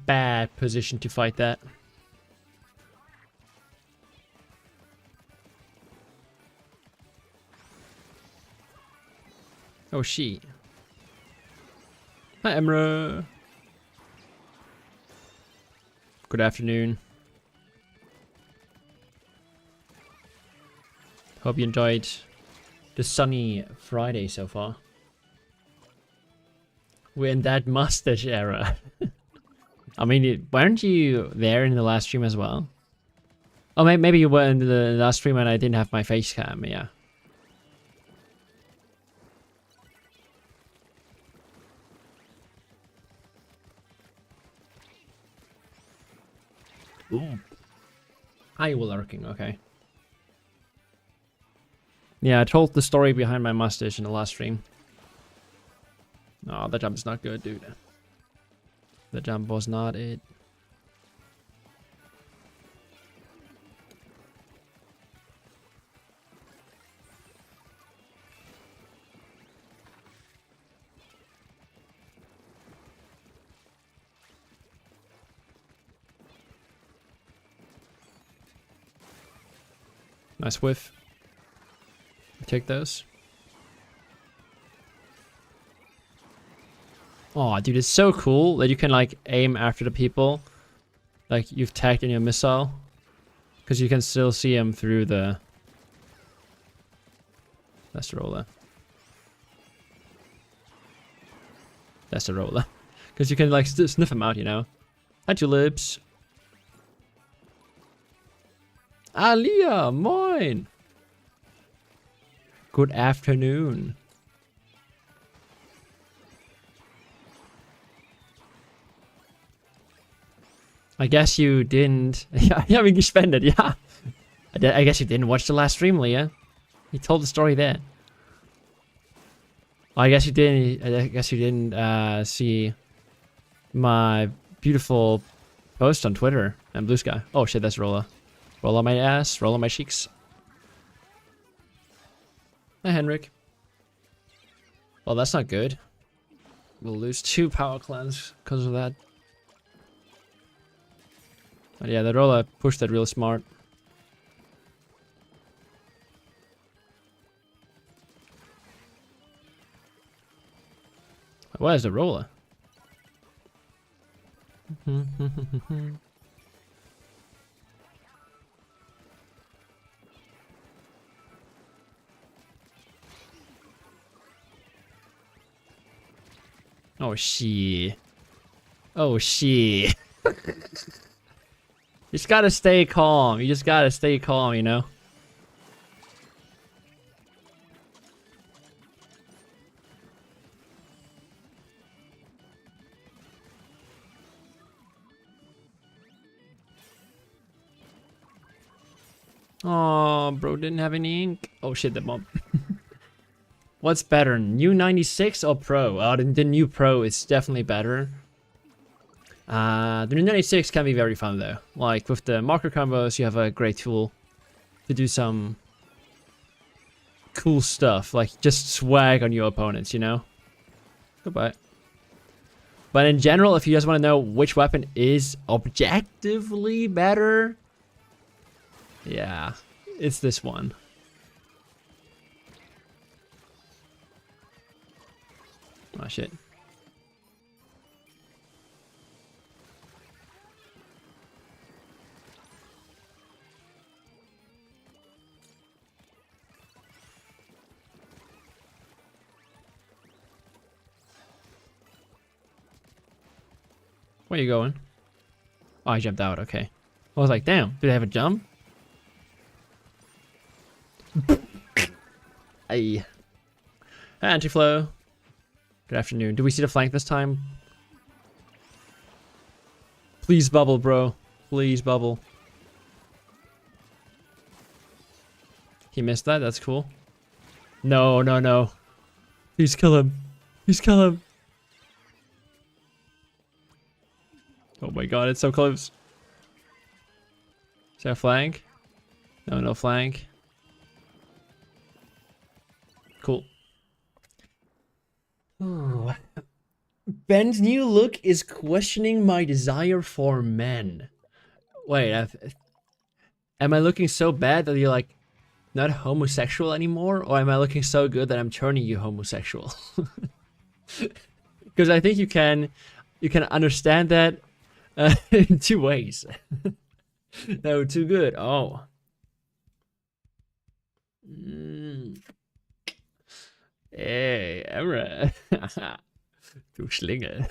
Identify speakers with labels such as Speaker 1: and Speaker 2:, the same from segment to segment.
Speaker 1: Bad position to fight that. Oh, she. Hi, Emra. Good afternoon. Hope you enjoyed the sunny Friday so far. We're in that mustache era. I mean, weren't you there in the last stream as well? Oh, maybe you were in the last stream and I didn't have my face cam, yeah. Ooh. I will lurking, okay. Yeah, I told the story behind my mustache in the last stream. Oh, the jump is not good, dude. The jump was not it. Nice whiff. Take those. Oh, dude, it's so cool that you can like aim after the people like you've tagged in your missile, because you can still see them through the. That's the roller. That's the roller, because you can like sniff them out, you know. Hi, tulips. Alia, moin. Good afternoon. I guess you didn't. Yeah, I mean, you spend it, yeah. I guess you didn't watch the last stream, Leah. He told the story there. I guess you didn't. I guess you didn't see my beautiful post on Twitter and Blue Sky. Oh shit, that's Rolla. Roll on my ass, roll on my cheeks. Hi, Henrik. Well, that's not good. We'll lose 2 power clans because of that. But yeah, the Rolla pushed that real smart. Where's the Rolla? Oh, she. Oh, she. You just gotta stay calm. You just gotta stay calm, you know? Oh, bro didn't have any ink. Oh shit, the bump. What's better, new 96 or Pro? Oh, the new Pro is definitely better. The new 96 can be very fun though. Like with the marker combos, you have a great tool to do some cool stuff, like just swag on your opponents, you know? Goodbye. But in general, if you just want to know which weapon is objectively better, yeah, it's this one. Oh shit. Where are you going? Oh, I jumped out, okay. I was like, damn, did I have a jump? Aye. Hi, Anti-Flow. Good afternoon. Do we see the flank this time? Please bubble, bro. Please bubble. He missed that. That's cool. No, no, no. Please kill him. Please kill him. Oh my god, it's so close. Is there a flank? No, no flank. Cool. Ooh. Ben's new look is questioning my desire for men. Wait, am I looking so bad that you're like not homosexual anymore? Or am I looking so good that I'm turning you homosexual? Because I think you can understand that in two ways. No, too good. Oh. Hey, Emre. Du Schlingel.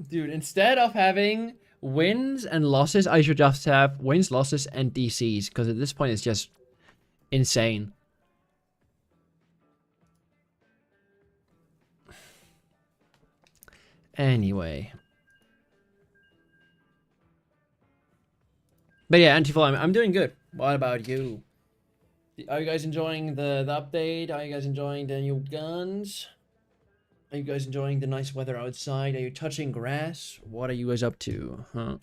Speaker 1: Dude, instead of having wins and losses, I should just have wins, losses, and DCs. Because at this point, it's just insane. Anyway. But yeah, Antiful, I'm doing good. What about you? Are you guys enjoying the update? Are you guys enjoying the new guns? Are you guys enjoying the nice weather outside? Are you touching grass? What are you guys up to? Huh?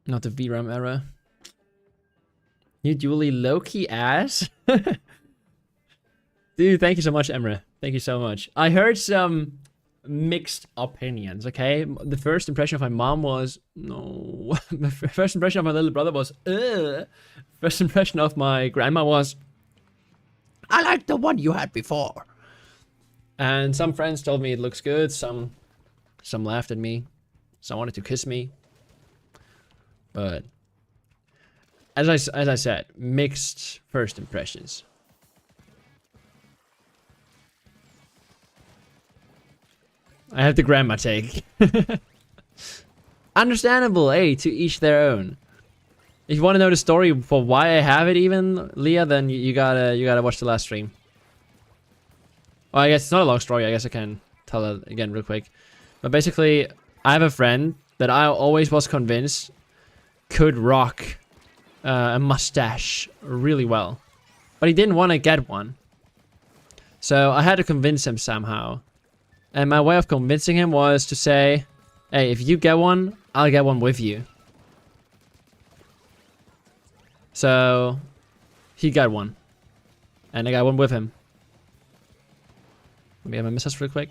Speaker 1: Not the VRAM era. You dually low-key ass? Dude, thank you so much, Emre. Thank you so much. I heard some mixed opinions, okay? The first impression of my mom was, no. The first impression of my little brother was, ugh. First impression of my grandma was, I like the one you had before. And some friends told me it looks good. Some laughed at me. Some wanted to kiss me. But as I said, mixed first impressions. I have the grandma take. Understandable, hey, to each their own. If you want to know the story for why I have it even, Leah, then you gotta watch the last stream. Well, I guess it's not a long story, I guess I can tell it again real quick. But basically, I have a friend that I always was convinced could rock a mustache really well. But he didn't want to get one. So I had to convince him somehow. And my way of convincing him was to say, hey, if you get one, I'll get one with you. So he got one. And I got one with him. Let me have my missiles real quick.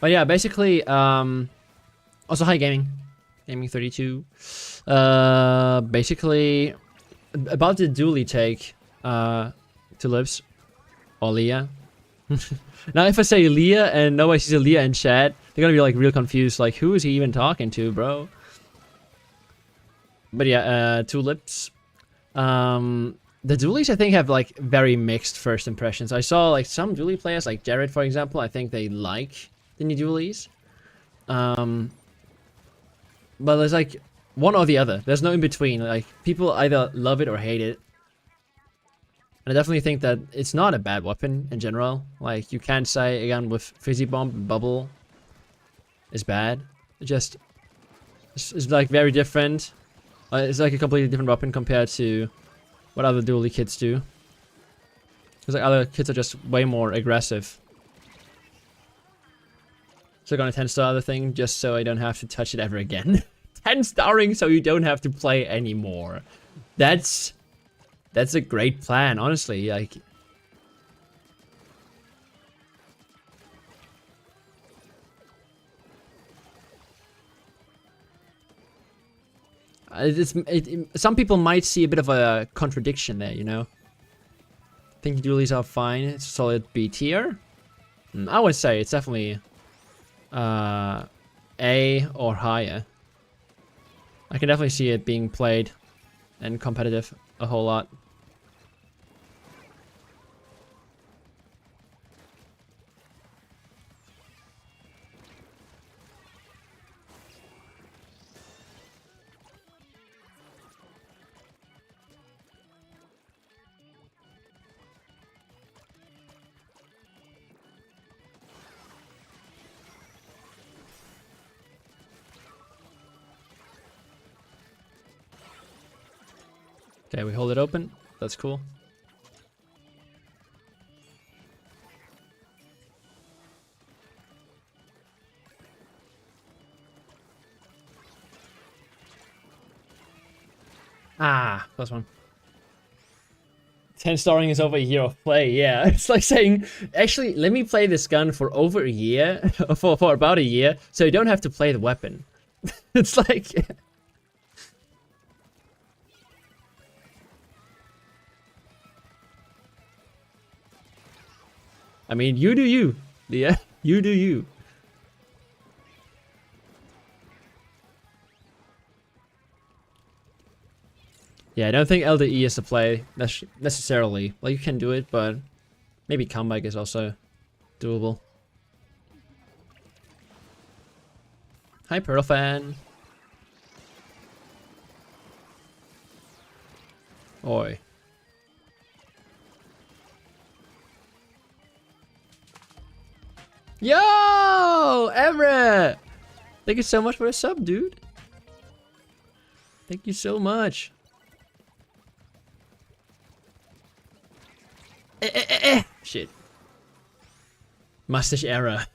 Speaker 1: But yeah, basically, also hi gaming. Gaming 32. Basically, about the dually take to lips. Or Leah. Now if I say Leah and nobody sees a Leah in chat, they're gonna be like real confused, like who is he even talking to, bro? But yeah, tulips. The dualies I think have like very mixed first impressions. I saw like some dually players, like Jared for example, I think they like the new dualies. But there's like one or the other. There's no in between. Like people either love it or hate it. And I definitely think that it's not a bad weapon in general. Like, you can't say, again, with Fizzy Bomb and Bubble is bad. It's like, very different. It's like a completely different weapon compared to what other dually kits do. Because, like, other kits are just way more aggressive. So, gonna 10-star the thing just so I don't have to touch it ever again. 10-starring so you don't have to play anymore. That's a great plan, honestly. Like, some people might see a bit of a contradiction there, you know. I think dualies are fine. It's a solid B tier. I would say it's definitely A or higher. I can definitely see it being played and competitive a whole lot. Okay, we hold it open. That's cool. Ah, plus one. 10 starring is over a year of play. Yeah, it's like saying, actually, let me play this gun for over a year, for about a year, so you don't have to play the weapon. It's like... I mean, you do you. Yeah, you do you. Yeah, I don't think LDE is the play necessarily. Like, you can do it, but maybe comeback is also doable. Hi, Pearl fan. Oi. Yo, Everett! Thank you so much for the sub, dude. Thank you so much. Shit. Mustache era.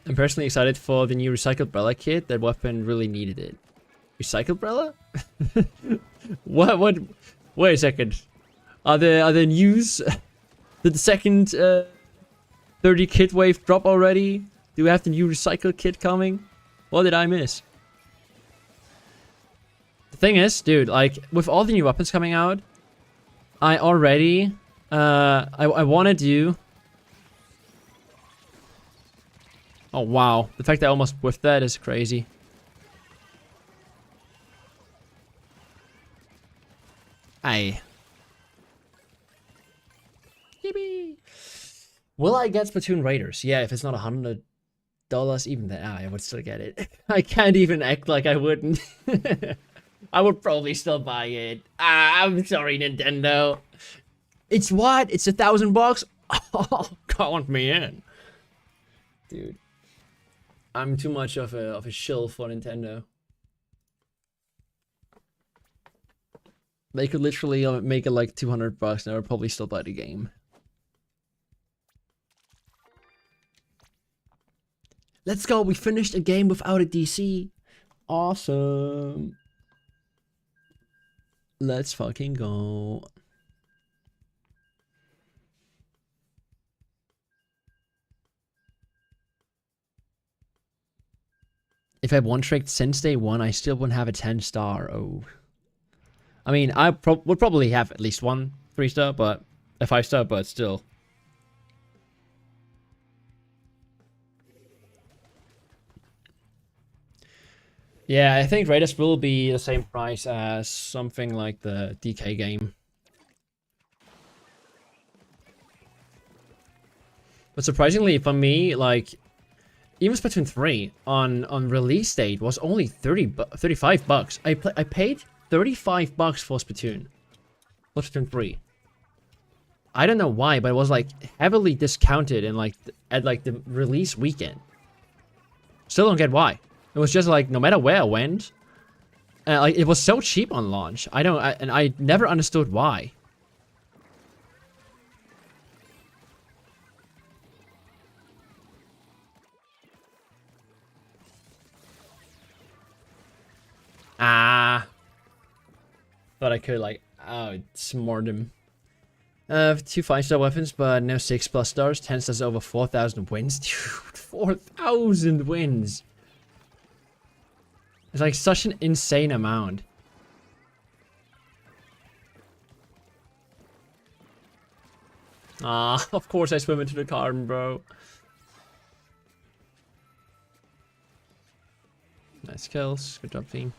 Speaker 1: I'm personally excited for the new recycled Brella kit. That weapon really needed it. Recycled Brella? What? Wait a second. Are there news? Did the second 30 kit wave drop already? Do we have the new recycled kit coming? What did I miss? The thing is, dude, like, with all the new weapons coming out, I already, I want to do... Oh, wow. The fact that I almost whiffed that is crazy. Aye. Yippee. Will I get Splatoon Raiders? Yeah, if it's not $100, even then, I would still get it. I can't even act like I wouldn't. I would probably still buy it. I'm sorry, Nintendo. It's what? It's $1,000? Oh, count me in. Dude. I'm too much of a shill for Nintendo. They could literally make it like $200 and I would probably still buy the game. Let's go, we finished a game without a DC. Awesome. Let's fucking go. If I one-tricked since day one, I still wouldn't have a 10-star. Oh. I mean, I would probably have at least one 3-star, but a 5-star, but still. Yeah, I think Raiders will be the same price as something like the DK game. But surprisingly for me, like, even Splatoon 3 on release date was only $35. I paid $35 for Splatoon. For Splatoon 3. I don't know why, but it was like heavily discounted in like at like the release weekend. Still don't get why. It was just like no matter where I went, like it was so cheap on launch. And I never understood why. Ah, thought I could like smart him. 2 5-star weapons, but no 6+ stars. 10 stars over 4,000 wins. Dude, 4,000 wins. It's like such an insane amount. Ah, of course I swim into the carbon, bro. Nice kills. Good job, team.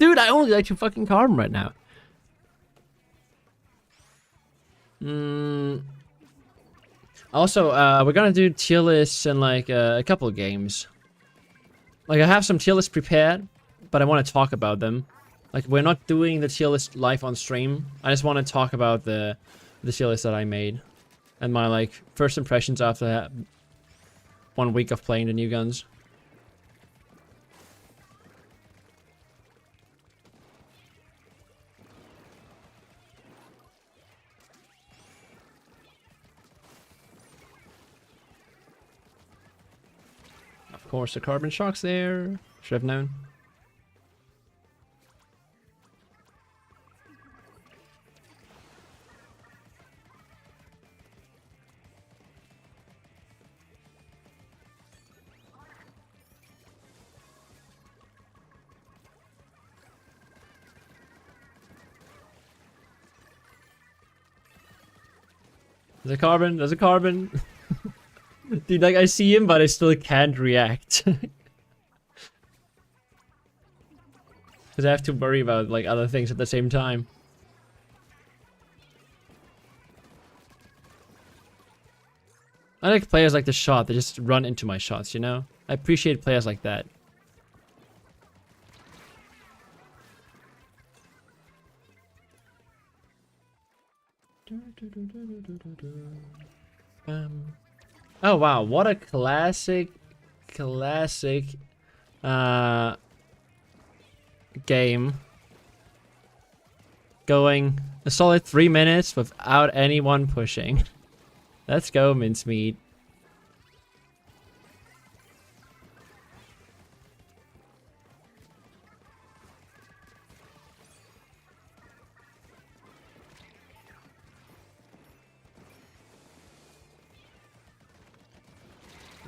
Speaker 1: Dude, I only like to fucking carbon right now. Also, we're gonna do tier lists in like a couple of games. Like, I have some tier lists prepared, but I want to talk about them. Like, we're not doing the tier list live on stream. I just want to talk about the tier list that I made. And my, like, first impressions after that 1 week of playing the new guns. Of course, the carbon shock's there. Should have known. There's a carbon. There's a carbon. Dude, like, I see him, but I still can't react. Because I have to worry about, like, other things at the same time. I like players like the shot. They just run into my shots, you know? I appreciate players like that. Oh wow, what a classic game. Going a solid 3 minutes without anyone pushing. Let's go, mincemeat.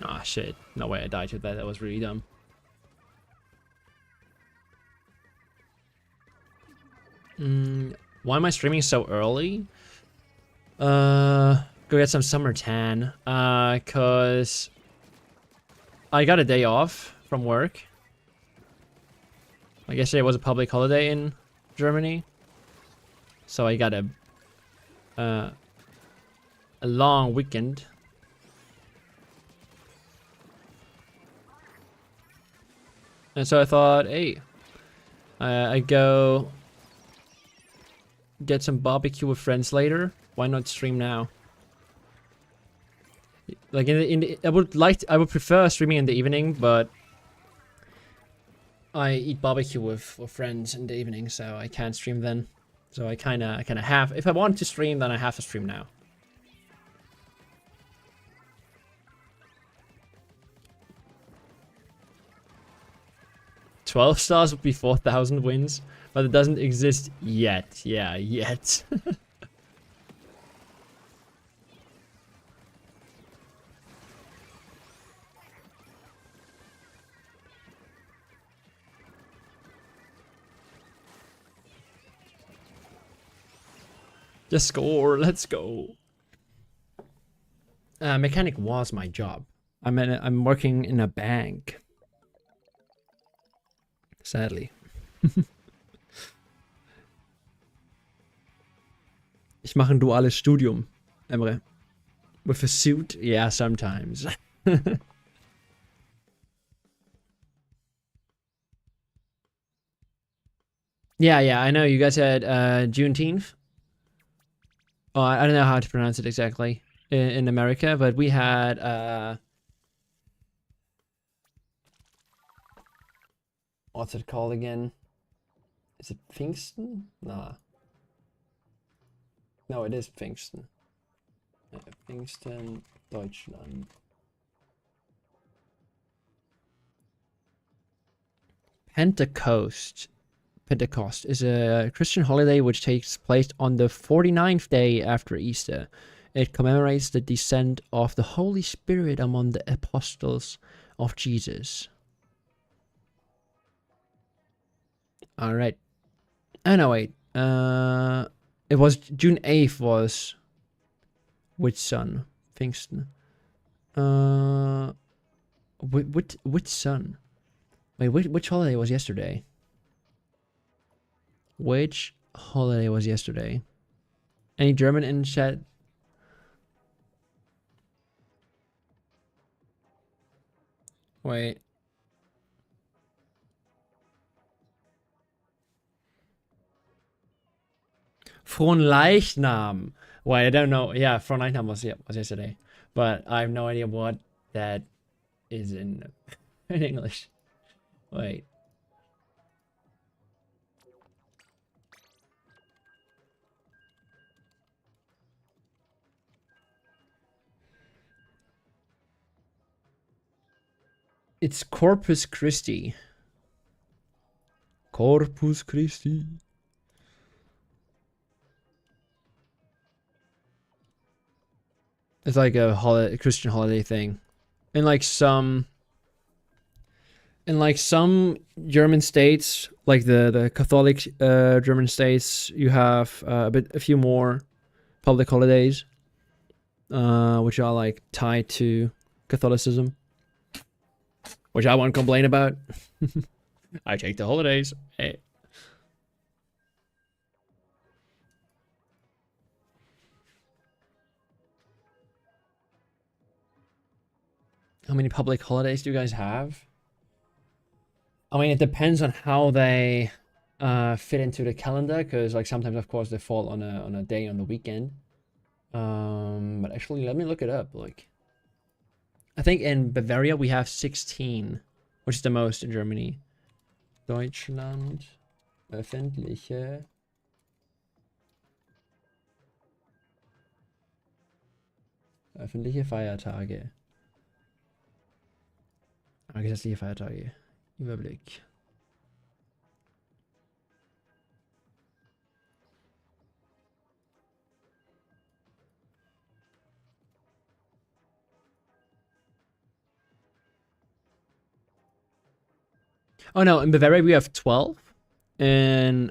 Speaker 1: Ah, shit. No way I died to that. That was really dumb. Why am I streaming so early? Go get some summer tan. Cause I got a day off from work. Like yesterday was a public holiday in Germany. So I got a long weekend. And so I thought, hey, I go get some barbecue with friends later. Why not stream now? Like I would prefer streaming in the evening, but I eat barbecue with friends in the evening, so I can't stream then. So I kind of have. If I want to stream, then I have to stream now. $12 stars would be 4,000 wins, but it doesn't exist yet. Yeah, yet. Just score, let's go. Mechanic was my job. I'm working in a bank. Sadly. Ich mache ein duales Studium, Emre. With a suit? Yeah, sometimes. Yeah, I know you guys had Juneteenth. Oh, I don't know how to pronounce it exactly in America, but we had what's it called again? Is it Pfingsten? Nah. No, it is Pfingsten. Pfingsten, Deutschland. Pentecost is a Christian holiday which takes place on the 49th day after Easter. It commemorates the descent of the Holy Spirit among the apostles of Jesus. Alright. Oh no, wait. It was June 8th was which sun? Pfingsten. Which sun? Wait, which holiday was yesterday? Which holiday was yesterday? Any German in chat? Wait. Fronleichnam. Wait, I don't know. Yeah, Fronleichnam was yesterday, but I have no idea what that is in in English. Wait. It's Corpus Christi. Corpus Christi. It's like a Christian holiday thing. In like some German states, like the Catholic German states, you have a few more public holidays, which are like tied to Catholicism, which I won't complain about. I take the holidays. Hey. How many public holidays do you guys have? I mean, it depends on how they fit into the calendar, because like sometimes, of course, they fall on a day on the weekend. But actually, let me look it up. Like, I think in Bavaria we have 16, which is the most in Germany. Deutschland öffentliche Feiertage. Gesetzliche Feiertage. Überblick. Oh no, in Bavaria we have 12. In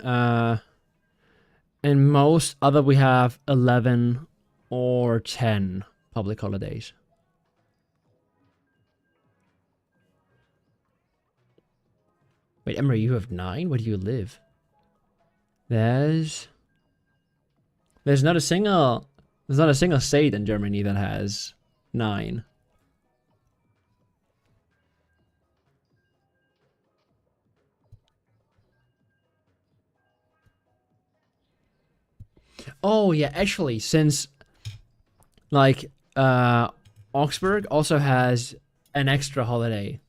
Speaker 1: most other we have 11 or 10 public holidays. Wait, Emery, you have 9? Where do you live? There's not a single state in Germany that has 9. Oh yeah, actually, since like Augsburg also has an extra holiday.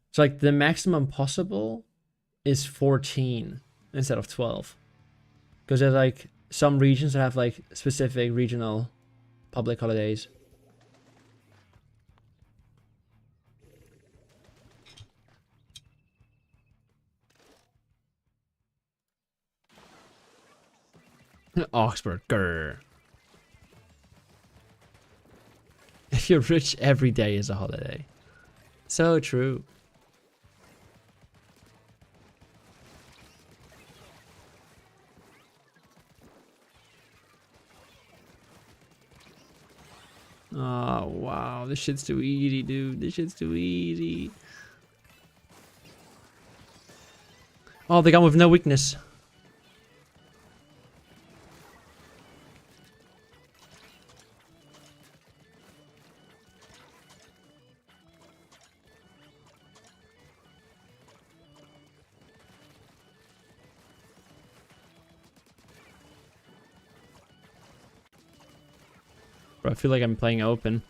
Speaker 1: It's like the maximum possible is 14 instead of 12. Because there's like some regions that have like specific regional public holidays. Augsburg, grr. If you're rich, every day is a holiday. So true. Oh, wow. This shit's too easy, dude. This shit's too easy. Oh, the gun with no weakness. Bro, I feel like I'm playing open.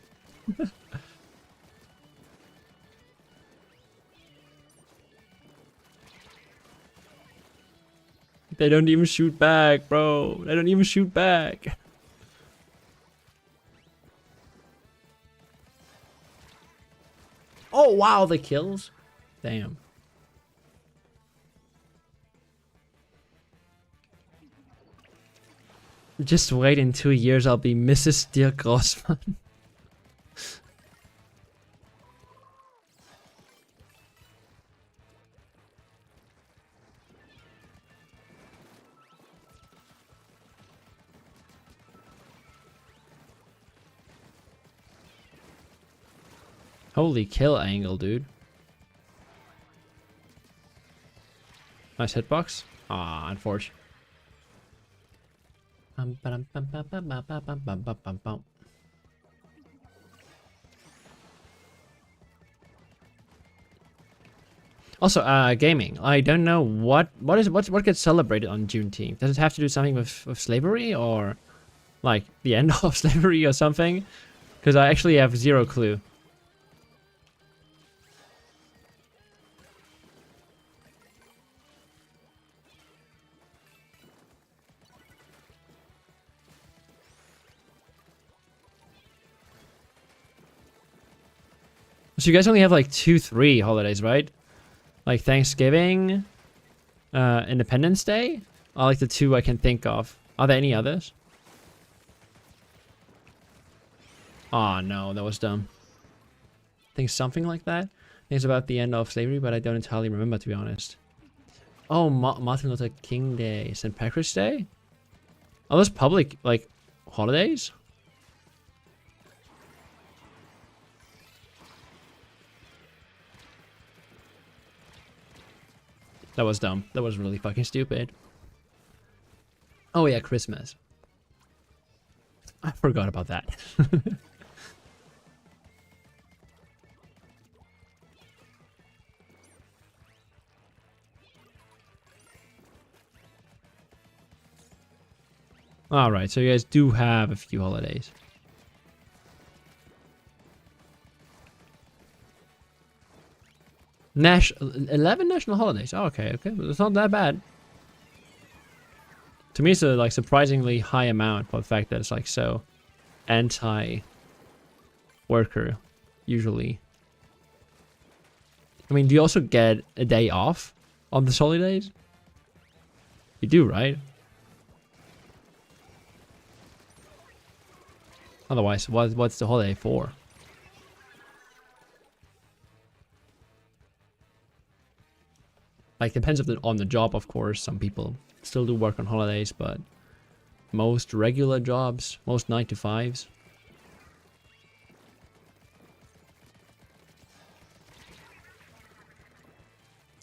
Speaker 1: They don't even shoot back, bro. They don't even shoot back. Oh, wow, the kills. Damn. Just wait, in 2 years I'll be Mrs. Dirk Grossmann. Holy kill angle, dude. Nice hitbox. Ah, unfortunate. Also, gaming. I don't know what gets celebrated on Juneteenth. Does it have to do something with slavery or like the end of slavery or something? Because I actually have zero clue. So you guys only have like 3 holidays, right? Like Thanksgiving, Independence Day are like the 2 I can think of. Are there any others? Oh no, that was dumb. I think something like that. I think it's about the end of slavery, but I don't entirely remember, to be honest. Oh, Martin Luther King Day, St. Patrick's Day? Are those public, like, holidays? That was dumb. That was really fucking stupid. Oh yeah, Christmas. I forgot about that. Alright, so you guys do have a few holidays. 11 national holidays. Oh, okay, okay. It's not that bad. To me, it's a like surprisingly high amount for the fact that it's like so anti-worker, usually. I mean, do you also get a day off on the holidays? You do, right? Otherwise, what's the holiday for? Like, depends on the job, of course. Some people still do work on holidays, but most regular jobs, most 9 to 5s.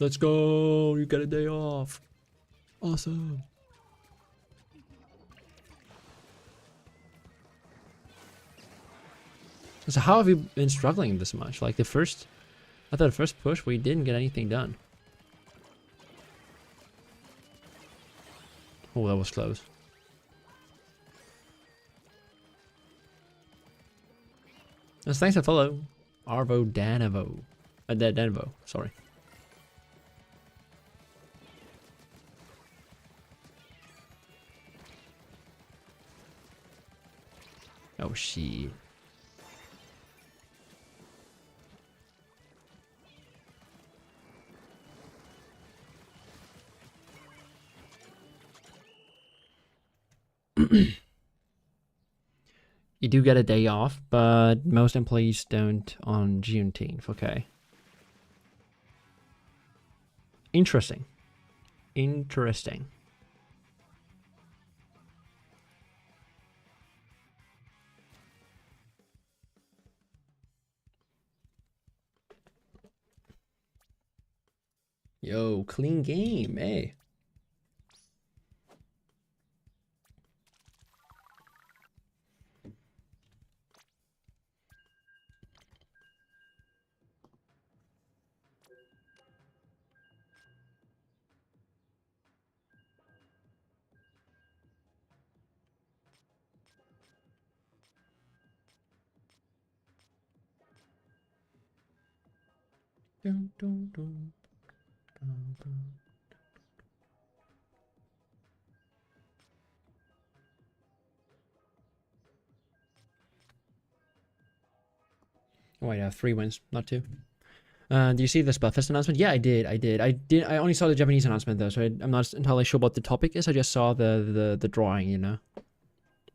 Speaker 1: Let's go! You get a day off. Awesome. So how have you been struggling this much? Like I thought the first push we didn't get anything done. Oh, that was close. Thanks for follow. Arvo Danovo. Danovo, sorry. Oh, shit. You do get a day off, but most employees don't on Juneteenth. Okay. Interesting. Interesting. Yo, clean game, hey. Dun, dun, dun, dun, dun. Oh, I have 3 wins, not 2. Do you see the Spellfest announcement? Yeah, I did. I only saw the Japanese announcement though, so I'm not entirely sure what the topic is. I just saw the drawing, you know.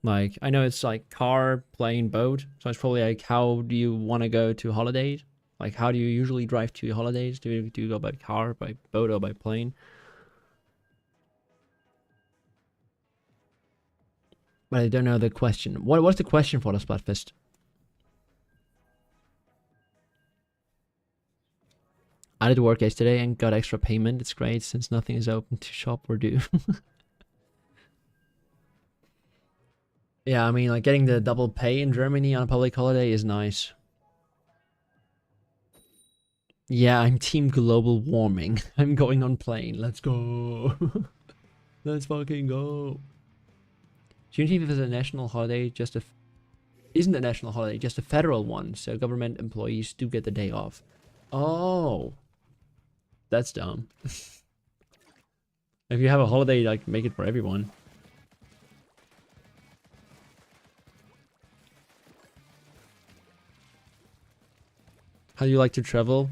Speaker 1: Like, I know it's like car, plane, boat. So it's probably like, how do you want to go to holidays? Like, how do you usually drive to your holidays? Do you go by car, by boat, or by plane? But I don't know the question. What's the question for the Splatfest? I did work yesterday and got extra payment. It's great since nothing is open to shop or do. Yeah, I mean, like getting the double pay in Germany on a public holiday is nice. Yeah, I'm team global warming. I'm going on plane. Let's go. Let's fucking go. Juneteenth is a national holiday, isn't a national holiday, just a federal one, so government employees do get the day off. Oh, that's dumb. If you have a holiday, like, make it for everyone. How do you like to travel?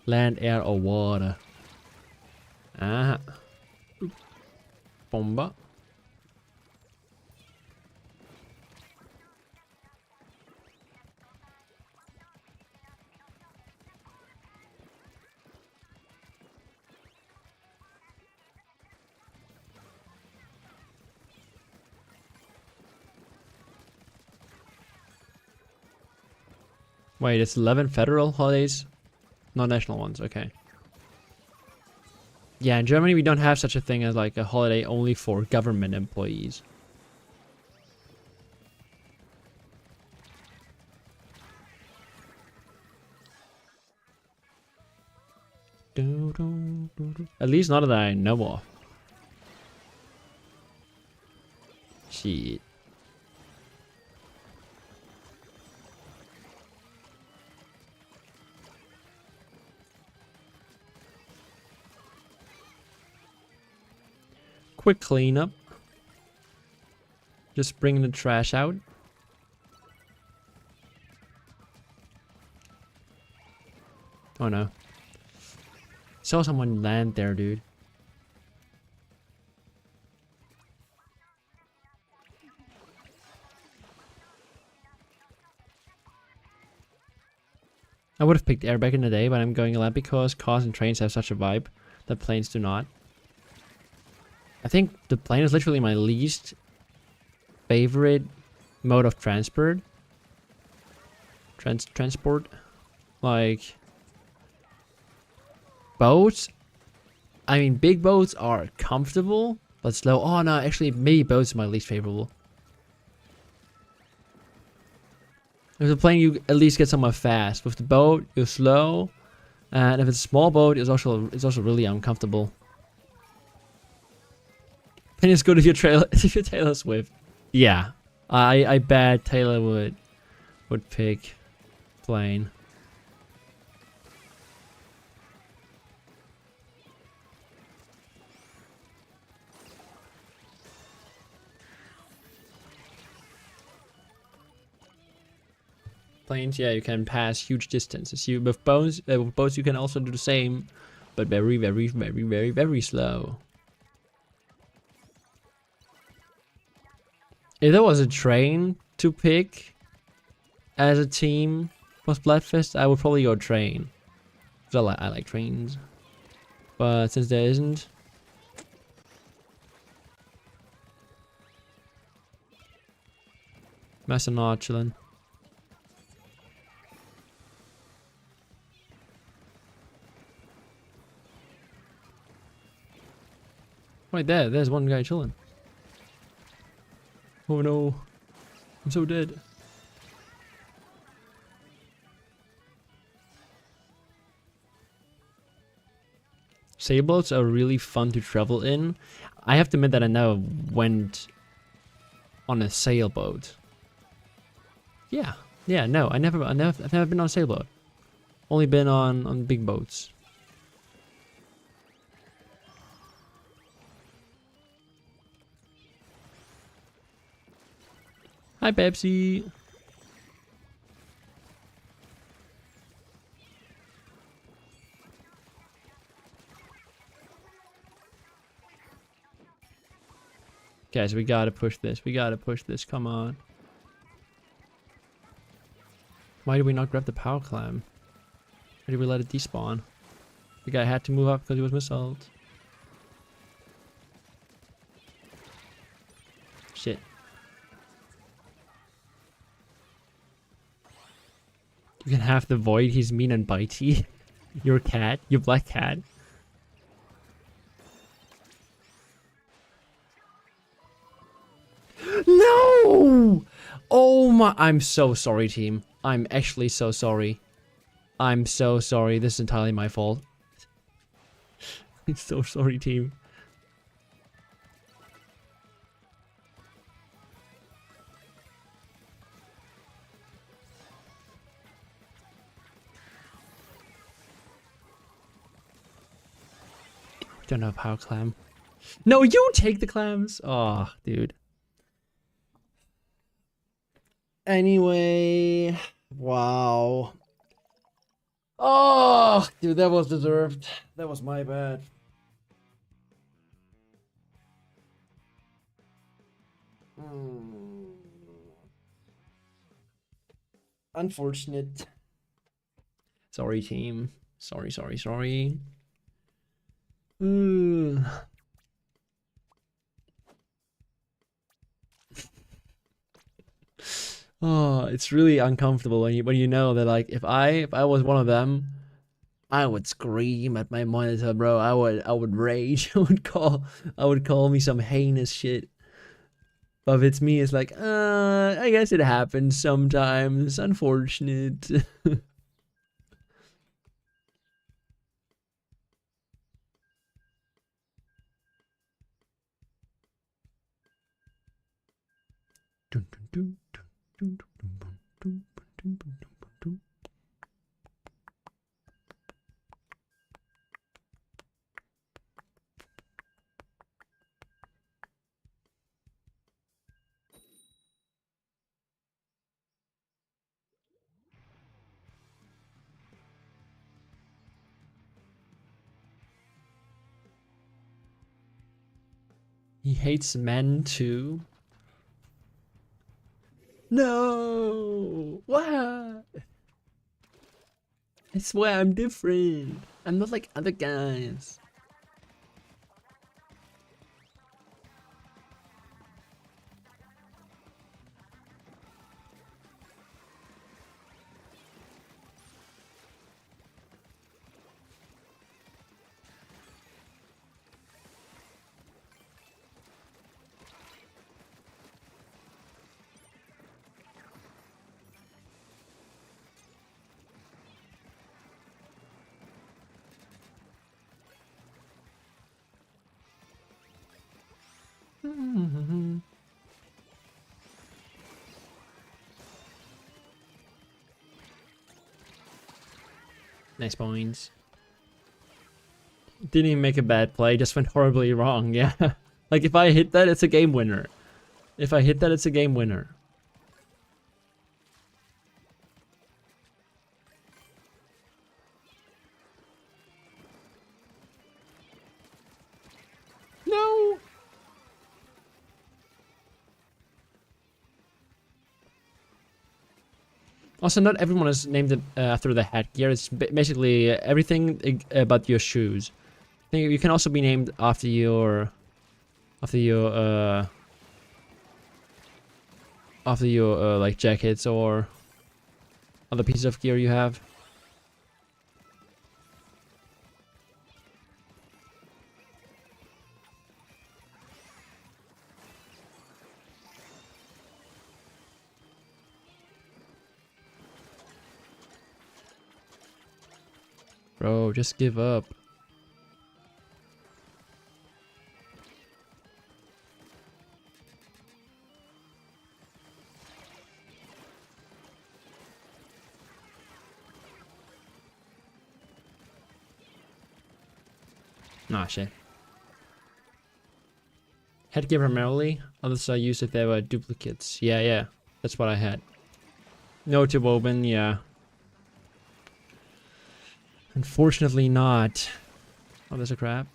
Speaker 1: Land, air, or water? Ah. Bomba. Wait, it's 11 federal holidays? Not national ones, okay. Yeah, in Germany we don't have such a thing as like a holiday only for government employees. At least not that I know of. Shit. Quick cleanup. Just bringing the trash out. Oh no. Saw someone land there, dude. I would have picked air back in the day, but I'm going land because cars and trains have such a vibe that planes do not. I think the plane is literally my least favorite mode of transport. Transport. Like, boats. I mean, big boats are comfortable, but slow. Oh no, actually, maybe boats are my least favorable. With the plane, you at least get somewhere fast. With the boat, you're slow, and if it's a small boat, it's also really uncomfortable. Plane is good if you're Taylor Swift. Yeah, I bet Taylor would pick plane. Planes, yeah, you can pass huge distances. With boats you can also do the same, but very, very, very, very, very slow. If there was a train to pick as a team for Splatfest, I would probably go train. Because I like trains. But since there isn't... Master not chillin'. Right there's one guy chilling. Oh no, I'm so dead. Sailboats are really fun to travel in. I have to admit that I never went on a sailboat. Yeah, no, I've never been on a sailboat. Only been on big boats. Hi, Pepsi. Guys, we gotta push this. We gotta push this. Come on. Why did we not grab the power climb? Why did we let it despawn? The guy had to move up because he was missiled. Shit. You can have the void. He's mean and bitey. Your cat. Your black cat. No! Oh my... I'm so sorry, team. I'm actually so sorry. I'm so sorry. This is entirely my fault. I'm so sorry, team. We don't have power clam. No, you take the clams. Oh, dude. Anyway, wow. Oh, dude, that was deserved. That was my bad. Unfortunate. Sorry, team. Sorry. Oh, it's really uncomfortable when you know that, like, if I was one of them, I would scream at my monitor, bro. I would rage. I would call me some heinous shit. But if it's me, it's like, I guess it happens sometimes. Unfortunate. He hates men too. No! What? I swear I'm different. I'm not like other guys. Nice points. Didn't even make a bad play, just went horribly wrong, yeah. Like, if I hit that, it's a game winner. If I hit that, it's a game winner. No! Also, not everyone is named after the headgear. It's basically everything about your shoes. I think you can also be named after your like jackets or other pieces of gear you have. Bro, just give up. Nah, shit. Headgear primarily. Others I used if they were duplicates. Yeah. That's what I had. No to woven, yeah. Unfortunately not. Oh, there's a crab.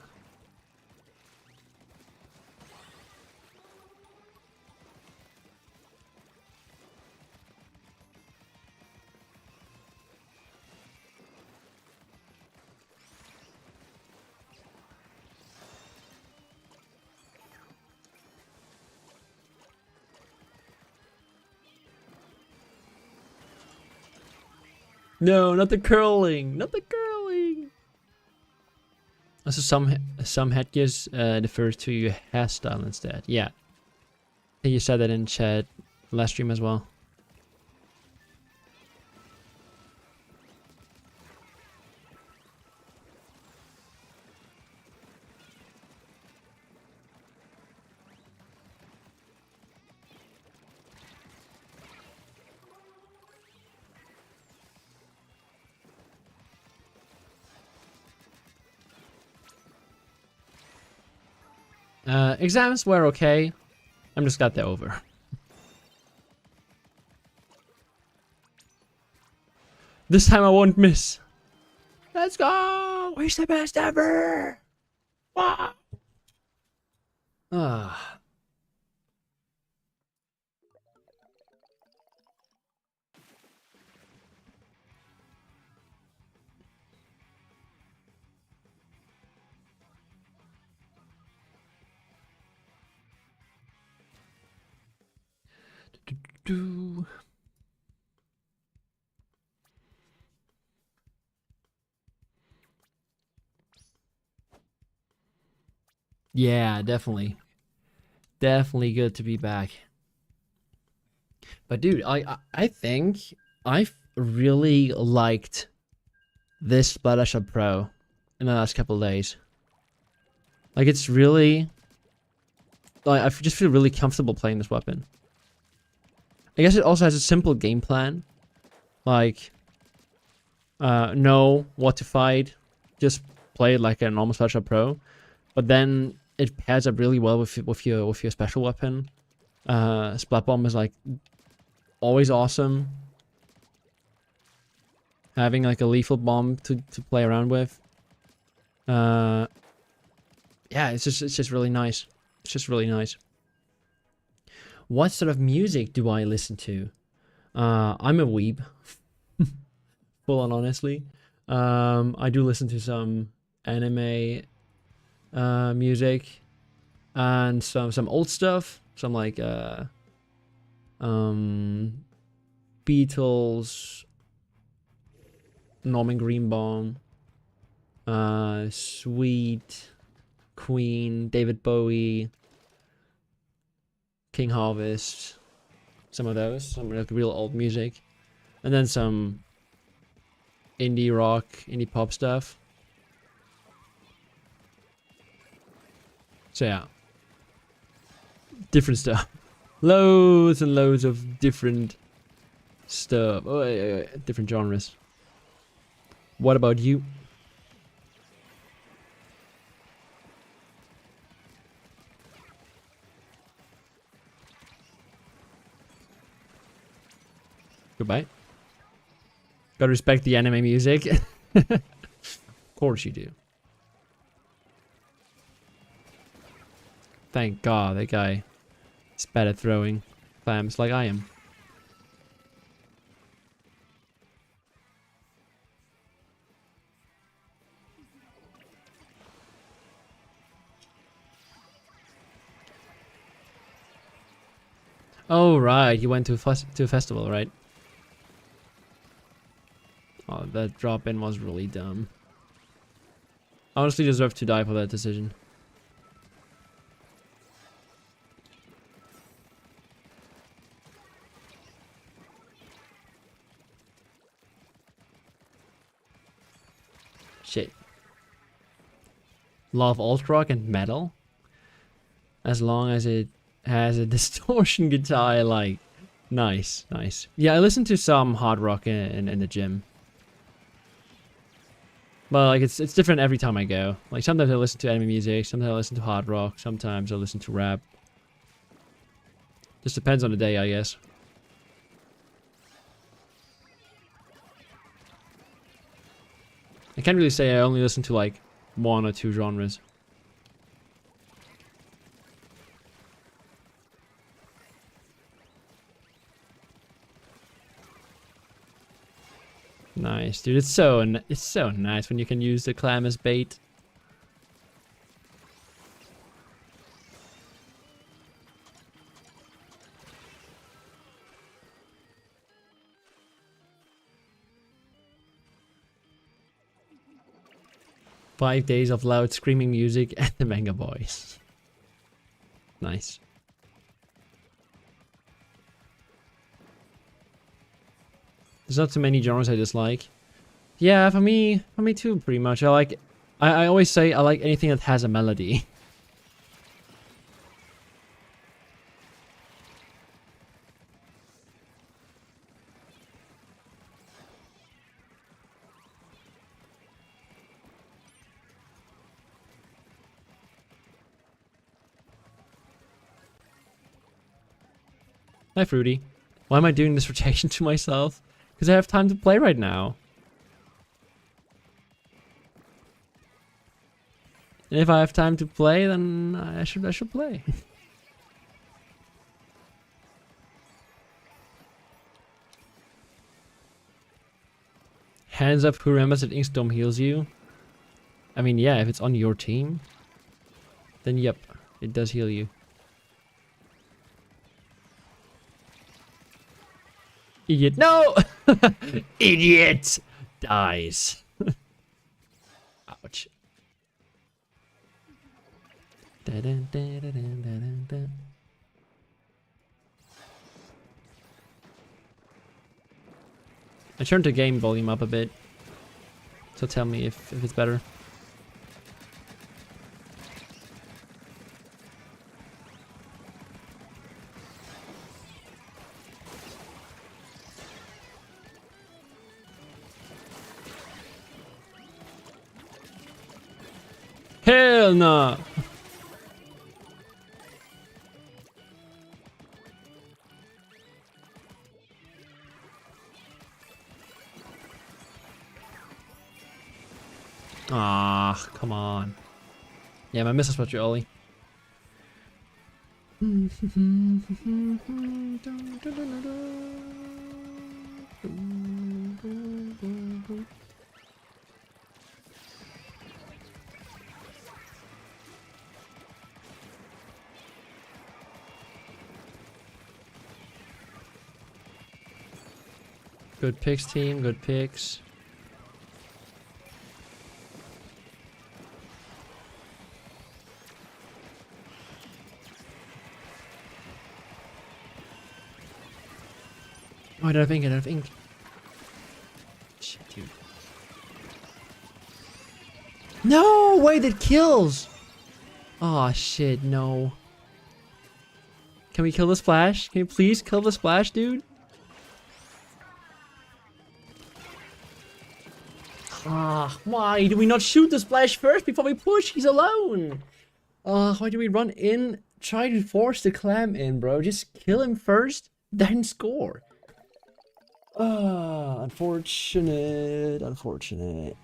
Speaker 1: No, not the curling. Not the curling. Also, some headgears refers to your hairstyle instead. Yeah. I think you said that in chat last stream as well. Exams were okay. I'm just glad they're over. This time I won't miss. Let's go! We're the best ever! Wow! Ah. Do. Yeah, definitely. Definitely good to be back. But dude, I think I've really liked this Splattershot Pro in the last couple of days. Like it's really like I just feel really comfortable playing this weapon. I guess it also has a simple game plan. Like know what to fight, just play it like a normal Splattershot Pro. But then it pairs up really well with your special weapon. Splat Bomb is like always awesome. Having like a lethal bomb to play around with. Yeah, it's just really nice. It's just really nice. What sort of music do I listen to? I'm a weeb. Full on honestly. I do listen to some anime music and some old stuff. Some like Beatles, Norman Greenbaum, Sweet, Queen, David Bowie, King Harvest, some of those, some like real old music, and then some indie rock, indie pop stuff. So yeah, different stuff, loads and loads of different stuff. Oh, yeah, different genres. What about you? Goodbye. Gotta respect the anime music. Of course you do. Thank God that guy is bad at throwing clams like I am. Oh right, you went to a festival, right? Oh, that drop-in was really dumb. Honestly deserved to die for that decision. Shit. Love alt rock and metal. As long as it has a distortion guitar I like. Nice, nice. Yeah, I listen to some hard rock in the gym. But like it's different every time I go. Like sometimes I listen to anime music, sometimes I listen to hard rock, sometimes I listen to rap. Just depends on the day, I guess. I can't really say I only listen to like one or two genres. Nice, dude. It's so nice when you can use the clam as bait. "5 days of loud screaming music and the manga boys." Nice. There's not too many genres I dislike. Yeah, for me too, pretty much. I always say I like anything that has a melody. Hi, Fruity. Why am I doing this rotation to myself? Because I have time to play right now. And if I have time to play, then I should play. Hands up who remembers that Inkstorm heals you. I mean, yeah, if it's on your team, then yep, it does heal you. Idiot. No! Idiot! Dies. Ouch. I turned the game volume up a bit. So tell me if it's better. Hell no! Ah, come on. Yeah, my missus watch you, Ollie. Good picks, team. Good picks. Oh, I don't have ink. I don't have ink. Shit, dude. No! Wait, that kills! Oh shit, no. Can we kill the splash? Can you please kill the splash, dude? Ah, why do we not shoot the splash first before we push? He's alone. Why do we run in? Try to force the clam in, bro. Just kill him first, then score. Unfortunate. Unfortunate.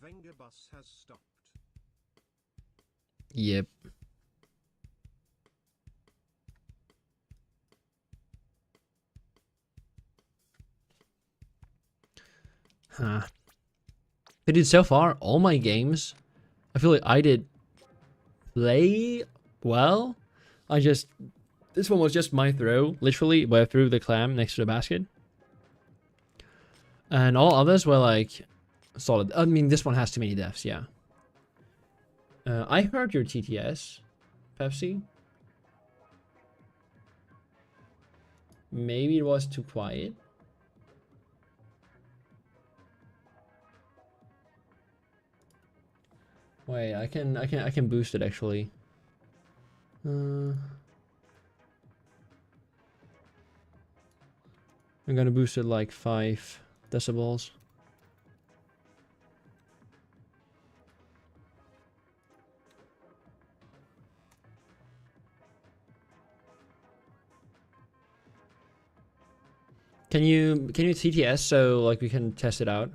Speaker 2: Venga bus has stopped.
Speaker 1: Yep. Huh. I did so far, all my games, I feel like I did play well. This one was just my throw, literally, where I threw the clam next to the basket. And all others were like, solid. I mean, this one has too many deaths, yeah. I heard your TTS, Pepsi. Maybe it was too quiet. Wait, I can boost it actually. I'm gonna boost it like 5 decibels. Can you TTS so like we can test it out?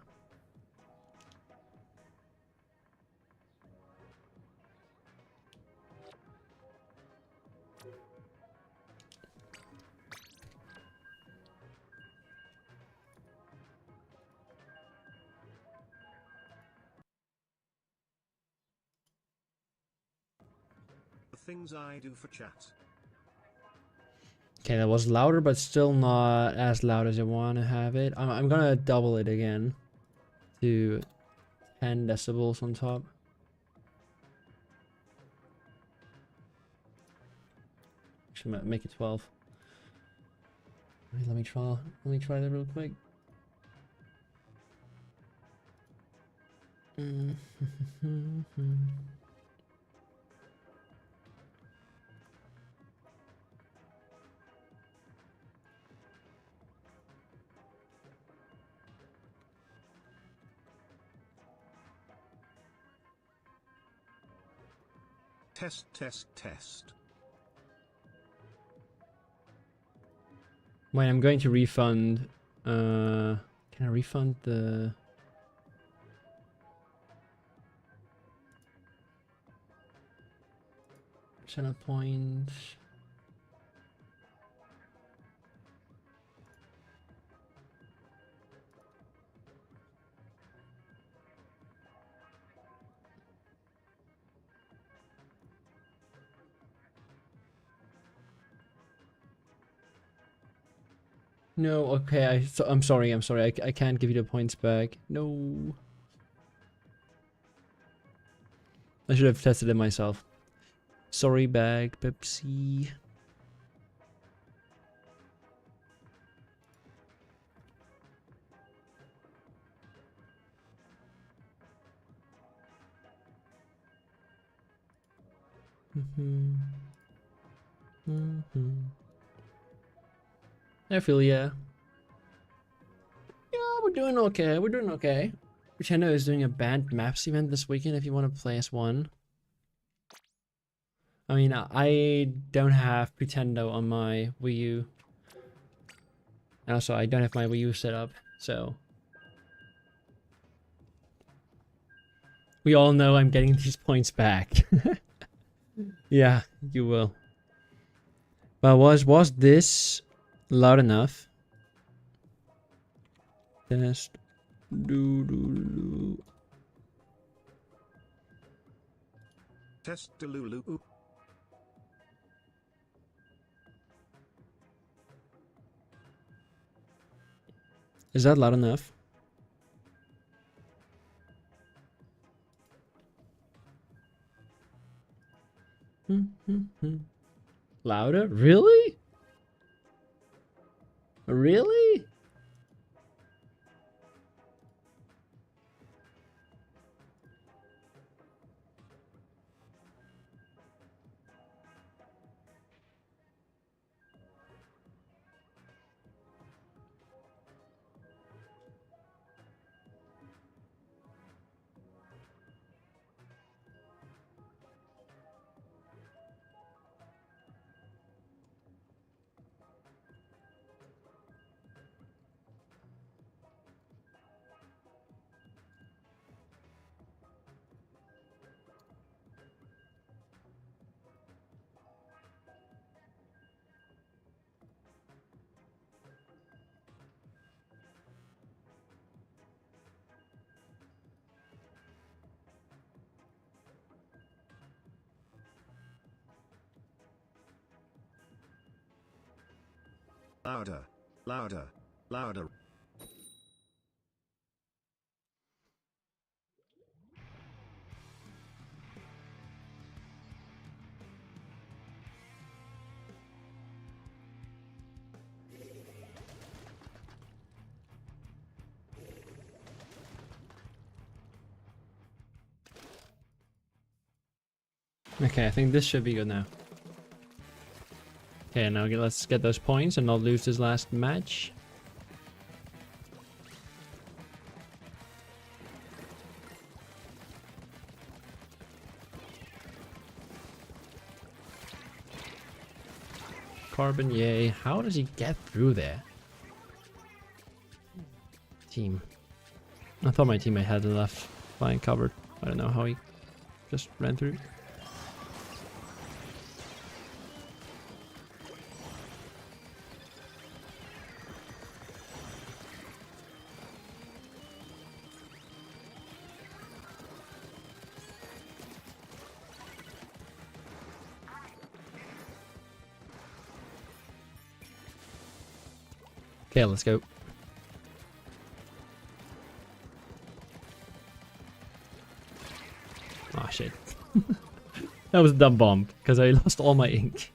Speaker 2: The things I do for chat.
Speaker 1: Okay, that was louder, but still not as loud as I want to have it. I'm gonna double it again to 10 decibels on top. Actually, make it 12. Wait, let me try that real quick.
Speaker 2: Test, test, test.
Speaker 1: Wait, I'm going to refund. Can I refund the? Channel points. No, okay. I'm sorry. I'm sorry. I can't give you the points back. No. I should have tested it myself. Sorry, bag Pepsi. I feel yeah. Yeah, we're doing okay. We're doing okay. Nintendo is doing a banned maps event this weekend if you want to play as one. I mean, I don't have Pretendo on my Wii U. And also, I don't have my Wii U set up, so... We all know I'm getting these points back. Yeah, you will. But was this loud enough? Test.
Speaker 2: Test delulu.
Speaker 1: Is that loud enough? Louder? Really? Really?
Speaker 2: Louder, louder, louder.
Speaker 1: Okay, I think this should be good now. Okay, now let's get those points and not lose this last match. Carbon, yay. How does he get through there? Team. I thought my teammate had enough flying covered. I don't know how he just ran through. Okay, let's go. Oh shit. That was a dumb bomb, because I lost all my ink.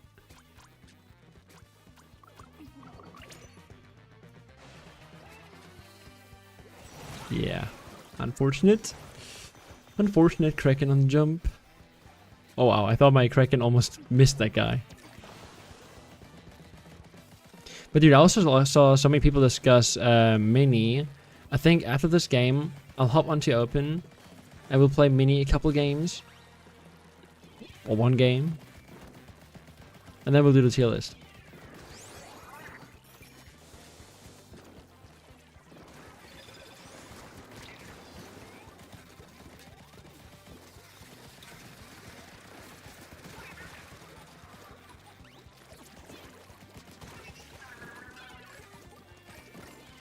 Speaker 1: Yeah, unfortunate. Unfortunate Kraken on the jump. Oh wow, I thought my Kraken almost missed that guy. But dude, I also saw so many people discuss Mini. I think after this game, I'll hop onto Open and we'll play Mini a couple games. Or one game. And then we'll do the tier list.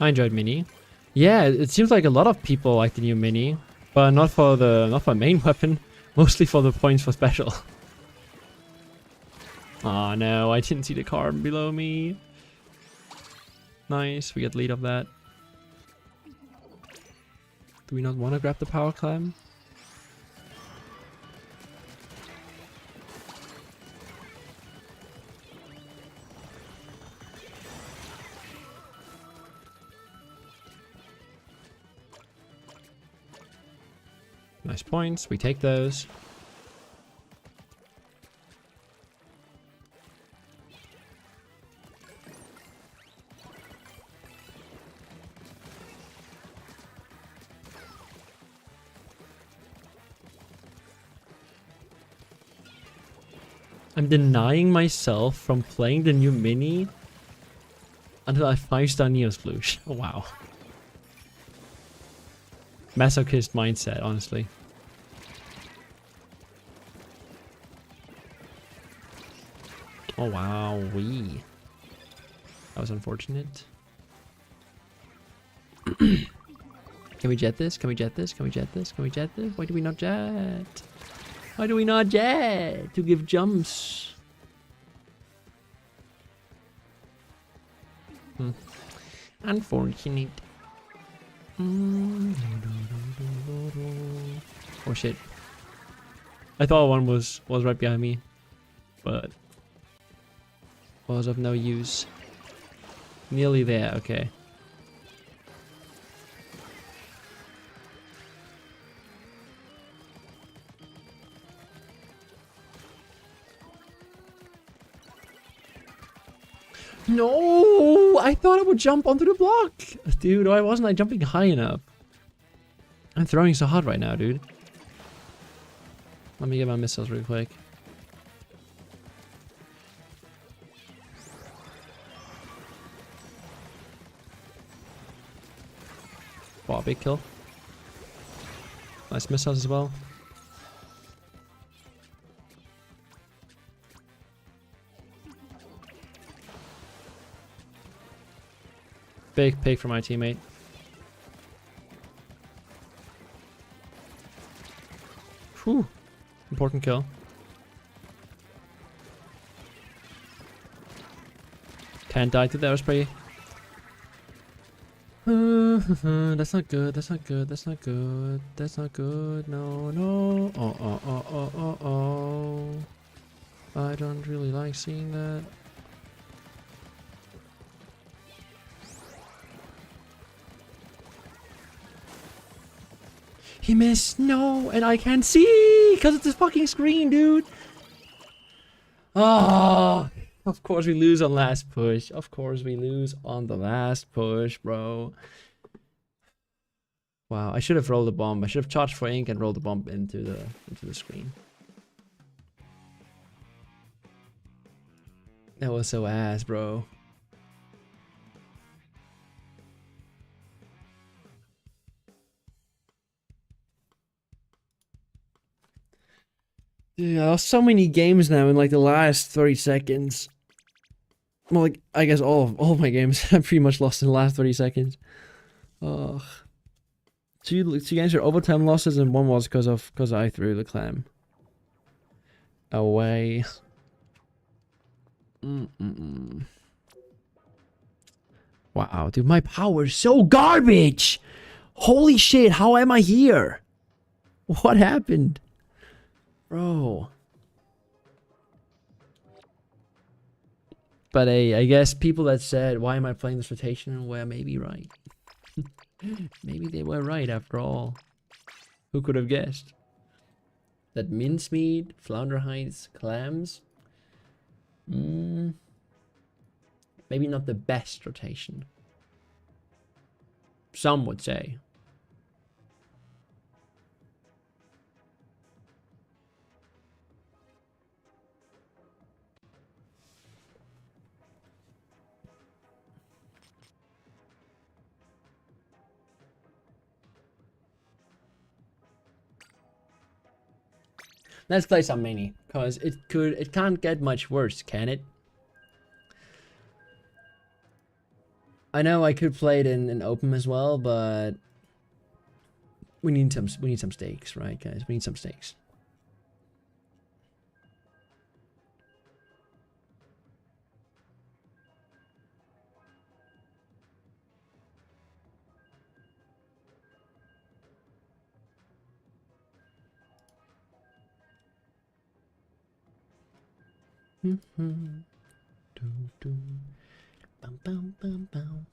Speaker 1: I enjoyed Mini. Yeah, it seems like a lot of people like the new Mini, but not for main weapon, mostly for the points for special. Oh no, I didn't see the car below me. Nice, we get lead of that. Do we not want to grab the power climb? Nice points, we take those. I'm denying myself from playing the new Mini until I 5-star Neos Flush. Oh, wow. Masochist mindset, honestly. Oh wow, that was unfortunate. Can we jet this? Can we jet this? Can we jet this? Can we jet this? Why do we not jet? Why do we not jet? To give jumps. Unfortunate. Oh shit. I thought one was right behind me, but was of no use. Nearly there, okay. No! I thought I would jump onto the block! Dude, why wasn't I jumping high enough? I'm throwing so hard right now, dude. Let me get my missiles real quick. Wow, big kill. Nice missiles as well. Big pick for my teammate. Whew. Important kill. Can't die to the aerospray. That's not good, that's not good, that's not good, that's not good, no, no. Oh. I don't really like seeing that. He missed, no, and I can't see because it's this fucking screen, dude. Oh, of course we lose on last push. Of course we lose on the last push, bro. Wow, I should have rolled the bomb. I should have charged for ink and rolled the bomb into the screen. That was so ass, bro. Dude, I lost so many games now in like the last 30 seconds. Well, like, I guess all of my games I've pretty much lost in the last 30 seconds. Ugh. Two games are overtime losses and one was because I threw the clam away. Wow, dude, my power is so garbage. Holy shit, how am I here? What happened? Bro. But hey, I guess people that said, why am I playing this rotation, were maybe right. Maybe they were right after all. Who could have guessed? That mincemeat, flounder hides, clams. Maybe not the best rotation. Some would say. Let's play some mini, cause it can't get much worse, can it? I know I could play it in open as well, but we need some stakes, right, guys? We need some stakes. Bum, bum, bum, bum.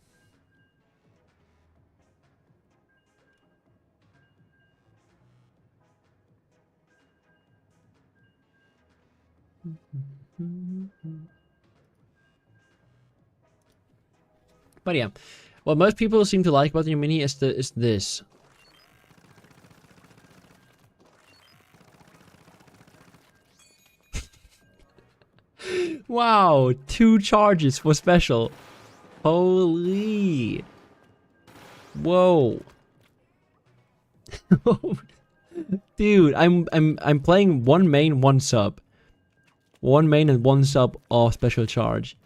Speaker 1: But yeah, what most people seem to like about the new mini is this. Wow, 2 charges for special. Holy. Whoa. Dude, I'm playing 1 main, 1 sub. 1 main and 1 sub off special charge.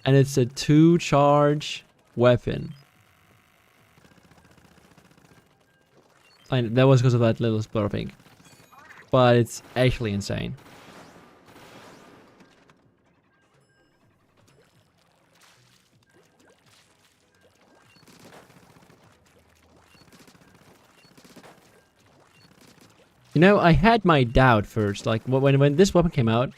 Speaker 1: And it's a 2 charge weapon. And that was because of that little slurping. But it's actually insane. You know, I had my doubt first, like when this weapon came out.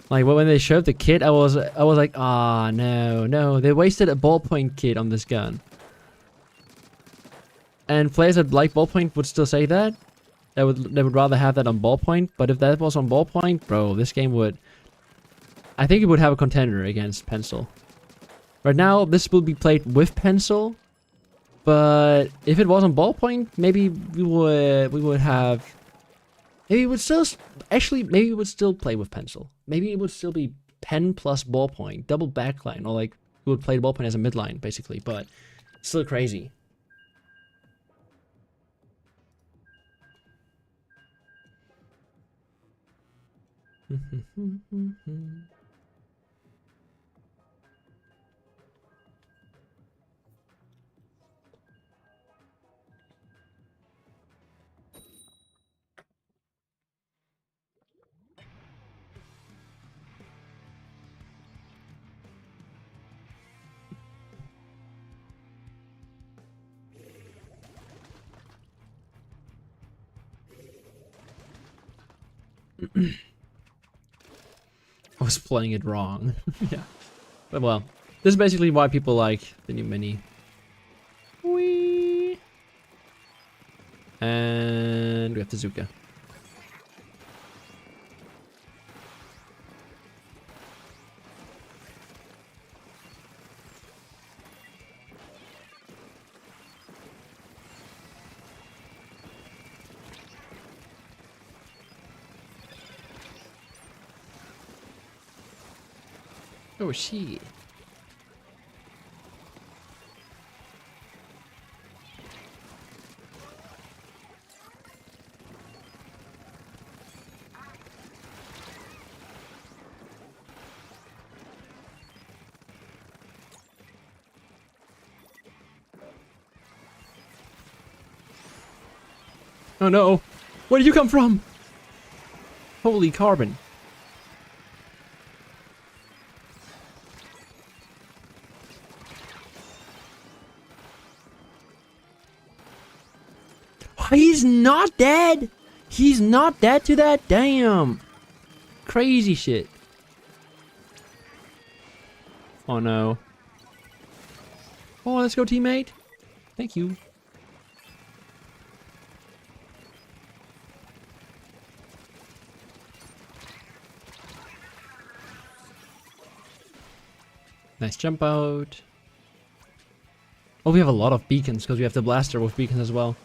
Speaker 1: Like when they showed the kit, I was like, ah, no, they wasted a ballpoint kit on this gun. And players that like ballpoint would still say that. They would rather have that on ballpoint. But if that was on ballpoint, bro, this game would. I think it would have a contender against pencil. Right now, this will be played with pencil. But if it was on ballpoint, maybe we would have. Maybe it would still maybe it would still play with pencil. Maybe it would still be pen plus ballpoint, double backline, or like we would play the ballpoint as a midline basically. But still crazy. I was playing it wrong. Yeah. But well, this is basically why people like the new mini. Whee! And we have Tezuka. Oh shit. Oh no! Where did you come from? Holy carbon. He's not dead! He's not dead to that? Damn! Crazy shit. Oh no. Oh, let's go, teammate. Thank you. Nice jump out. Oh, we have a lot of beacons because we have the blaster with beacons as well.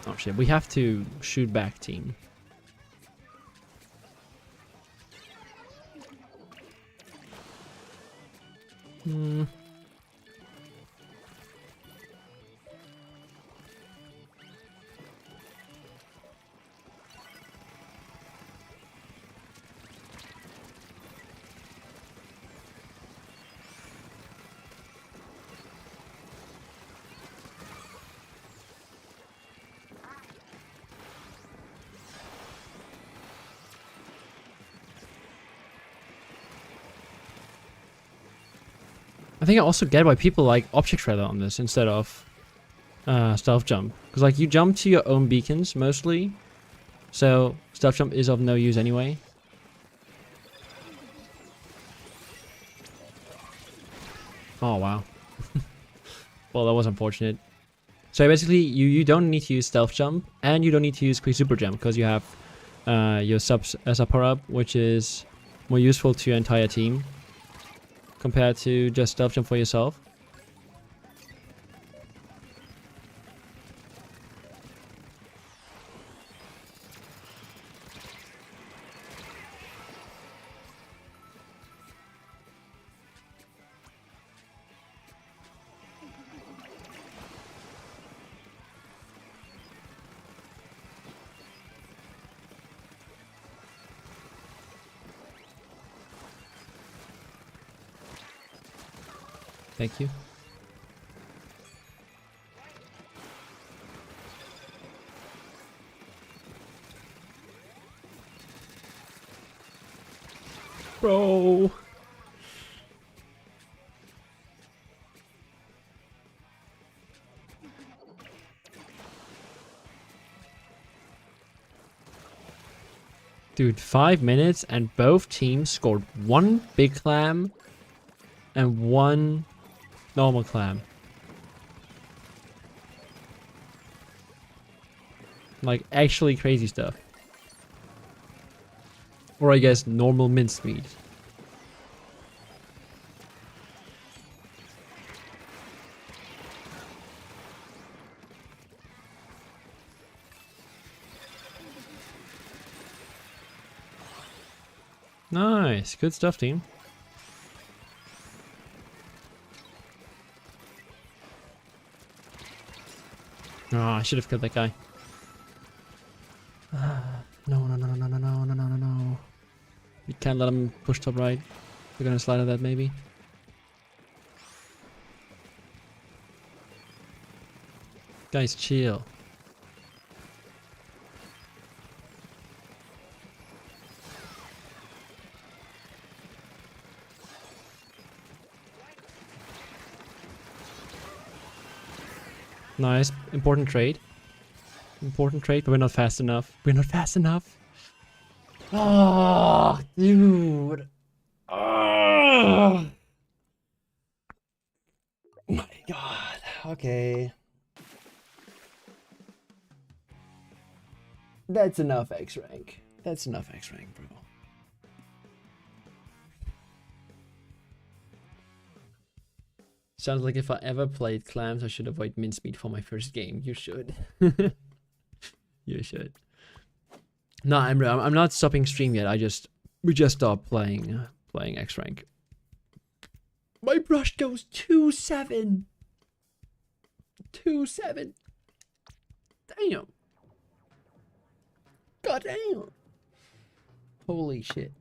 Speaker 1: Oh shit, we have to shoot back, team. I think I also get why people like object shredder on this instead of stealth jump. Because like you jump to your own beacons mostly. So stealth jump is of no use anyway. Oh wow. Well, that was unfortunate. So basically you don't need to use stealth jump and you don't need to use quick super jump because you have your subs as a power up, which is more useful to your entire team compared to just stealth jump for yourself. Thank you. Bro. Dude, 5 minutes and both teams scored one big clam and one normal clam. Like actually crazy stuff. Or I guess normal mincemeat. Nice, good stuff, team. Oh, I should have killed that guy. No, no, no, no, no, no, no, no, no, no. You can't let him push top right. We're gonna slide at that maybe. Guys, chill. Nice. Important trade. Important trade, but we're not fast enough. We're not fast enough. Oh, dude. Oh my god. Okay. That's enough X rank. That's enough X rank, bro. Sounds like if I ever played clams, I should avoid mincemeat for my first game. You should. You should. No, I'm not stopping stream yet. We just stopped playing X rank. My brush goes 2-7. 2-7. Damn. God damn. Holy shit.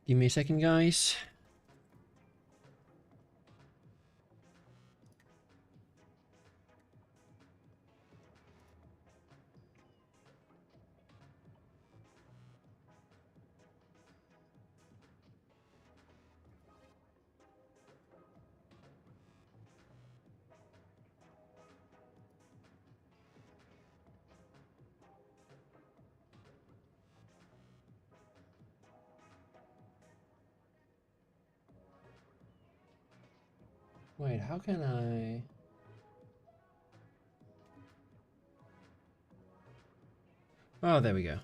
Speaker 1: Give me a second, guys. Wait, how can I? Oh, there we go.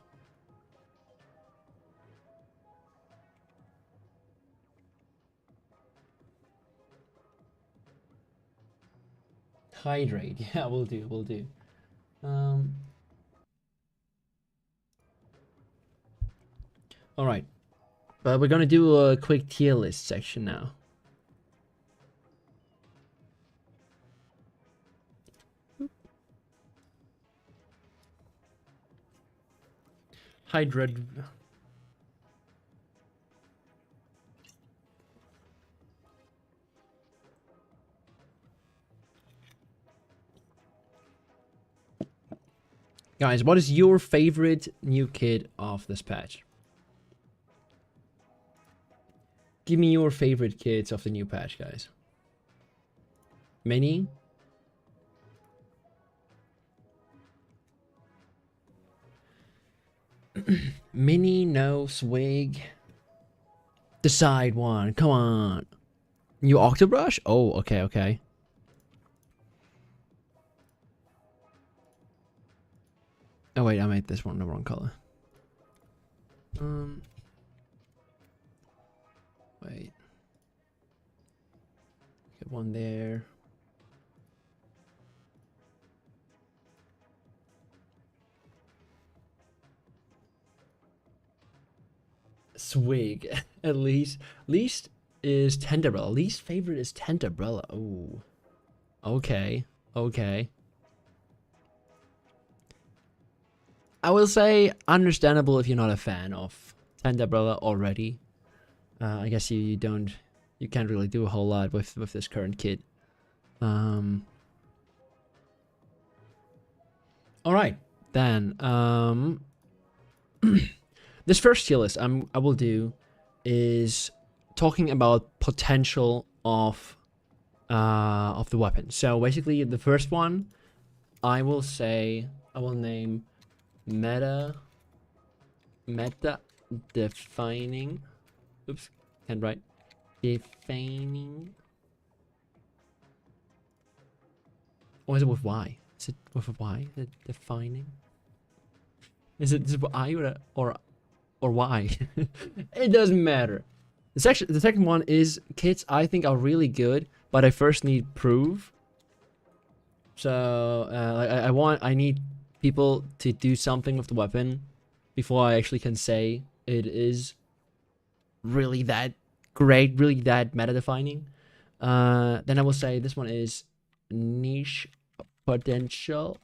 Speaker 1: Hydrate. Yeah, we'll do. We'll do. All right, but we're gonna do a quick tier list section now. Hydrate. Guys, what is your favorite new kid of this patch? Give me your favorite kids of the new patch, guys. Mini? Mini, no, Swig. Decide one, come on. New Octobrush? Oh, okay, okay. Oh wait, I made this one the wrong color. Wait. Get one there. Swig. At least. Least is Tenderella. Least favorite is Tenderella. Oh. Okay. Okay. I will say understandable if you're not a fan of Tenderella already. I guess you can't really do a whole lot with this current kit. All right, then this first tier list I will do is talking about potential of the weapon. So basically, the first one I will name meta defining. Oops, can't write. Defining. Or is it with Y? Is it with a Y? The defining? Is it I or Y? It doesn't matter. The second one is kits I think are really good, but I first need proof. So I need people to do something with the weapon before I actually can say it is really that great, really that meta defining. Then I will say this one is niche potential.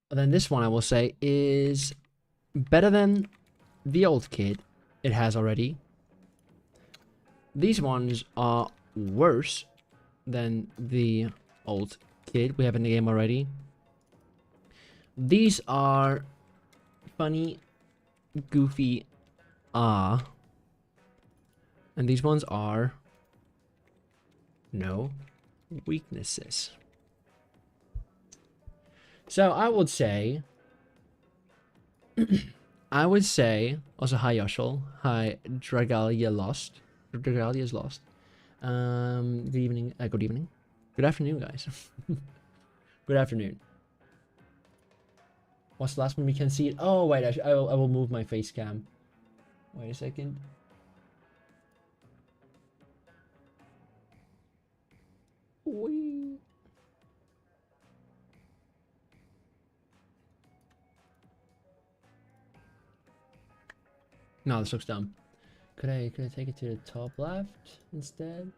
Speaker 1: And then this one I will say is better than the old kit it has already. These ones are worse than the old kit we have in the game already. These are funny, goofy, and these ones are no weaknesses. So I would say also hi Yoshel, hi Dragalia lost. Dragalia is lost. Good evening, good afternoon, guys. Good afternoon. What's the last one we can see? Oh wait, I will move my face cam. Wait a second. Whee. No, this looks dumb. Could I take it to the top left instead?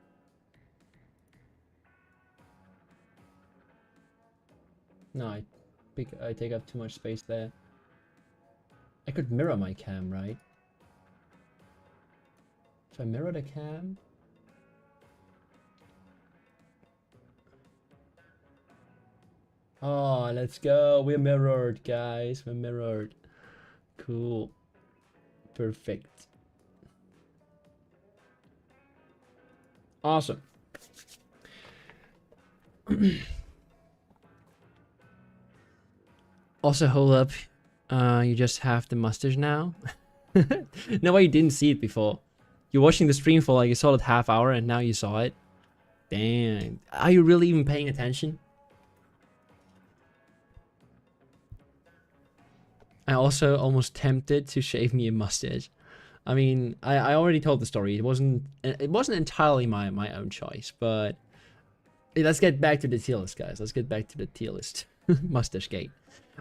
Speaker 1: No, I take up too much space there. I could mirror my cam, right? If I mirror the cam. Oh, let's go. We're mirrored, guys. We're mirrored. Cool. Perfect. Awesome. Also, hold up. You just have the mustache now? No, I didn't see it before. You're watching the stream for like a solid half hour and now you saw it. Dang. Are you really even paying attention? I also almost tempted to shave me a mustache. I mean, I already told the story. It wasn't entirely my own choice, but let's get back to the tier list, guys. Let's get back to the tier list. Mustache gate.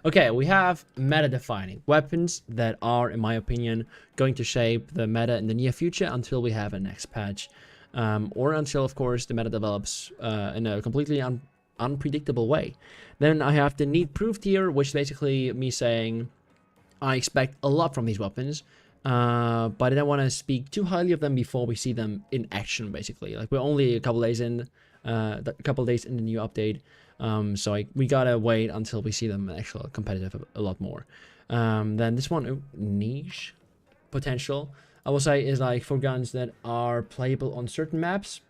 Speaker 1: Okay, we have meta-defining weapons that are, in my opinion, going to shape the meta in the near future until we have a next patch. Or until, of course, the meta develops in a completely unpredictable way. Then I have the need proof tier, which is basically me saying I expect a lot from these weapons, but I don't want to speak too highly of them before we see them in action, basically. Like, we're only a couple days in, the new update, so we gotta wait until we see them actually competitive a lot more. Then this one, niche potential, I will say, is like for guns that are playable on certain maps,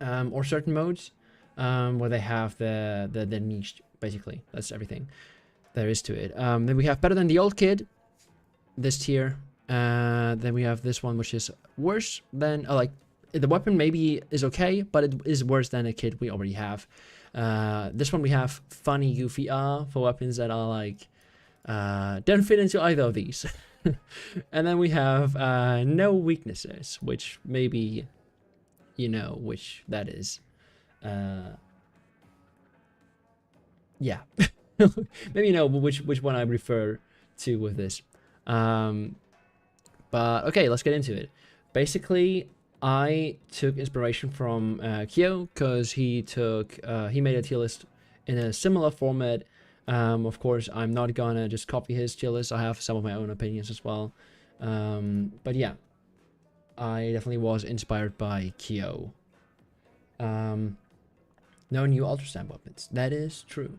Speaker 1: or certain modes, where they have the niche, basically. That's everything there is to it. Then we have better than the old kid, this tier. Then we have this one, which is worse than, like, the weapon maybe is okay, but it is worse than a kid we already have. This one we have funny goofy for weapons that are like, don't fit into either of these. And then we have no weaknesses, which maybe you know which that is. Yeah. Maybe you know which one I refer to with this. But okay, let's get into it. Basically, I took inspiration from Kyo, because he made a tier list in a similar format. Of course, I'm not gonna just copy his tier list. I have some of my own opinions as well. But yeah, I definitely was inspired by Kyo. No new ultrasound weapons. That is true.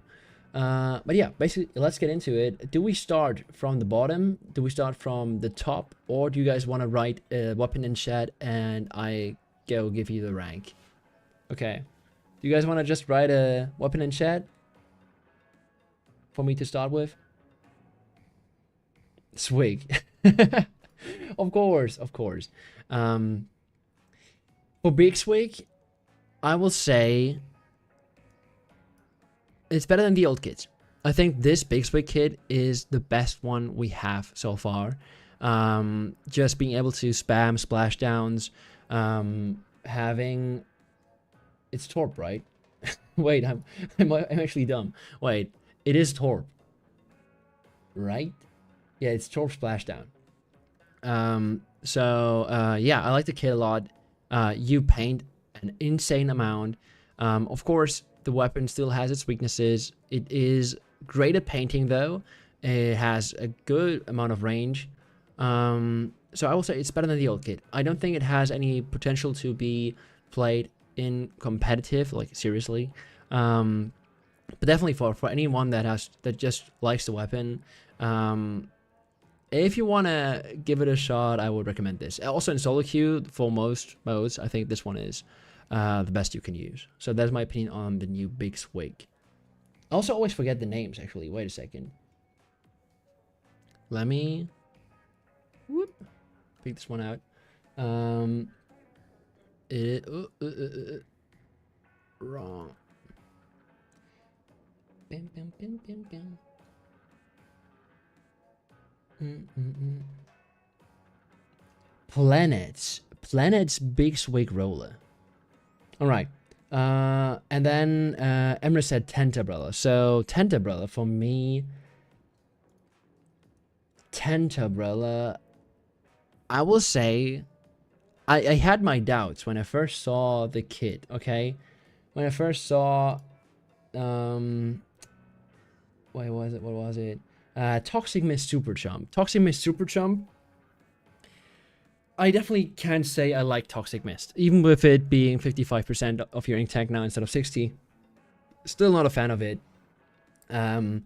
Speaker 1: But yeah, basically, let's get into it. Do we start from the bottom? Do we start from the top? Or do you guys want to write a weapon in chat and I go give you the rank? Okay. Do you guys want to just write a weapon in chat for me to start with? Swig. Of course, of course. For Big Swig, I will say it's better than the old kids. I think this Big Swig kit is the best one we have so far. Just being able to spam splashdowns, having... It's Torp, right? Wait, I'm actually dumb. Wait, it is Torp, right? Yeah, it's Torp splashdown. Yeah, I like the kit a lot. You paint an insane amount. Of course, the weapon still has its weaknesses. It is great at painting, though. It has a good amount of range. So I will say it's better than the old kit. I don't think it has any potential to be played in competitive, like seriously. But definitely for anyone that just likes the weapon, if you want to give it a shot, I would recommend this. Also in solo queue, for most modes, I think this one is the best you can use. So that's my opinion on the new Big Swig. I also always forget the names, actually. Wait a second. Let me pick this one out. Wrong. Bam, bam, bam, bam, bam. Planet's Big Swig Roller. All right. And then Emra said Tentabella. So Tentabella for me, Tentabella, I will say, I had my doubts when I first saw the kit. Okay, when I first saw, wait, what was it? Toxic Mist Super Chump. Toxic Mist Super Chump. I definitely can say I like Toxic Mist, even with it being 55% of your ink tank now instead of 60. Still not a fan of it. I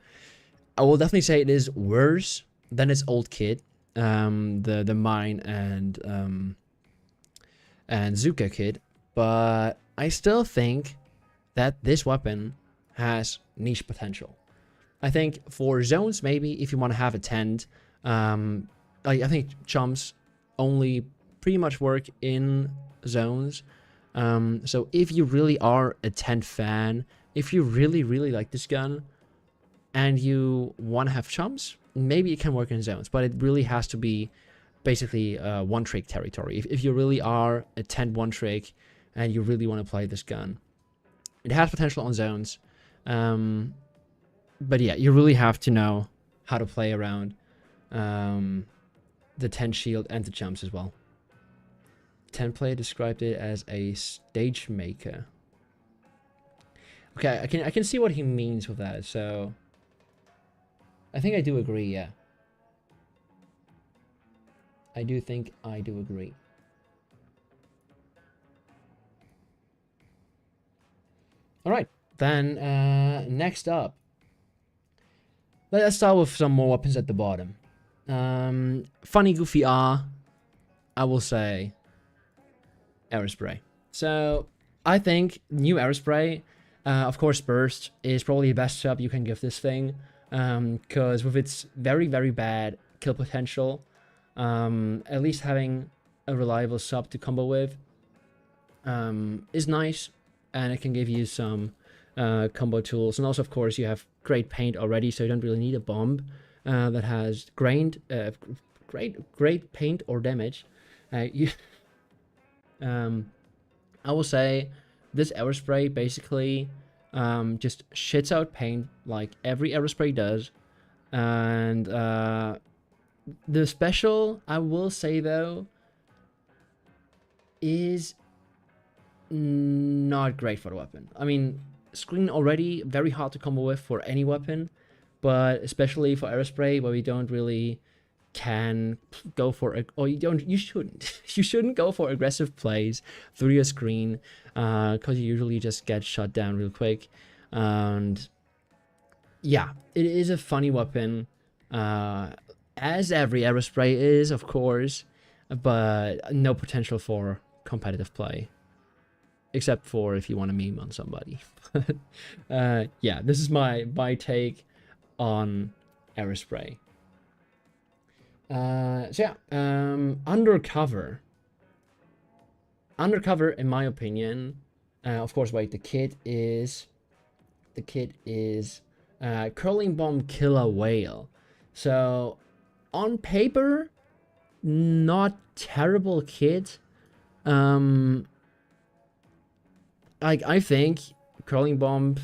Speaker 1: will definitely say it is worse than its old kit, the Mine and Zuka kit, but I still think that this weapon has niche potential. I think for zones, maybe if you want to have a tent, I think chumps only pretty much work in zones. So if you really are a 10 fan, if you really, really like this gun, and you want to have chumps, maybe it can work in zones, but it really has to be basically one-trick territory. If you really are a 10 one-trick and you really want to play this gun, it has potential on zones. But yeah, you really have to know how to play around the 10 shield and the jumps as well. 10 player described it as a stage maker. Okay, I can see what he means with that, so I think I do agree, yeah. I do think I do agree. Alright, then next up. Let's start with some more weapons at the bottom. Funny goofy R, I will say Aerospray. So I think new Aerospray, of course Burst, is probably the best sub you can give this thing. Because with its very, very bad kill potential, at least having a reliable sub to combo with is nice, and it can give you some combo tools. And also, of course, you have great paint already, so you don't really need a bomb that has great paint or damage. I will say this Aerospray basically just shits out paint like every Aerospray does. And the special, I will say though, is not great for the weapon. I mean, screen already very hard to combo with for any weapon, but especially for Aerospray, where we don't really can go for it, or you shouldn't go for aggressive plays through your screen, because you usually just get shut down real quick. And yeah, it is a funny weapon, as every Aerospray is, of course, but no potential for competitive play, except for if you want to meme on somebody. Yeah, this is my take on Aerospray. So yeah, Undercover, in my opinion, of course, wait, the kit is Curling Bomb Killer Whale. So on paper, not terrible kit. I think Curling Bomb,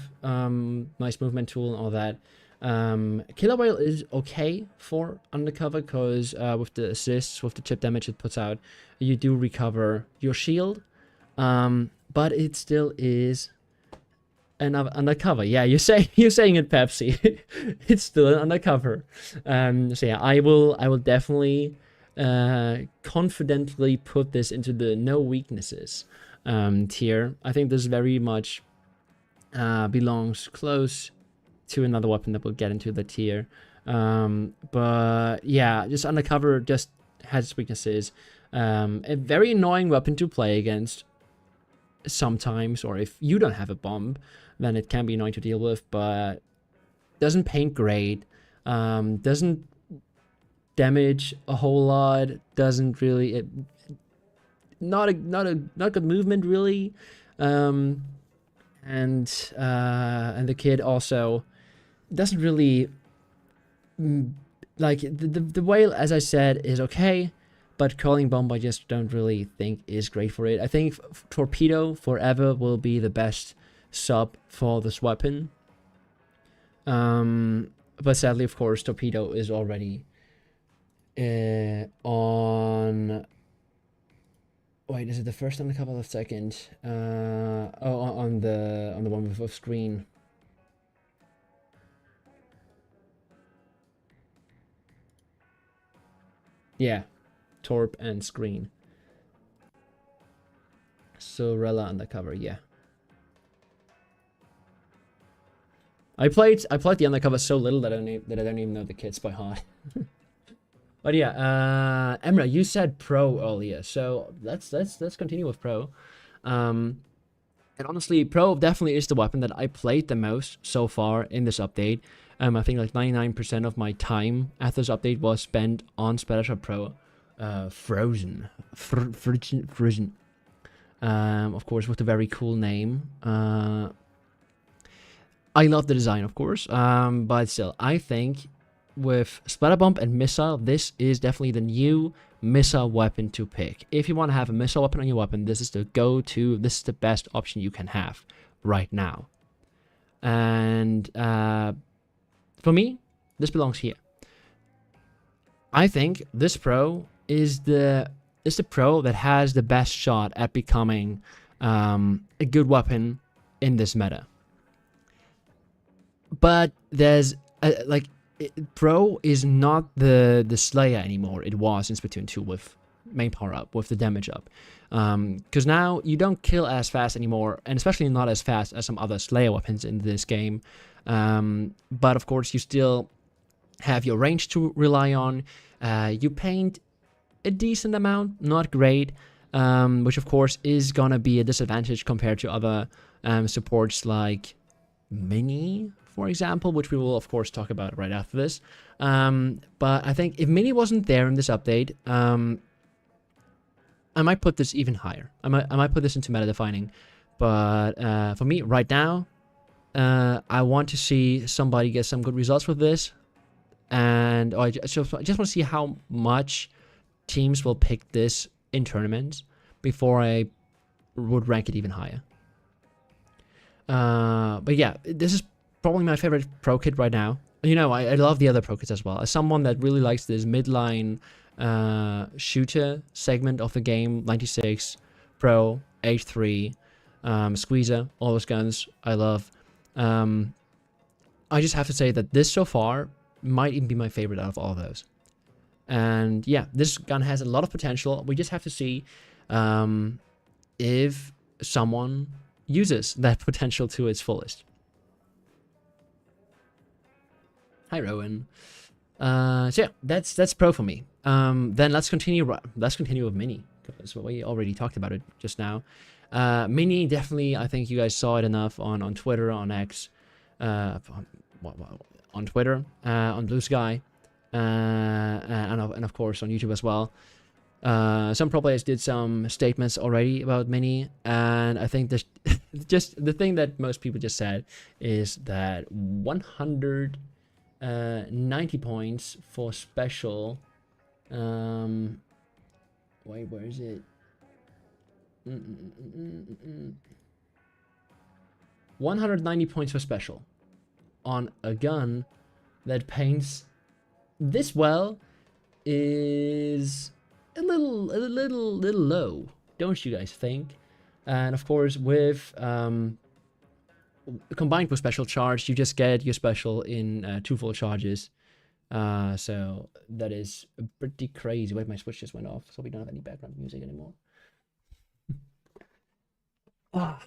Speaker 1: nice movement tool and all that. Killer Whale is okay for Undercover, because with the assists, with the chip damage it puts out, you do recover your shield, but it still is an Undercover. Yeah, you're saying it, Pepsi. It's still an Undercover. So yeah, I will definitely confidently put this into the no weaknesses tier. I think this very much belongs close to another weapon that we'll get into the tier. But yeah, just Undercover just has its weaknesses. A very annoying weapon to play against sometimes, or if you don't have a bomb, then it can be annoying to deal with, but doesn't paint great, doesn't damage a whole lot, doesn't really, not good movement really, and the kid also doesn't really, like, the whale, as I said, is okay, but Curling Bomb I just don't really think is great for it. I think Torpedo forever will be the best sub for this weapon, but sadly, of course, Torpedo is already on, wait, is it the first Undercover or the second? On the one with screen. Yeah, Torp and screen. Sorella Undercover, yeah. I played the Undercover so little that I don't even know the kits by heart. But yeah, Emra, you said Pro earlier, so let's continue with Pro. And honestly, Pro definitely is the weapon that I played the most so far in this update. I think like 99% of my time at this update was spent on Splattershot Pro. Frozen. Frozen. Of course, with a very cool name. I love the design, of course. But still, I think with Splatter Bomb and Missile, this is definitely the new missile weapon to pick. If you want to have a missile weapon on your weapon, this is the go-to. This is the best option you can have right now. And for me, this belongs here. I think this pro is the pro that has the best shot at becoming a good weapon in this meta. But there's pro is not the Slayer anymore. It was in Splatoon 2 with main power up, with the damage up. Because now you don't kill as fast anymore, and especially not as fast as some other Slayer weapons in this game. But of course, you still have your range to rely on. You paint a decent amount, not great, which of course is gonna be a disadvantage compared to other supports like Mini, for example, which we will of course talk about right after this. But I think if Mini wasn't there in this update, I might put this even higher. I might put this into meta defining. But for me right now, I want to see somebody get some good results with this, and I just want to see how much teams will pick this in tournaments before I would rank it even higher. But yeah, this is probably my favorite pro kit right now. You know, I love the other pro kits as well. As someone that really likes this midline shooter segment of the game, 96, Pro, H3, Squeezer, all those guns I love. I just have to say that this so far might even be my favorite out of all of those. And yeah, this gun has a lot of potential. We just have to see if someone uses that potential to its fullest. Hi, Rowan. So yeah, that's pro for me. Then let's continue with Mini, because we already talked about it just now. Mini, definitely, I think you guys saw it enough on Twitter, on X, on Twitter, on Blue Sky, and of course on YouTube as well. Some pro players did some statements already about Mini, and I think this just the thing that most people just said is that 190 points for special. Wait, where is it? 190 points for special on a gun that paints this well is a little low, don't you guys think? And of course, with combined with special charge, you just get your special in 2 full charges. So that is pretty crazy. Wait, my switch just went off, so we don't have any background music anymore. Ah.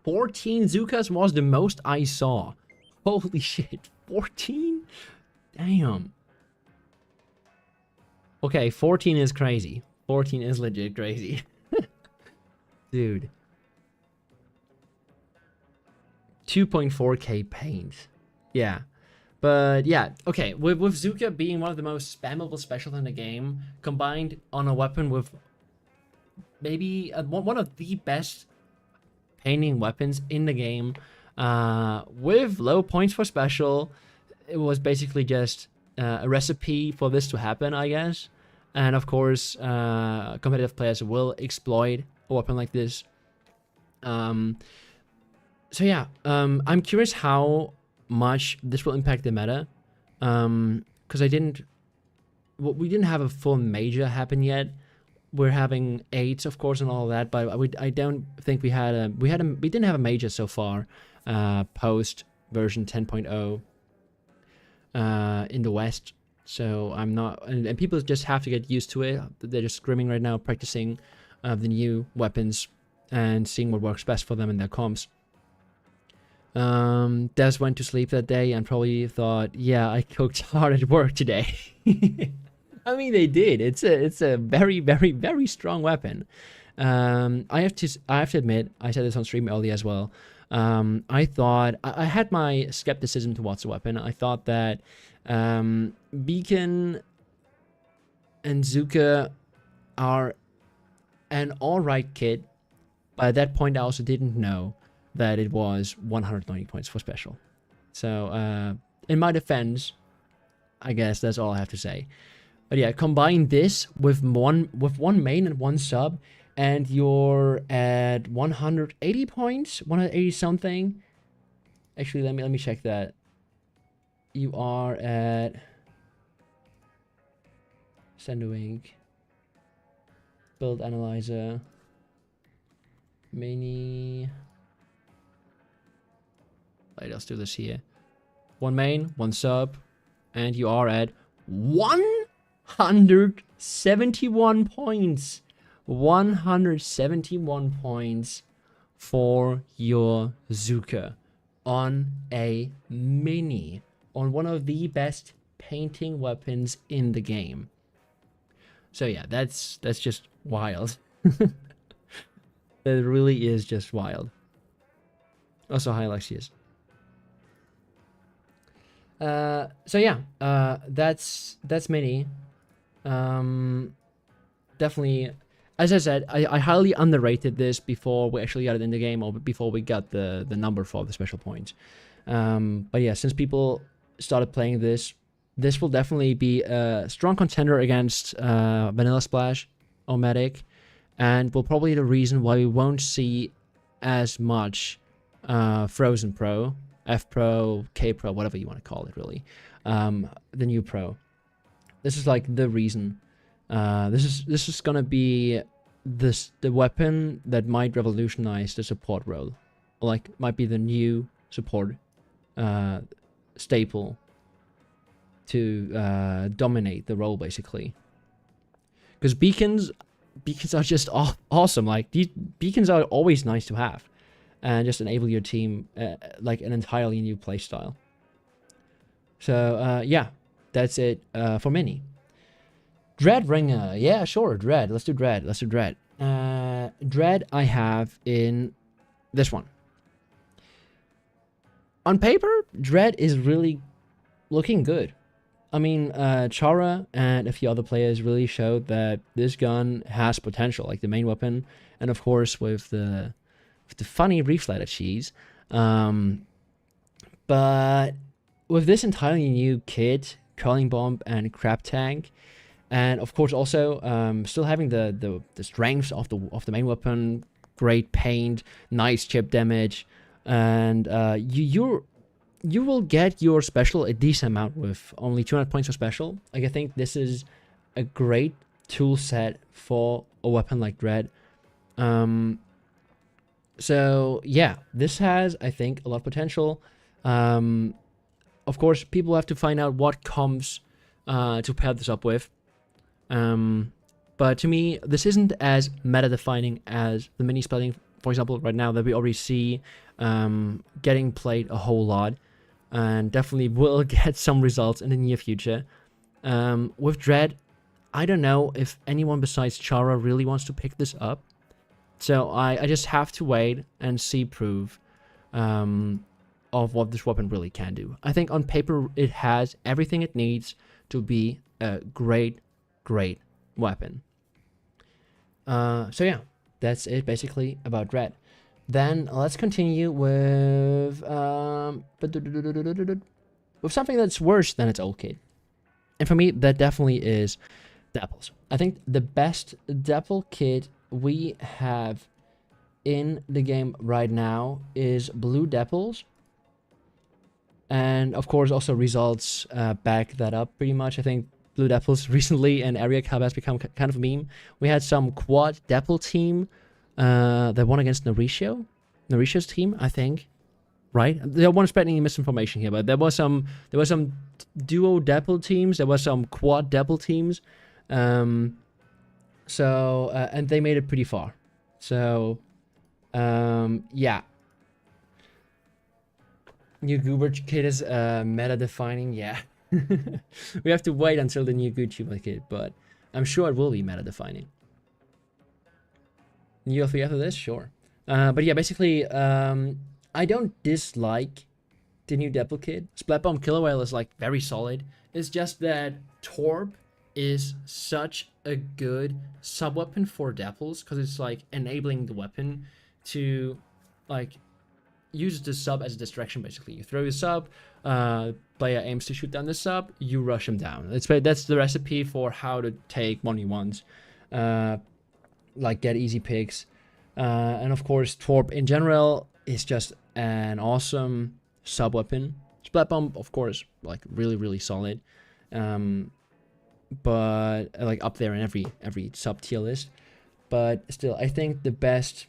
Speaker 1: 14 Zukas was the most I saw. Holy shit, 14? Damn. Okay, 14 is crazy. 14 is legit crazy. Dude. 2.4k paint. Yeah. But yeah, okay, with Zuka being one of the most spammable specials in the game, combined on a weapon with maybe one of the best painting weapons in the game, with low points for special, it was basically just a recipe for this to happen, I guess. And of course, competitive players will exploit a weapon like this. So yeah, I'm curious how much this will impact the meta, because we didn't have a full major happen yet. We're having 8s, of course, and all that, but I don't think we didn't have a major so far, post version 10.0 in the West. So I'm not, and people just have to get used to it. They're just scrimming right now, practicing the new weapons and seeing what works best for them in their comps. Des went to sleep that day and probably thought, yeah, I cooked hard at work today. I mean, they did. It's a very, very, very strong weapon. I have to admit, I said this on stream earlier as well. I thought I had my skepticism towards the weapon. I thought that Beacon and Zuka are an alright kit, but at that point I also didn't know that it was 190 points for special. So in my defense, I guess that's all I have to say. But yeah, combine this with one main and one sub, and you're at 180 points, 180 something. Actually, let me check that. You are at Sendwing, build analyzer, mini. Let's do this here. One main, one sub, and you are at 171 points. 171 points for your Zuka on a mini, on one of the best painting weapons in the game. So yeah, that's just wild. It really is just wild. Also, hi Alexius. So yeah, that's mini. Definitely, as I said, I highly underrated this before we actually got it in the game, or before we got the number for the special points. But yeah, since people started playing this, this will definitely be a strong contender against Vanilla Splash or Medic, and will probably be the reason why we won't see as much Frozen Pro, F Pro, K Pro, whatever you want to call it, really. The new Pro. This is like the reason. This is gonna be the weapon that might revolutionize the support role, like might be the new support staple to dominate the role, basically. Because beacons are just awesome. Like, these beacons are always nice to have, and just enable your team like an entirely new playstyle. So yeah, that's it for mini. Dread Ringer, yeah, sure, Dread. Let's do Dread. Let's do Dread. Dread I have in this one. On paper, Dread is really looking good. I mean, Chara and a few other players really showed that this gun has potential, like the main weapon, and of course with the funny reflight cheese. But with this entirely new kit, Curling Bomb and Crab Tank, and of course also still having the strengths of the main weapon, great paint, nice chip damage, and you will get your special a decent amount with only 200 points for special. Like, I think this is a great tool set for a weapon like Dread. So yeah, this has, I think, a lot of potential. Of course, people have to find out what comps to pair this up with. But to me, this isn't as meta-defining as the mini spelling, for example, right now, that we already see getting played a whole lot, and definitely will get some results in the near future. With Dread, I don't know if anyone besides Chara really wants to pick this up. So I just have to wait and see proof of what this weapon really can do. I think on paper it has everything it needs to be a great weapon. So yeah, that's it basically about Dread. Then let's continue with something that's worse than its old kit. And for me, that definitely is Dapples. I think the best Dapple kit we have in the game right now is Blue Dapples. And of course also results back that up pretty much. I think Blue Dapples recently in Area Cup has become kind of a meme. We had some quad Dapple team that won against Naurisho's team, I think. Right? I don't want to spread any misinformation here, but there was some duo Dapple teams, there was some quad Dapple teams. And they made it pretty far. So yeah. New Goober kit is meta defining. Yeah, we have to wait until the new Gucci kit, but I'm sure it will be meta defining. New L3 after this, sure. But yeah, basically, I don't dislike the new Depple kit. Splat Bomb Killer Whale is like very solid. It's just that Torp is such a good sub weapon for Dapples because it's like enabling the weapon to like use the sub as a distraction. Basically, you throw your sub, player aims to shoot down the sub, you rush him down. That's the recipe for how to take 1v1s, like get easy picks, and of course Torp in general is just an awesome sub weapon. Splat Bomb, of course, like really solid, but like up there in every sub tier list. But still, I think the best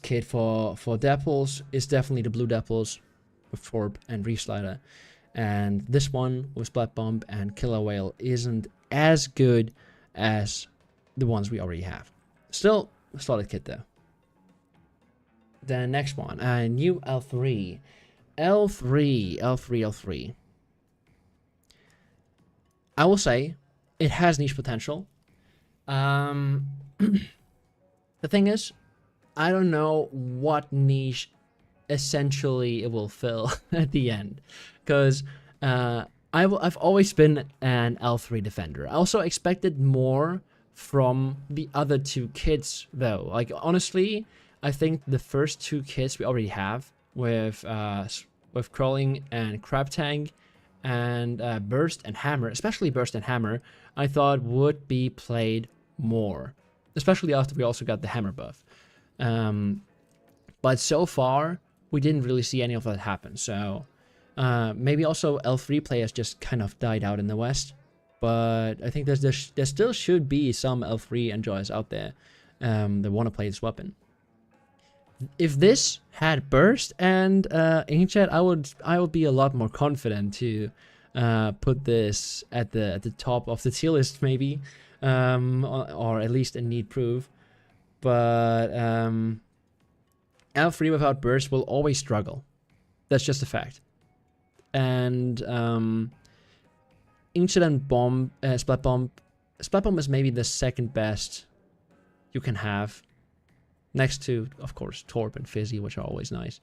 Speaker 1: kit for Dapples is definitely the blue Dapples with Torp and Reef Slider, and this one with Splat Bomb and Killer Whale isn't as good as the ones we already have. Still a solid kit though. The next one, new L3. L3. I will say it has niche potential. The thing is, I don't know what niche essentially it will fill at the end, because I've always been an L3 defender. I also expected more from the other two kits though. Like honestly, I think the first two kits we already have with Crawling and Crab Tank and Burst and Hammer, especially Burst and Hammer, I thought would be played more, especially after we also got the Hammer buff. But so far we didn't really see any of that happen. So maybe also L3 players just kind of died out in the West. But I think there still should be some L3 enjoyers out there that want to play this weapon. If this had Burst and Inkjet, I would be a lot more confident to put this at the top of the tier list, maybe, or at least a need proof. But L3 without Burst will always struggle. That's just a fact. And Inkjet and Bomb, Splat Bomb is maybe the second best you can have, next to, of course, Torp and Fizzy, which are always nice.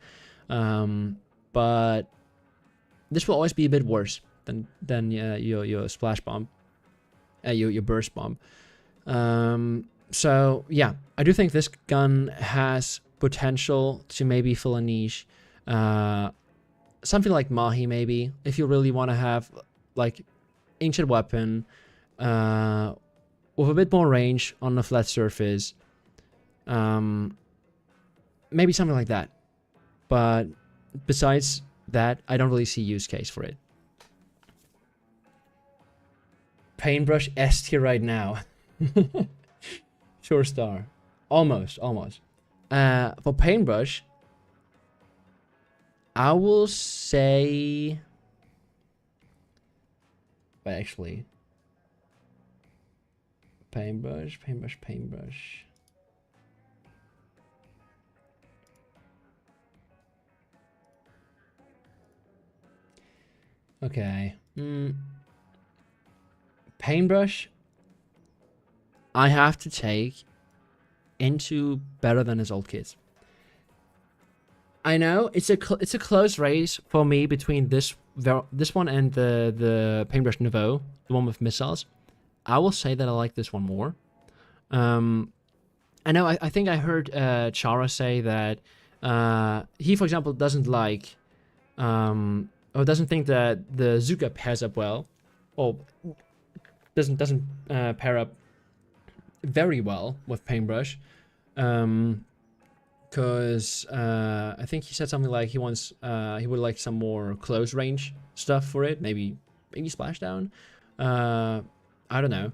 Speaker 1: But this will always be a bit worse than your Splash Bomb, your Burst Bomb. So yeah, I do think this gun has potential to maybe fill a niche. Something like Mahi, maybe, if you really want to have like ancient weapon with a bit more range on a flat surface. Maybe something like that. But besides that, I don't really see use case for it. Paintbrush S tier right now. Sure star. Almost. For Paintbrush, I will say... But actually... Paintbrush. Okay. Paintbrush, I have to take into better than his old kits. I know it's a close race for me between this one and the Paintbrush Nouveau, the one with missiles. I will say that I like this one more. I know I think I heard Chara say that he, for example, doesn't like or doesn't think that the Zuka pairs up well, or doesn't pair up very well with Paintbrush, because I think he said something like he would like some more close range stuff for it, maybe splashdown. I don't know,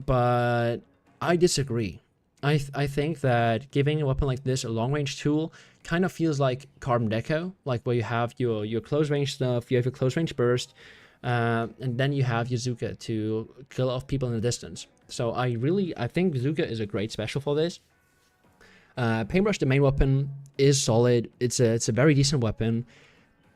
Speaker 1: but I disagree. I think that giving a weapon like this a long range tool kind of feels like Carbon Deco, like where you have your close range stuff, you have your close range burst, and then you have your Zuka to kill off people in the distance. So I think Zuka is a great special for this. Paintbrush, the main weapon, is solid. It's a very decent weapon.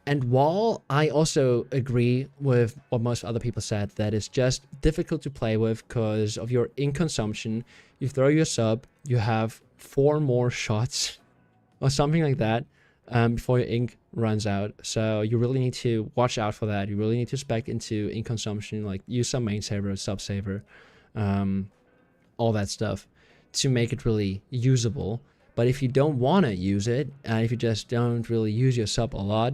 Speaker 1: And while I also agree with what most other people said, that it's just difficult to play with because of your ink consumption, you throw your sub, you have 4 more shots or something like that before your ink runs out. So you really need to watch out for that. You really need to spec into ink consumption, like use some main saver, sub saver, all that stuff to make it really usable. But if you don't want to use it, and if you just don't really use your sub a lot,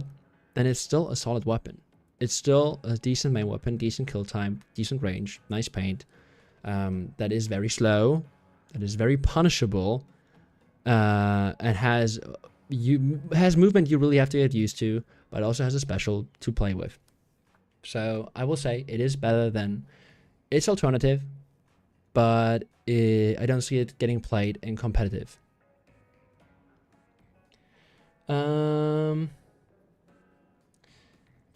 Speaker 1: then it's still a solid weapon. It's still a decent main weapon, decent kill time, decent range, nice paint. That is very slow, that is very punishable, and has movement you really have to get used to, but also has a special to play with. So I will say it is better than its alternative, but I don't see it getting played in competitive.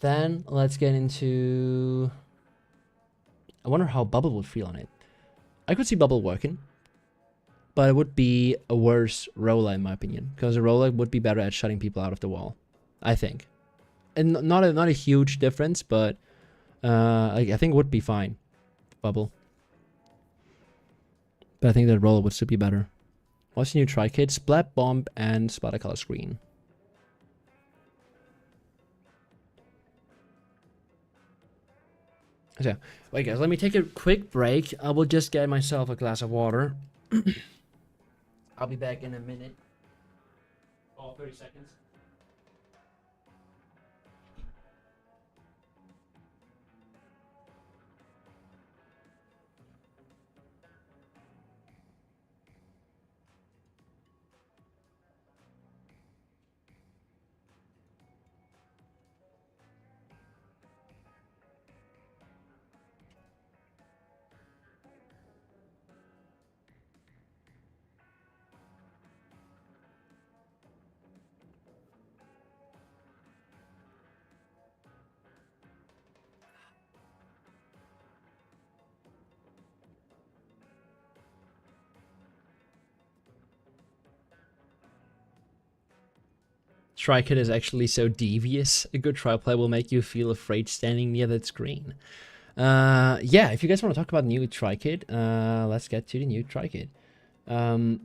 Speaker 1: Then let's get into... I wonder how Bubble would feel on it. I could see Bubble working, but it would be a worse roller in my opinion, because a roller would be better at shutting people out of the wall, I think. And not a huge difference, but I think it would be fine, Bubble. But I think that roller would still be better. What's the new tri-kit? Splat Bomb and Splatter Color Screen. So, wait guys, let me take a quick break. I will just get myself a glass of water. I'll be back in a minute. Oh, 30 seconds. Tri-kit is actually so devious. A good tri-play will make you feel afraid standing near that screen. Yeah, if you guys want to talk about new tri-kit, let's get to the new tri-kit. Whoop.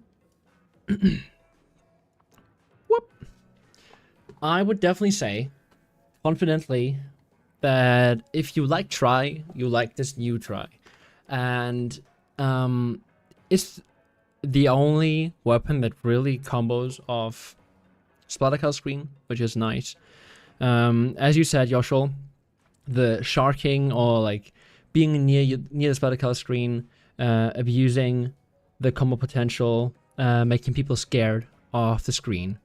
Speaker 1: I would definitely say, confidently, that if you like tri, you like this new tri. And it's the only weapon that really combos off Splatter Color Screen, which is nice. As you said, Yoshol, the sharking or like being near the Splatter Color Screen, abusing the combo potential, making people scared of the screen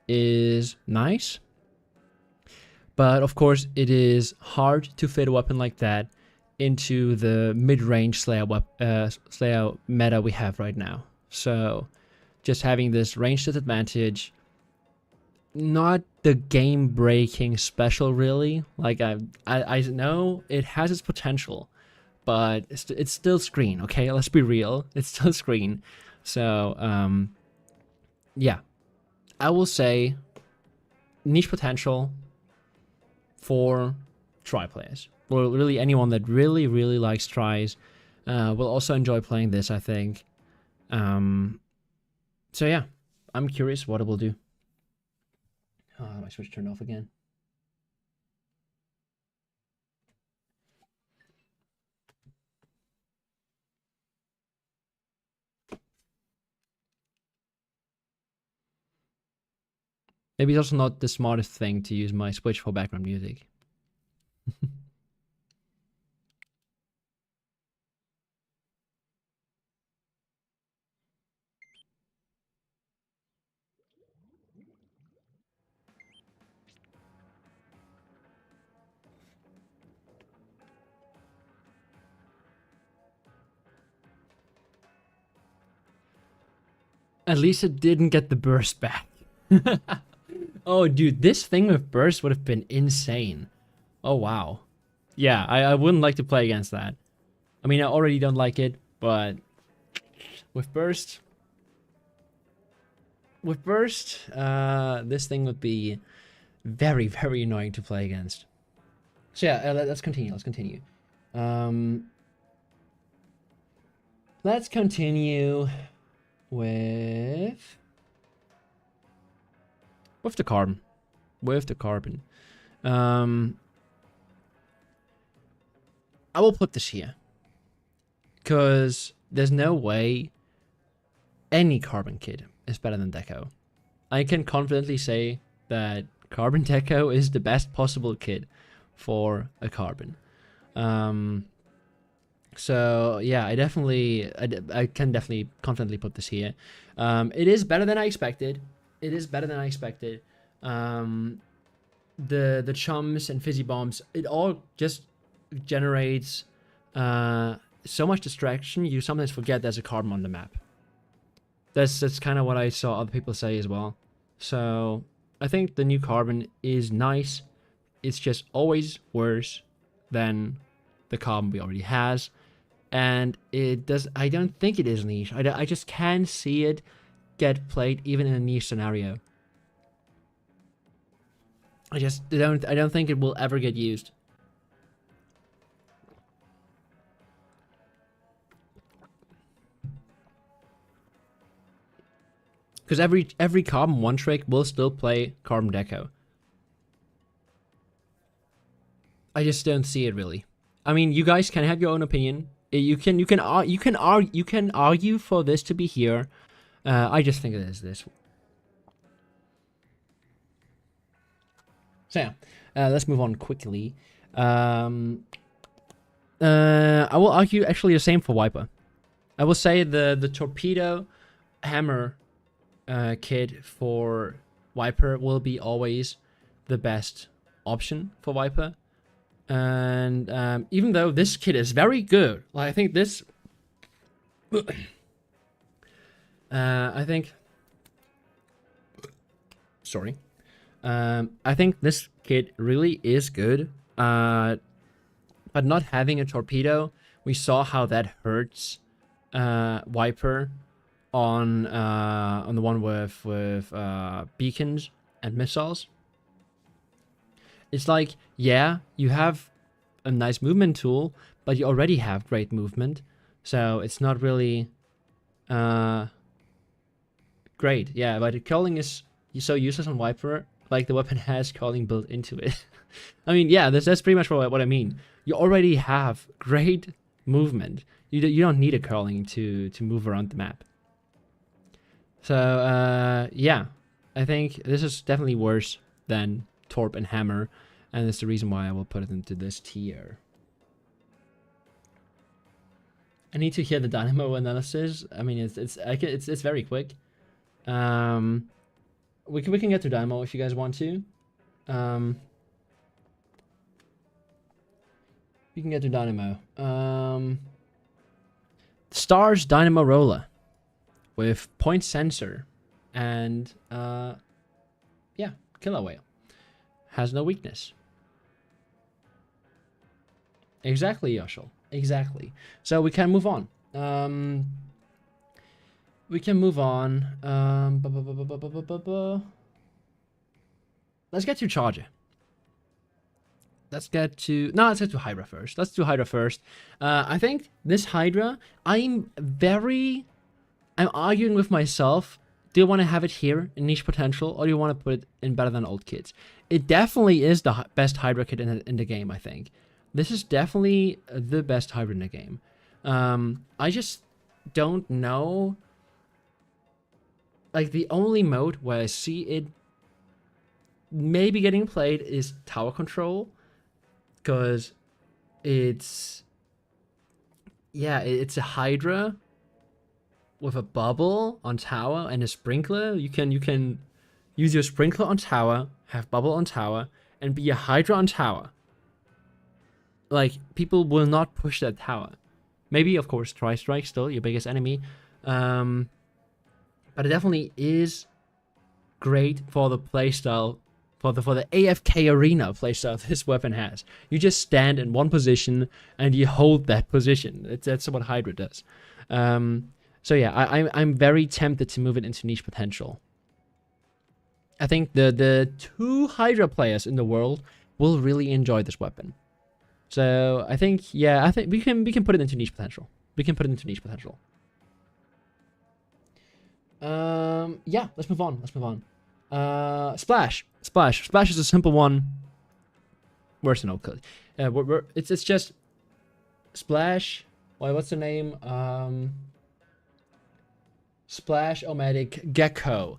Speaker 1: is nice. But of course, it is hard to fit a weapon like that into the mid-range Slayer meta we have right now. So just having this range disadvantage, not the game-breaking special really. Like I know it has its potential, but it's still screen. Okay, let's be real. It's still screen. So yeah, I will say niche potential for tri players, or really anyone that really likes tries will also enjoy playing this, I think. So yeah, I'm curious what it will do. My switch turned off again. Maybe it's also not the smartest thing to use my Switch for background music. At least it didn't get the burst back. Oh, dude, this thing with burst would have been insane. Oh, wow. Yeah, I wouldn't like to play against that. I mean, I already don't like it, but with burst, with burst, this thing would be very, very annoying to play against. So yeah, let's continue. Let's continue. Let's continue with the carbon. With the carbon. I will put this here. Because there's no way any carbon kit is better than Deco. I can confidently say that Carbon Deco is the best possible kit for a carbon. So yeah, I can definitely confidently put this here. It is better than I expected. It is better than I expected. The chums and fizzy bombs, it all just generates so much distraction. You sometimes forget there's a carbon on the map. That's kind of what I saw other people say as well. So I think the new carbon is nice. It's just always worse than the carbon we already has. And I don't think it is niche. I just can't see it get played even in a niche scenario. I don't think it will ever get used. Because every carbon one trick will still play Carbon Deco. I just don't see it really. I mean, you guys can have your own opinion. You can argue for this to be here. I just think it is this. So yeah, let's move on quickly. I will argue actually the same for Wiper. I will say the torpedo hammer kit for Wiper will be always the best option for Wiper. And even though this kit is very good, like I think this, I think this kit really is good. But not having a torpedo, we saw how that hurts Wiper on the one with beacons and missiles. It's like, yeah, you have a nice movement tool, but you already have great movement, so it's not really great. Yeah, but curling is so useless on Wiper, like the weapon has curling built into it. I mean, yeah, that's pretty much what I mean. You already have great movement. You don't need a curling to move around the map. So yeah, I think this is definitely worse than Torp and Hammer, and that's the reason why I will put it into this tier. I need to hear the dynamo analysis. I mean, it's very quick. We can get to dynamo if you guys want to. We can get to dynamo. Stars Dynamo Roller with point sensor and yeah, killer whale. Has no weakness. Exactly, Yoshel. Exactly. So we can move on. We can move on. Let's get to Charger. Let's get to Hydra first. Let's do Hydra first. I think this Hydra, I'm arguing with myself. Do you want to have it here in niche potential, or do you want to put it in better than old kits? It definitely is the best Hydra kit in the game, I think. This is definitely the best Hydra in the game. I just don't know. Like, the only mode where I see it maybe getting played is tower control. Because it's a Hydra with a bubble on tower and a sprinkler. You can use your sprinkler on tower, have bubble on tower, and be a Hydra on tower. Like, people will not push that tower. Maybe, of course, Tri-Strike still your biggest enemy. But it definitely is great for the playstyle, for the AFK arena playstyle this weapon has. You just stand in one position and you hold that position. That's what Hydra does. So yeah, I'm very tempted to move it into niche potential. I think the 2 Hydra players in the world will really enjoy this weapon. So I think, yeah, I think we can put it into niche potential. We can put it into niche potential. Yeah, let's move on. Let's move on. Splash. Splash is a simple one. Where's the no code? It's just Splash. What's the name? Splash Omatic Gecko.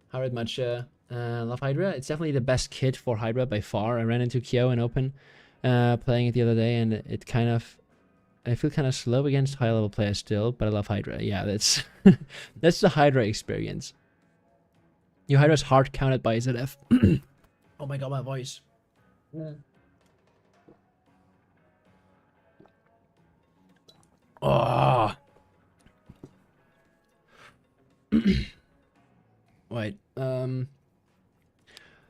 Speaker 1: How much love Hydra? It's definitely the best kit for Hydra by far. I ran into Kyo in open playing it the other day, and it kind of, I feel kind of slow against high level players still, but I love Hydra. Yeah, that's that's the Hydra experience. Your Hydra's hard counted by ZF. Oh my god, my voice. Oh. Wait.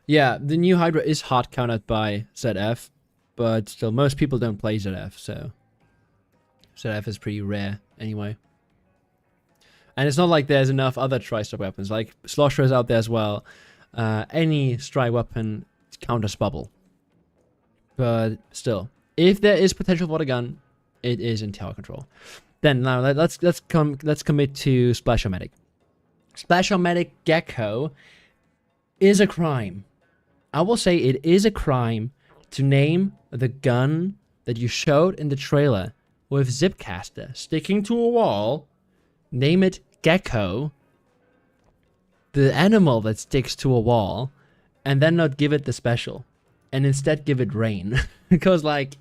Speaker 1: Yeah, the new Hydra is hard counted by ZF, but still, most people don't play ZF, so ZF is pretty rare anyway. And it's not like there's enough other tri-strike weapons. Like, Slosher is out there as well. Any strike weapon counters bubble. But still, if there is potential for the gun, it is in tower control. Then now let's commit to Splash-O-Matic. Splash-O-Matic Gecko is a crime. I will say it is a crime to name the gun that you showed in the trailer with Zipcaster sticking to a wall. Name it Gecko, the animal that sticks to a wall, and then not give it the special, and instead give it rain. Because, like,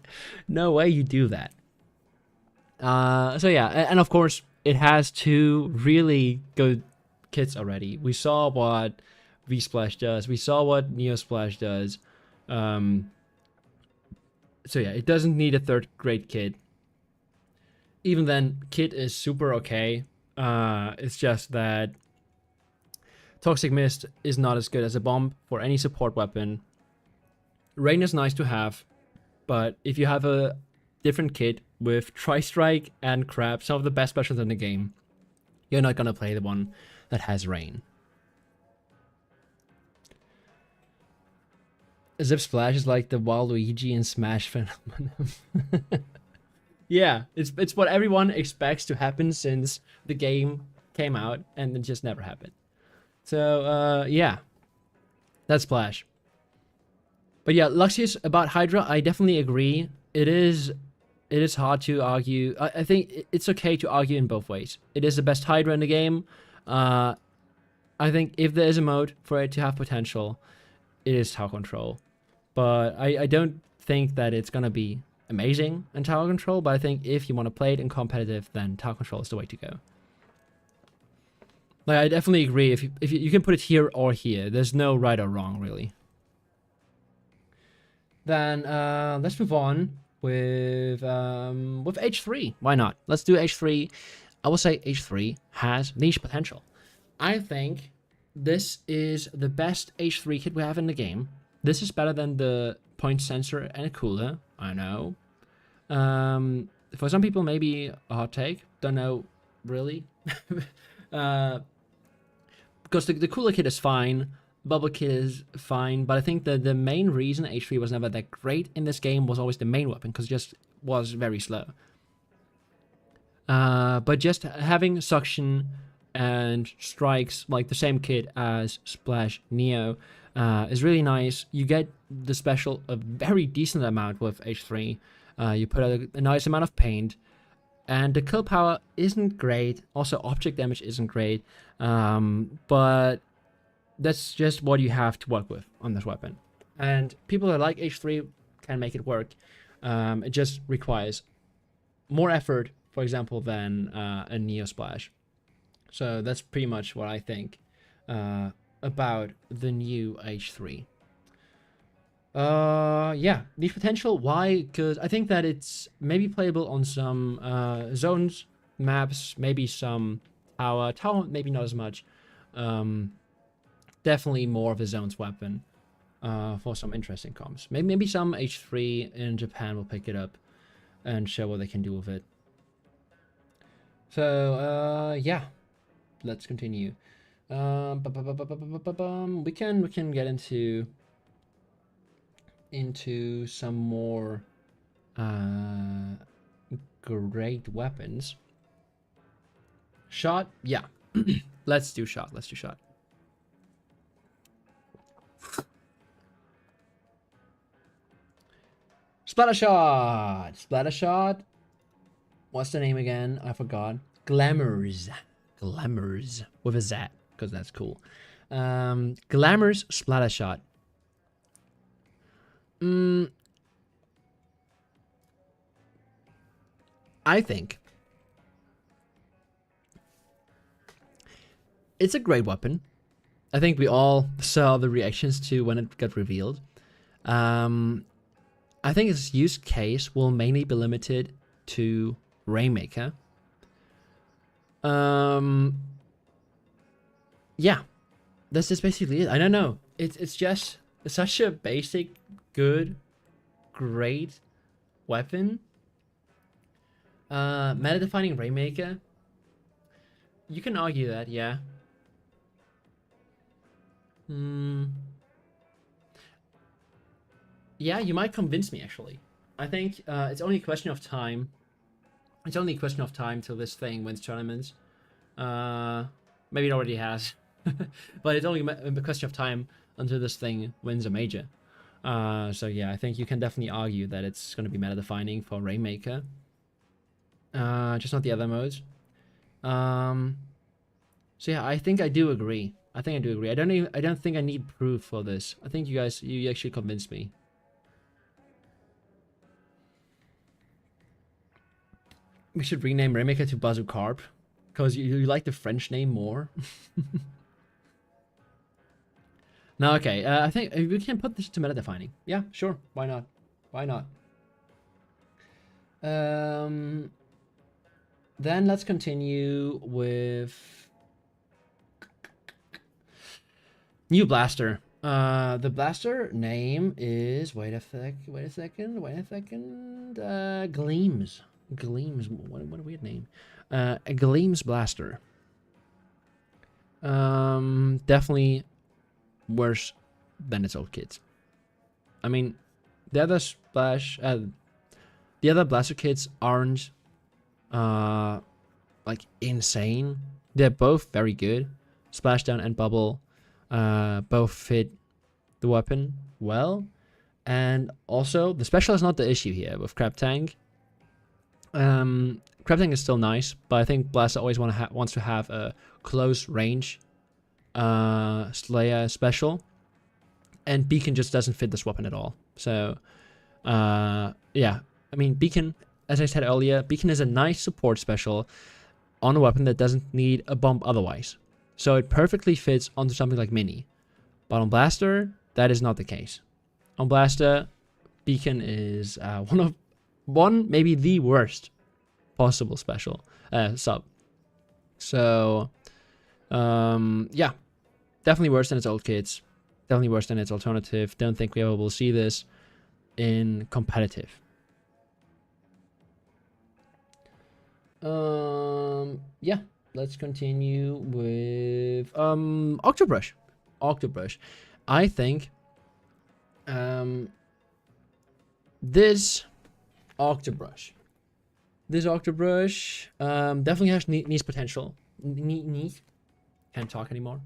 Speaker 1: no way you do that. So yeah, and of course, it has 2 really good kits already. We saw what V-Splash does. We saw what Neo Splash does. So yeah, it doesn't need a 3rd grade kit. Even then, kit is super okay. It's just that Toxic Mist is not as good as a bomb for any support weapon. Rain is nice to have, but if you have a different kit with Tri-Strike and Crab, some of the best specials in the game, you're not gonna play the one that has Rain. Zip Splash is like the Waluigi in Smash phenomenon. Yeah, it's what everyone expects to happen since the game came out, and it just never happened. So, yeah. That's Splash. But yeah, Luxius, about Hydra, I definitely agree. It is hard to argue. I think it's okay to argue in both ways. It is the best Hydra in the game. I think if there is a mode for it to have potential, it is tower control. But I don't think that it's gonna be amazing in tower control, but I think if you want to play it in competitive, then tower control is the way to go. Like, I definitely agree. If you can put it here or here, there's no right or wrong really. Then let's move on with H3. Why not? Let's do H3. I will say H3 has niche potential. I think this is the best H3 kit we have in the game. This is better than the point sensor and a cooler. I know. For some people, maybe a hot take. Don't know, really. Because the cooler kit is fine. Bubble kit is fine. But I think the main reason H3 was never that great in this game was always the main weapon, because it just was very slow. But just having suction and strikes, like the same kit as Splash Neo, is really nice. You get the special a very decent amount with H3. You put out a nice amount of paint, and the kill power isn't great. Also, object damage isn't great, but that's just what you have to work with on this weapon. And people that like H3 can make it work. It just requires more effort, for example, than a Neo Splash. So that's pretty much what I think about the new H3. Yeah, niche potential. Why? Because I think that it's maybe playable on some zones, maps, maybe some tower, maybe not as much. Definitely more of a zones weapon for some interesting comps. Maybe some H3 in Japan will pick it up and show what they can do with it. So, yeah, let's continue. We can get into some more great weapons. Shot, yeah. Let's do shot. Let's do shot. Splatter shot. Splatter shot. What's the name again? I forgot. Glamours. Glamours with a Z, because that's cool. Glamours splatter shot. I think it's a great weapon. I think we all saw the reactions to when it got revealed. I think its use case will mainly be limited to Rainmaker. Yeah, that's just basically it. I don't know. It's just such a basic, good, great weapon. Meta defining Rainmaker. You can argue that, yeah. Yeah, you might convince me actually. I think it's only a question of time. It's only a question of time till this thing wins tournaments. Maybe it already has. But it's only a question of time until this thing wins a major. So yeah, I think you can definitely argue that it's going to be meta defining for Rainmaker. Just not the other modes. So yeah, I think I do agree. I don't think I need proof for this. I think you actually convinced me. We should rename Rainmaker to Bazookarp, because you like the French name more. No, okay. I think we can put this to meta defining. Yeah, sure. Why not? Why not? Then let's continue with new blaster. The blaster name is wait a second. Gleams. Gleams. What a weird name. A Gleams blaster. Definitely worse than its old kits. I mean, the other blaster kits aren't like insane. They're both very good. Splashdown and Bubble both fit the weapon well, and also the special is not the issue here with Crab Tank. Crab Tank is still nice, but I think Blaster always wants to have a close range Slayer special, and Beacon just doesn't fit this weapon at all. So yeah, I mean, Beacon, as I said earlier, Beacon is a nice support special on a weapon that doesn't need a bump otherwise. So it perfectly fits onto something like Mini. But on Blaster, that is not the case. On Blaster, Beacon is maybe the worst possible special sub. So yeah, definitely worse than its old kits. Definitely worse than its alternative. Don't think we ever will see this in competitive. Yeah, let's continue with Octobrush. Octobrush. I think this Octobrush definitely has niche potential. Niche. Can't talk anymore.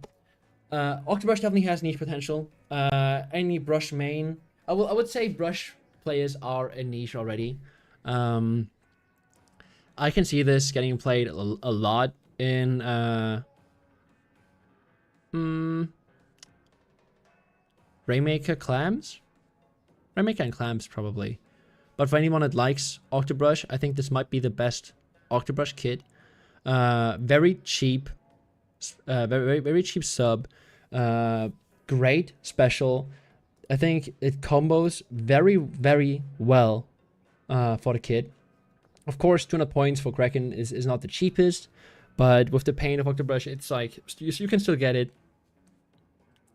Speaker 1: Octobrush definitely has niche potential. Any brush main, I would say brush players are a niche already. I can see this getting played a lot in Rainmaker Clams? Rainmaker and Clams probably. But for anyone that likes Octobrush, I think this might be the best Octobrush kit. Very cheap. Very cheap sub. Great special. I think it combos very, very well for the kit. Of course, 200 points for Kraken is not the cheapest, but with the pain of Octobrush, it's like you can still get it.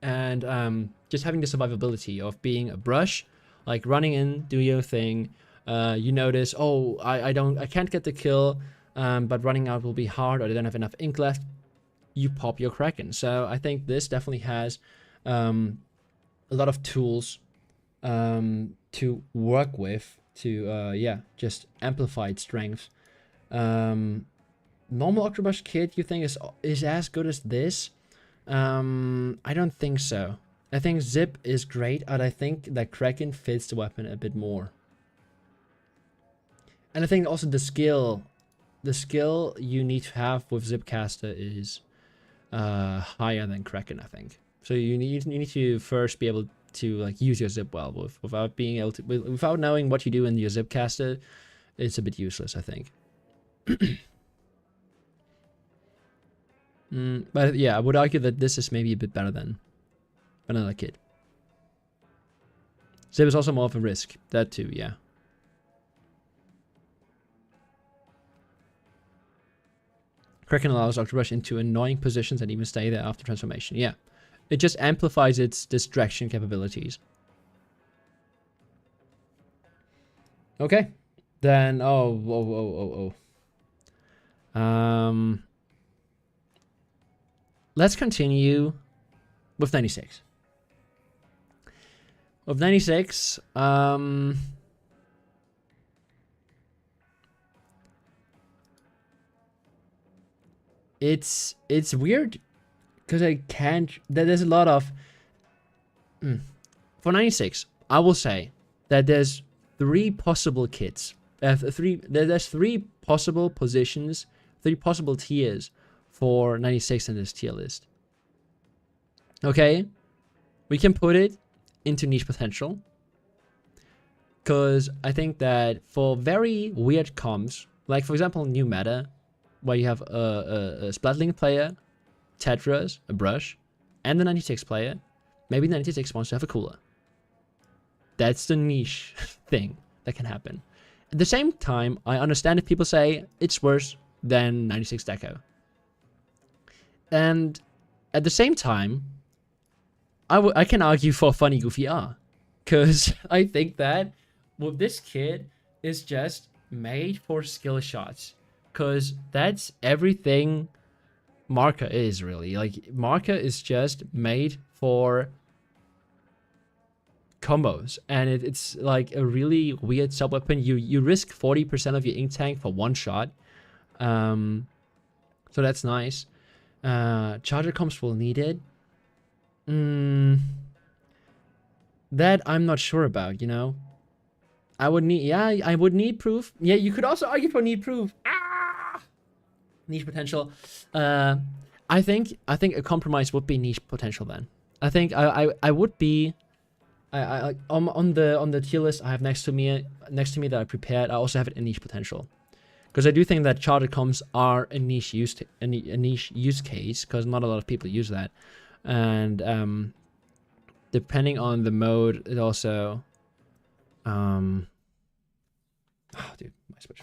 Speaker 1: And just having the survivability of being a brush, like running in, do your thing. You notice, oh, I can't get the kill, but running out will be hard, or I don't have enough ink left. you pop your Kraken. So I think this definitely has a lot of tools to work with to yeah, just amplify its strength. Normal Octobrush kit, you think is as good as this? I don't think so. I think Zip is great, and I think that Kraken fits the weapon a bit more. And I think also the skill you need to have with Zipcaster is higher than Kraken, I think. So you need to first be able to like use your Zip well without being able to without knowing what you do in your Zipcaster. It's a bit useless, I think. But yeah, I would argue that this is maybe a bit better than Vanilla Kid. Zip is also more of a risk. That too, yeah. Kraken allows Octobrush into annoying positions and even stay there after transformation. Yeah. It just amplifies its distraction capabilities. Okay. Then, let's continue with 96. With 96, it's weird because I can't. There's a lot of for 96. I will say that there's 3 possible kits. There's 3 possible positions, 3 possible tiers for 96 in this tier list. Okay, we can put it into niche potential because I think that for very weird comms, like for example new meta, where you have a Splatling player, Tetras, a Brush, and the 96 player, maybe the 96 wants to have a cooler. That's the niche thing that can happen. At the same time, I understand if people say it's worse than 96 Deco. And at the same time, I can argue for funny goofy R, because I think that this kit is just made for skill shots, because that's everything Marker is really. Like Marker is just made for combos, and it's like a really weird sub weapon. You risk 40% of your ink tank for one shot, so that's nice. Charger comps will need it. That I'm not sure about, you know. I would need proof. Yeah, you could also argue for need proof. Niche potential. I think a compromise would be niche potential then. I think I would be on the tier list I have next to me that I prepared. I also have it in niche potential, because I do think that charter comms are a niche use case, because not a lot of people use that. And depending on the mode, it also oh dude, my switch.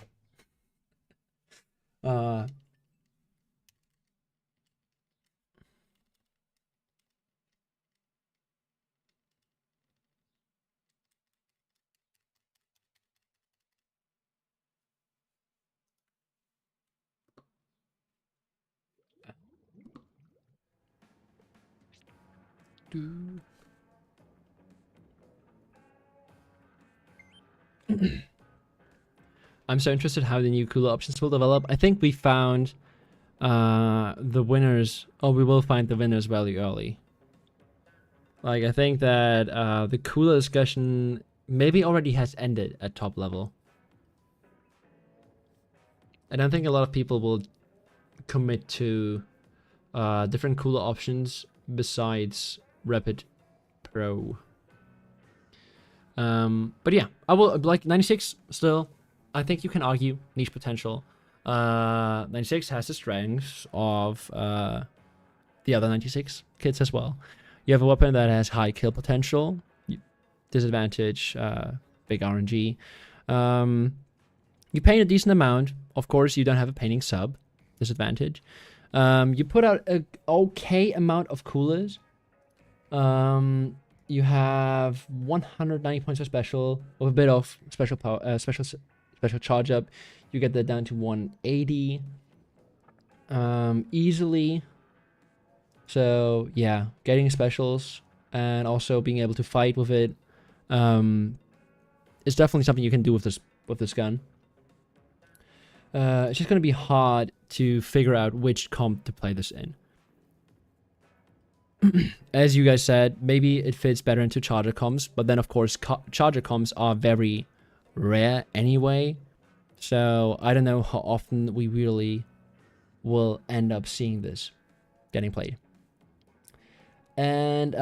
Speaker 1: I'm so interested how the new cooler options will develop. I think we found the winners, or we will find the winners very early. Like, I think that the cooler discussion maybe already has ended at top level. I don't think a lot of people will commit to different cooler options besides Rapid Pro. But yeah, I will like 96 still. I think you can argue niche potential. 96 has the strengths of the other 96 kits as well. You have a weapon that has high kill potential, disadvantage, big RNG. You paint a decent amount. Of course, you don't have a painting sub, disadvantage. You put out an okay amount of coolers. You have 190 points of special with a bit of special power, special charge up. You get that down to 180 easily. So yeah, getting specials and also being able to fight with it is definitely something you can do with this gun. It's just gonna be hard to figure out which comp to play this in. As you guys said, maybe it fits better into charger comps, but then of course charger comps are very rare anyway. So I don't know how often we really will end up seeing this getting played. And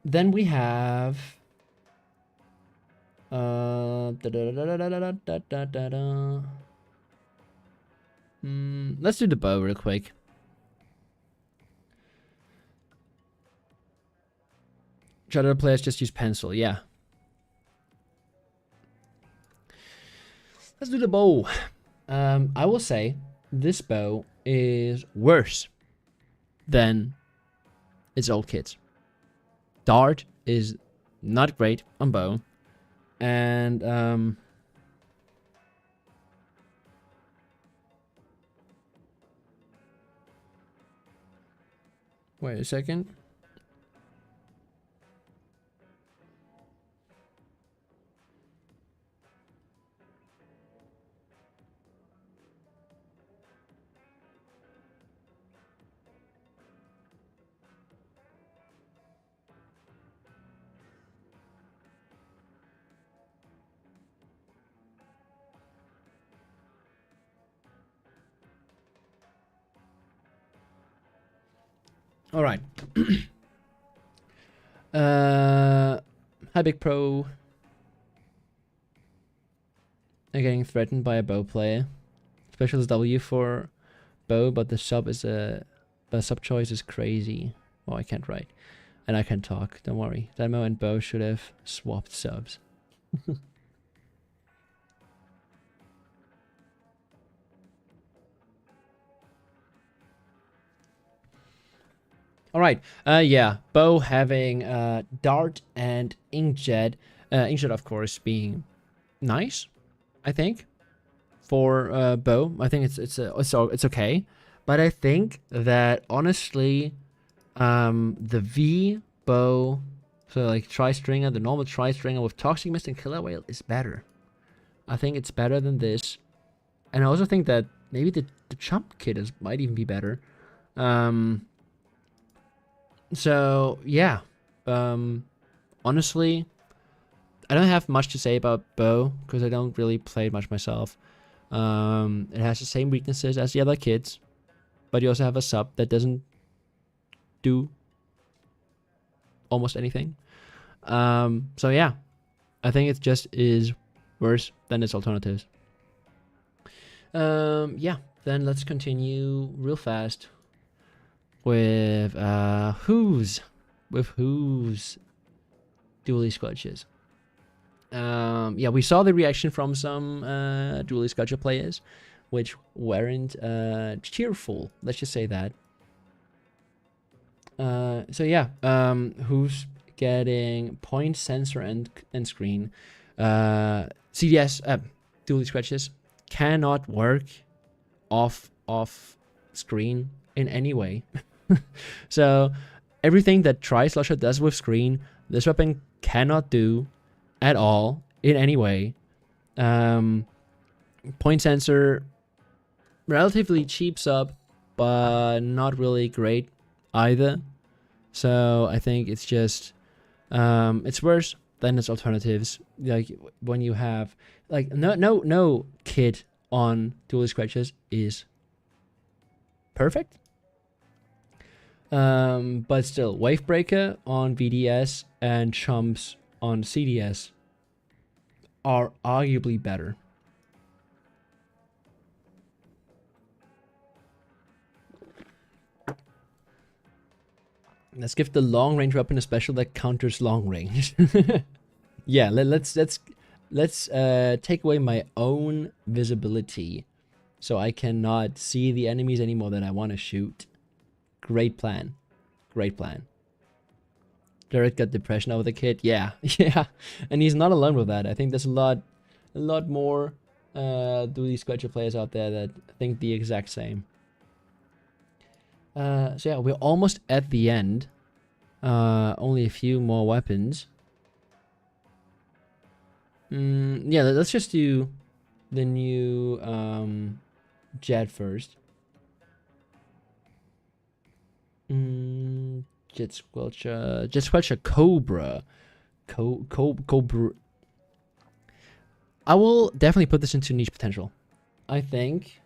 Speaker 1: then we have let's do the bow real quick. Other players just use pencil, yeah. Let's do the bow. I will say this bow is worse than its old kits. Dart is not great on bow, and wait a second. All right. Hi, Big Pro. I'm getting threatened by a bow player. Special is W for bow, but the sub choice is crazy. Oh, I can't write, and I can talk. Don't worry. Demo and bow should have swapped subs. All right. Yeah. Bow having dart and inkjet. Inkjet, of course, being nice. I think for bow, I think it's okay. But I think that honestly, the V bow, so like tri-stringer, the normal tri-stringer with toxic mist and killer whale is better. I think it's better than this, and I also think that maybe the jump kit might even be better. So yeah, honestly, I don't have much to say about bow because I don't really play it much myself. It has the same weaknesses as the other kits, but you also have a sub that doesn't do almost anything. So yeah, I think it just is worse than its alternatives. Yeah, then let's continue real fast with who's dually scratches. Yeah, we saw the reaction from some dually scratcher players, which weren't cheerful. Let's just say that. So yeah, who's getting point sensor and screen? CDS dually scratches cannot work off screen in any way. So everything that Tri-Slusher does with screen, this weapon cannot do at all in any way. Point sensor, relatively cheap sub, but not really great either. So I think it's just it's worse than its alternatives. Like when you have like no kit on dual scratches is perfect. But still, Wavebreaker on VDS and Chumps on CDS are arguably better. Let's give the long range weapon a special that counters long range. Yeah, let's take away my own visibility so I cannot see the enemies anymore that I want to shoot. Great plan. Great plan. Jared got depression over the kid. Yeah, yeah. And he's not alone with that. I think there's a lot more dually scratcher players out there that think the exact same. So yeah, we're almost at the end. Only a few more weapons. Yeah, let's just do the new jet first. Jet Squelcher Cobra. Cobra. I will definitely put this into niche potential. I think.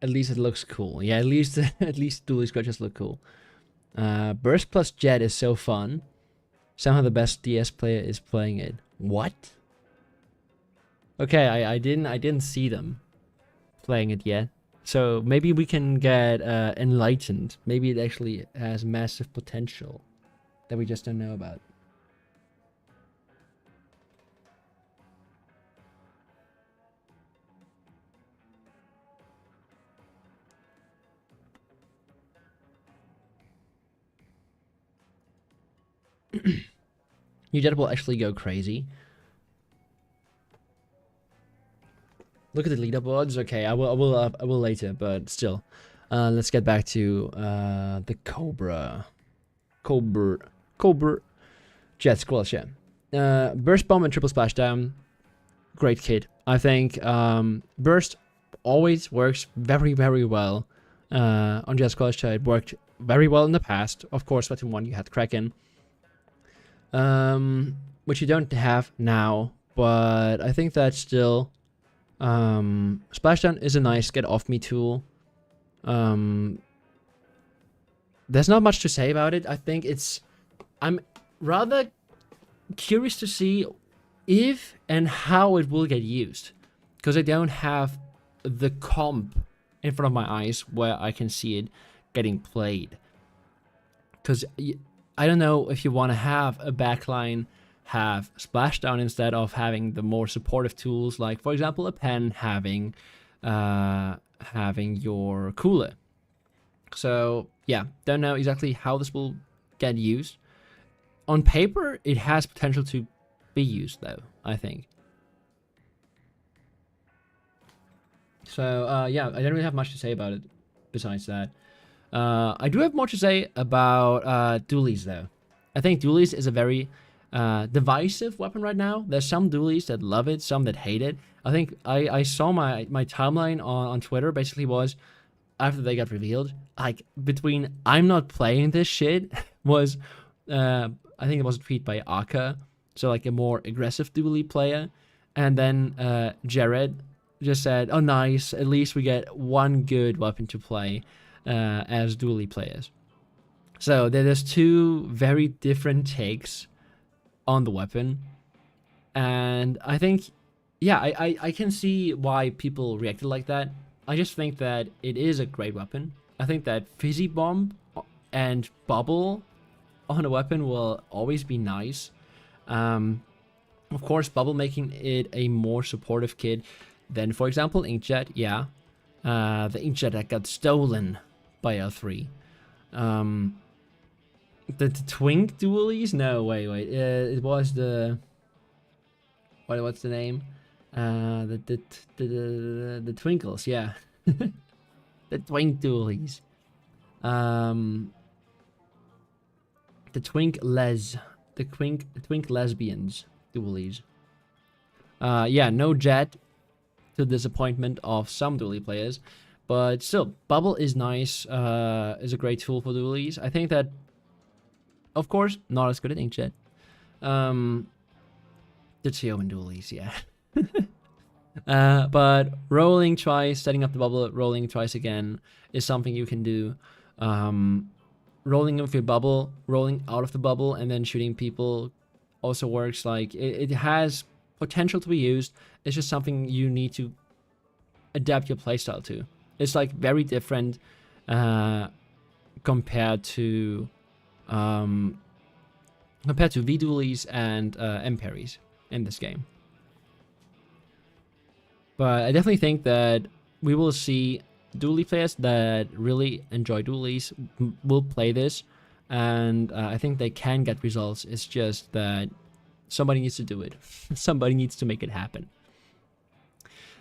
Speaker 1: At least it looks cool. Yeah, at least at least dually scratches look cool. Burst plus Jet is so fun. Somehow the best DS player is playing it. What? Okay, I didn't see them playing it yet. So maybe we can get enlightened. Maybe it actually has massive potential that we just don't know about. New Jet will actually go crazy. Look at the leaderboards. Okay, I will later, but still, let's get back to the Cobra Jet Squelch. Yeah. Burst Bomb and Triple Splashdown, great kit. I think Burst always works very well on Jet Squelch. It worked very well in the past. Of course, Splatoon 1 you had Kraken, which you don't have now, but I think that's still. Splashdown is a nice get off me tool. There's not much to say about it. I think I'm rather curious to see if and how it will get used, because I don't have the comp in front of my eyes where I can see it getting played. Because I don't know if you want to have a backline have Splashdown instead of having the more supportive tools, like for example a pen having your cooler. So yeah, don't know exactly how this will get used. On paper, it has potential to be used though, I think. So yeah, I don't really have much to say about it besides that. I do have more to say about dualies though. I think dualies is a very divisive weapon right now. There's some dualies that love it, some that hate it. I think I saw my timeline on Twitter basically was, after they got revealed, like between I'm not playing this shit was I think it was a tweet by Aka, so like a more aggressive dually player, and then Jared just said, oh nice, at least we get one good weapon to play as dually players. So there's two very different takes on the weapon, and I think, yeah, I can see why people reacted like that. I just think that it is a great weapon. I think that Fizzy Bomb and Bubble on a weapon will always be nice. Of course, Bubble making it a more supportive kit than, for example, Inkjet. Yeah, the Inkjet that got stolen by L3. The Twink dualies? No, wait. It was the what's the name? The Twinkles, yeah. The Twink dualies. The Twink lesbians dualies. Yeah, no Jet, to the disappointment of some dually players, but still, Bubble is nice. Is a great tool for dualies. I think that, of course, not as good as Inkjet. The Tioman dualies, yeah. But rolling twice, setting up the bubble, rolling twice again is something you can do. Rolling with your bubble, rolling out of the bubble, and then shooting people also works. Like it has potential to be used. It's just something you need to adapt your playstyle to. It's like very different compared to V dualies and M parries in this game. But I definitely think that we will see dually players that really enjoy dualies will play this, and I think they can get results. It's just that somebody needs to do it. Somebody needs to make it happen.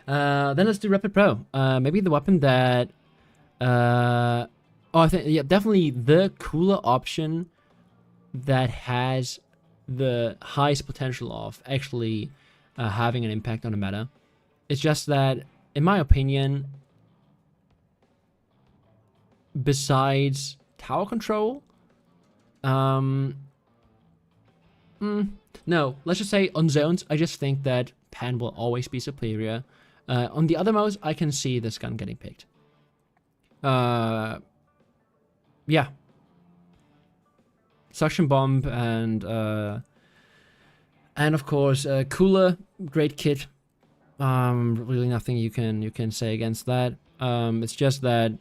Speaker 1: Then let's do Rapid Pro. Maybe the weapon that... oh, I think, yeah, definitely the cooler option that has the highest potential of actually having an impact on the meta. It's just that, in my opinion, besides tower control, no, let's just say on zones, I just think that Pen will always be superior. On the other modes, I can see this gun getting picked. Yeah. Suction Bomb and of course, Cooler, great kit. Really nothing you can say against that. It's just that,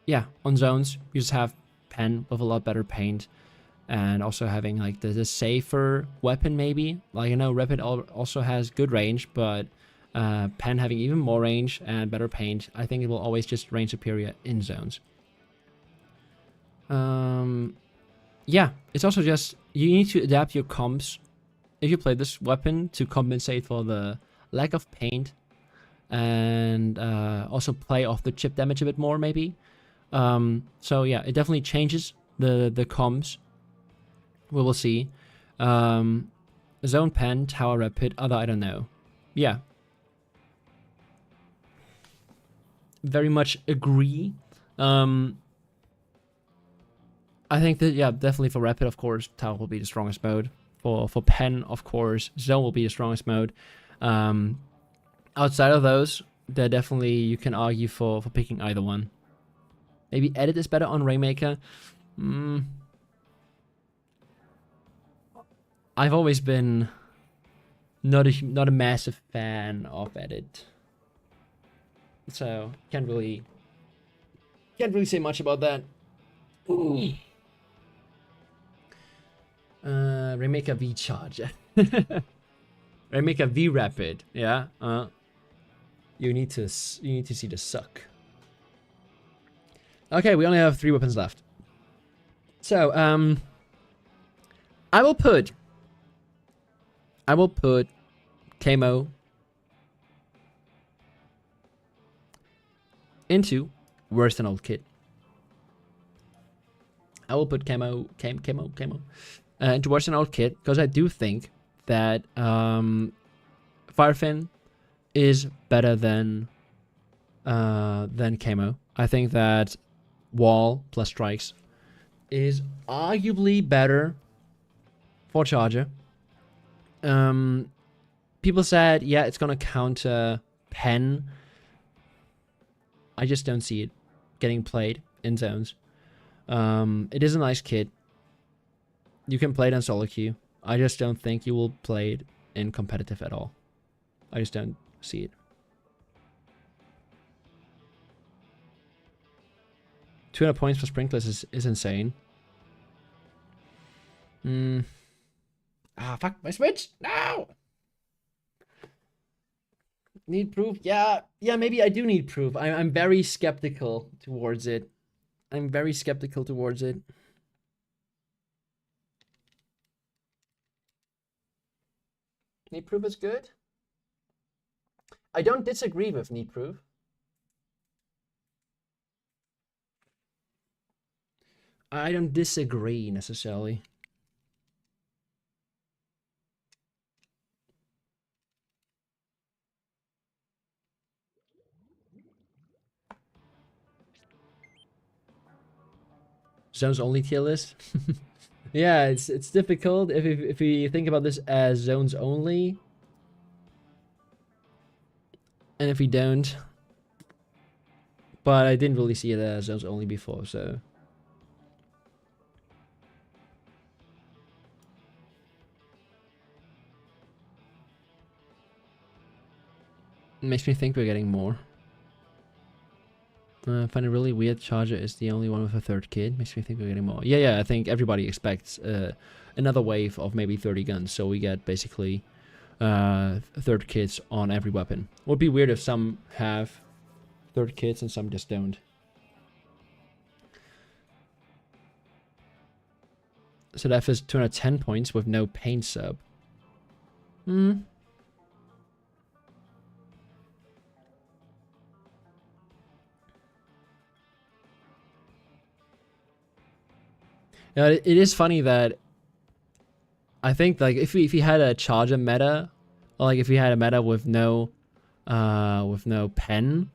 Speaker 1: yeah, on zones, you just have Pen with a lot better paint. And also having like the safer weapon maybe. Like I know Rapid also has good range, but Pen having even more range and better paint, I think it will always just range superior in zones. Yeah, it's also just, you need to adapt your comps if you play this weapon to compensate for the lack of paint, and also play off the chip damage a bit more maybe. So yeah, it definitely changes the comps. We will see. Zone Pen, Tower Rapid, other I don't know. Yeah. Very much agree. I think that, yeah, definitely for Rapid, of course, Tower will be the strongest mode. For Pen, of course, Zone will be the strongest mode. Outside of those, there definitely you can argue for picking either one. Maybe Edit is better on Rainmaker. I've always been not a massive fan of Edit, so can't really say much about that. Rainmaker V Charger. Rainmaker V Rapid. Yeah. You need to see the suck. Okay, we only have 3 weapons left. So I will put Camo into worse than old kit. I will put Camo into worse than old kit, because I do think that Firefin is better than Camo. I think that Wall plus Strikes is arguably better for Charger. People said, yeah, it's gonna counter Pen. I just don't see it getting played in zones. It is a nice kit. You can play it on solo queue. I just don't think you will play it in competitive at all. I just don't see it. 200 points for sprinklers is insane. Ah, fuck, my Switch! No! Need proof? Yeah, maybe I do need proof. I'm very skeptical towards it. Need proof is good. I don't disagree with need proof. I don't disagree necessarily. Zones only tier list. Yeah, it's difficult if we think about this as zones only, and if we don't. But I didn't really see it as zones only before, so. It makes me think we're getting more. I find it really weird Charger is the only one with a third kid. Makes me think we're getting more. Yeah, I think everybody expects another wave of maybe 30 guns. So we get basically third kits on every weapon. Would be weird if some have third kits and some just don't. So that is 210 points with no paint sub. Hmm. Now, it is funny that I think like if we had a charger meta, or like if we had a meta with no pen,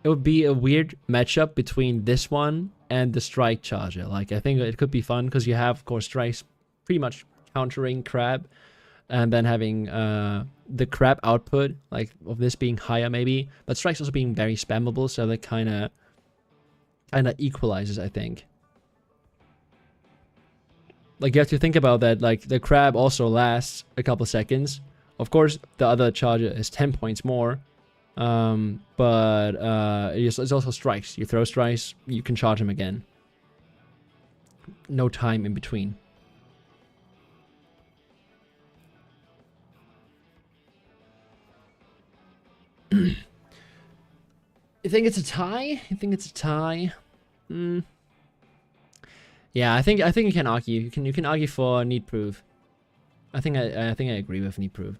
Speaker 1: it would be a weird matchup between this one and the strike charger. Like I think it could be fun because you have of course strikes pretty much countering crab, and then having the crab output like of this being higher maybe, but strikes also being very spammable, so that kind of equalizes, I think. Like you have to think about that, like the crab also lasts a couple seconds. Of course, the other charger is 10 points more. But it's also strikes. You throw strikes, you can charge them again. No time in between. You think it's a tie? You think it's a tie? Hmm. Yeah, I think you can argue. You can argue for need proof. I think I agree with need proof.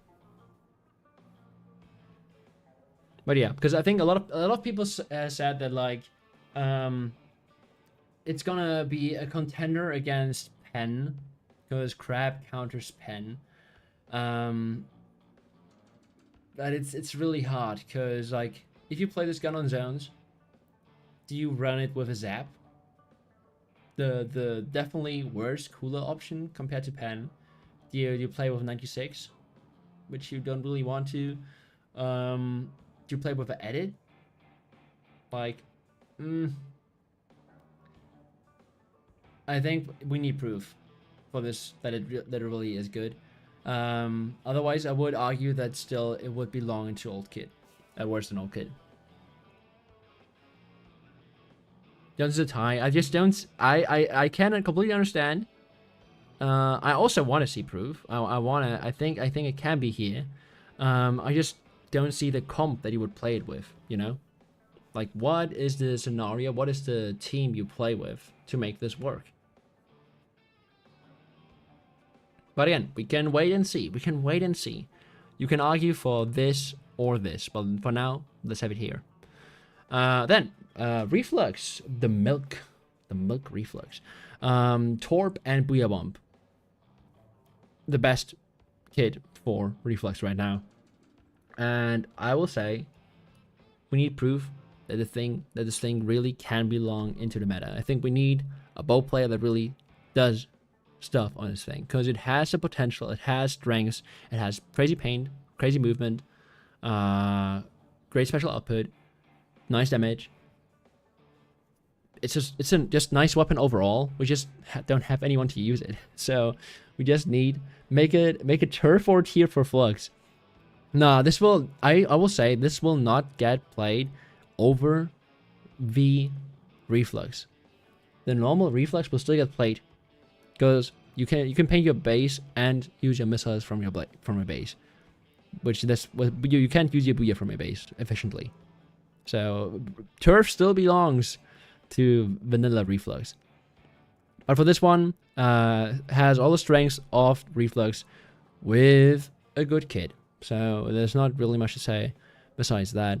Speaker 1: But yeah, because I think a lot of people said that like, it's gonna be a contender against pen because crab counters pen. But it's really hard because like if you play this gun on zones, do you run it with a zap? The definitely worse, cooler option compared to pen. Do you play with 96, which you don't really want to. Do you play with an edit? Like, I think we need proof for this that it really is good. Otherwise, I would argue that still it would belong into old kit, at worst an old kit. Jones is a tie. I just don't. I cannot completely understand. I also want to see proof. I want to. I think it can be here. I just don't see the comp that you would play it with. You know, like what is the scenario? What is the team you play with to make this work? But again, we can wait and see. We can wait and see. You can argue for this or this, but for now, let's have it here. Then reflux, the milk reflux, torp and booyah bomb. The best kit for reflux right now, and I will say we need proof that this thing really can belong into the meta. I think we need a bow player that really does stuff on this thing because it has the potential, it has strengths, it has crazy paint, crazy movement, great special output, nice damage. It's a just nice weapon overall. We just don't have anyone to use it, so we just need make a turf or tier for flux. Nah, this will I will say this will not get played over the reflux. The normal reflux will still get played because you can paint your base and use your missiles from your base, which you can't use your booyah from your base efficiently. So turf still belongs to vanilla reflux, but for this one, has all the strengths of reflux with a good kit. So there's not really much to say besides that.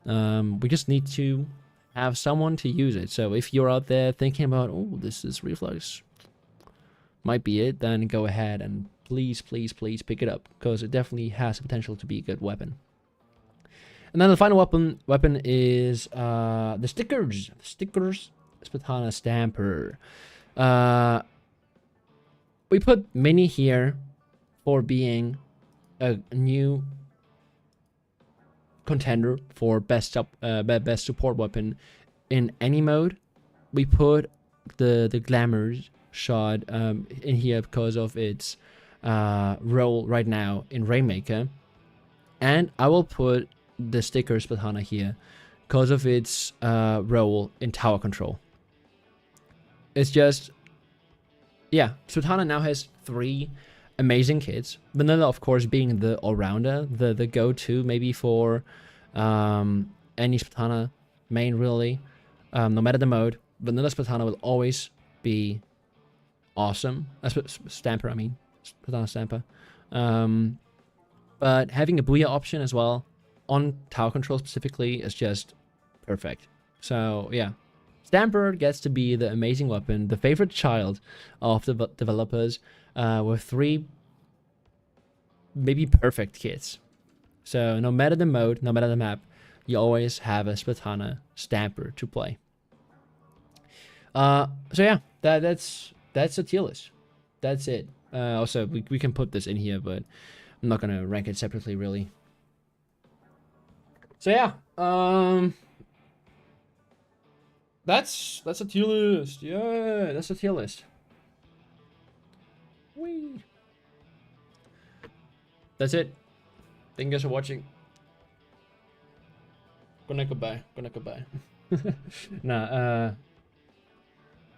Speaker 1: We just need to have someone to use it. So if you're out there thinking about, oh, this is reflux, might be it, then go ahead and please pick it up because it definitely has the potential to be a good weapon. And then the final weapon is the stickers. Spatana Stamper. We put Mini here for being a new contender for best support weapon in any mode. We put the glamour shot in here because of its role right now in Rainmaker, and I will put the sticker Spatana here because of its role in tower control. It's just, yeah, Spatana now has 3 amazing kits. Vanilla, of course, being the all-rounder, the go-to maybe for any Splatana main, really. No matter the mode, Vanilla Splatana will always be awesome. Stamper, I mean. Splatana Stamper. But having a Booyah option as well, on tower control specifically, is just perfect. So, yeah. Stamper gets to be the amazing weapon, the favorite child of the developers, with 3 maybe perfect kits. So no matter the mode, no matter the map, you always have a Splatana Stamper to play. So yeah, that's a tier list. That's it. Also, we can put this in here, but I'm not gonna rank it separately, really. So yeah, that's a tier list. Yeah, that's a tier list. Whee. That's it. Thank you guys for watching. Good night, goodbye. Good night, goodbye. Nah,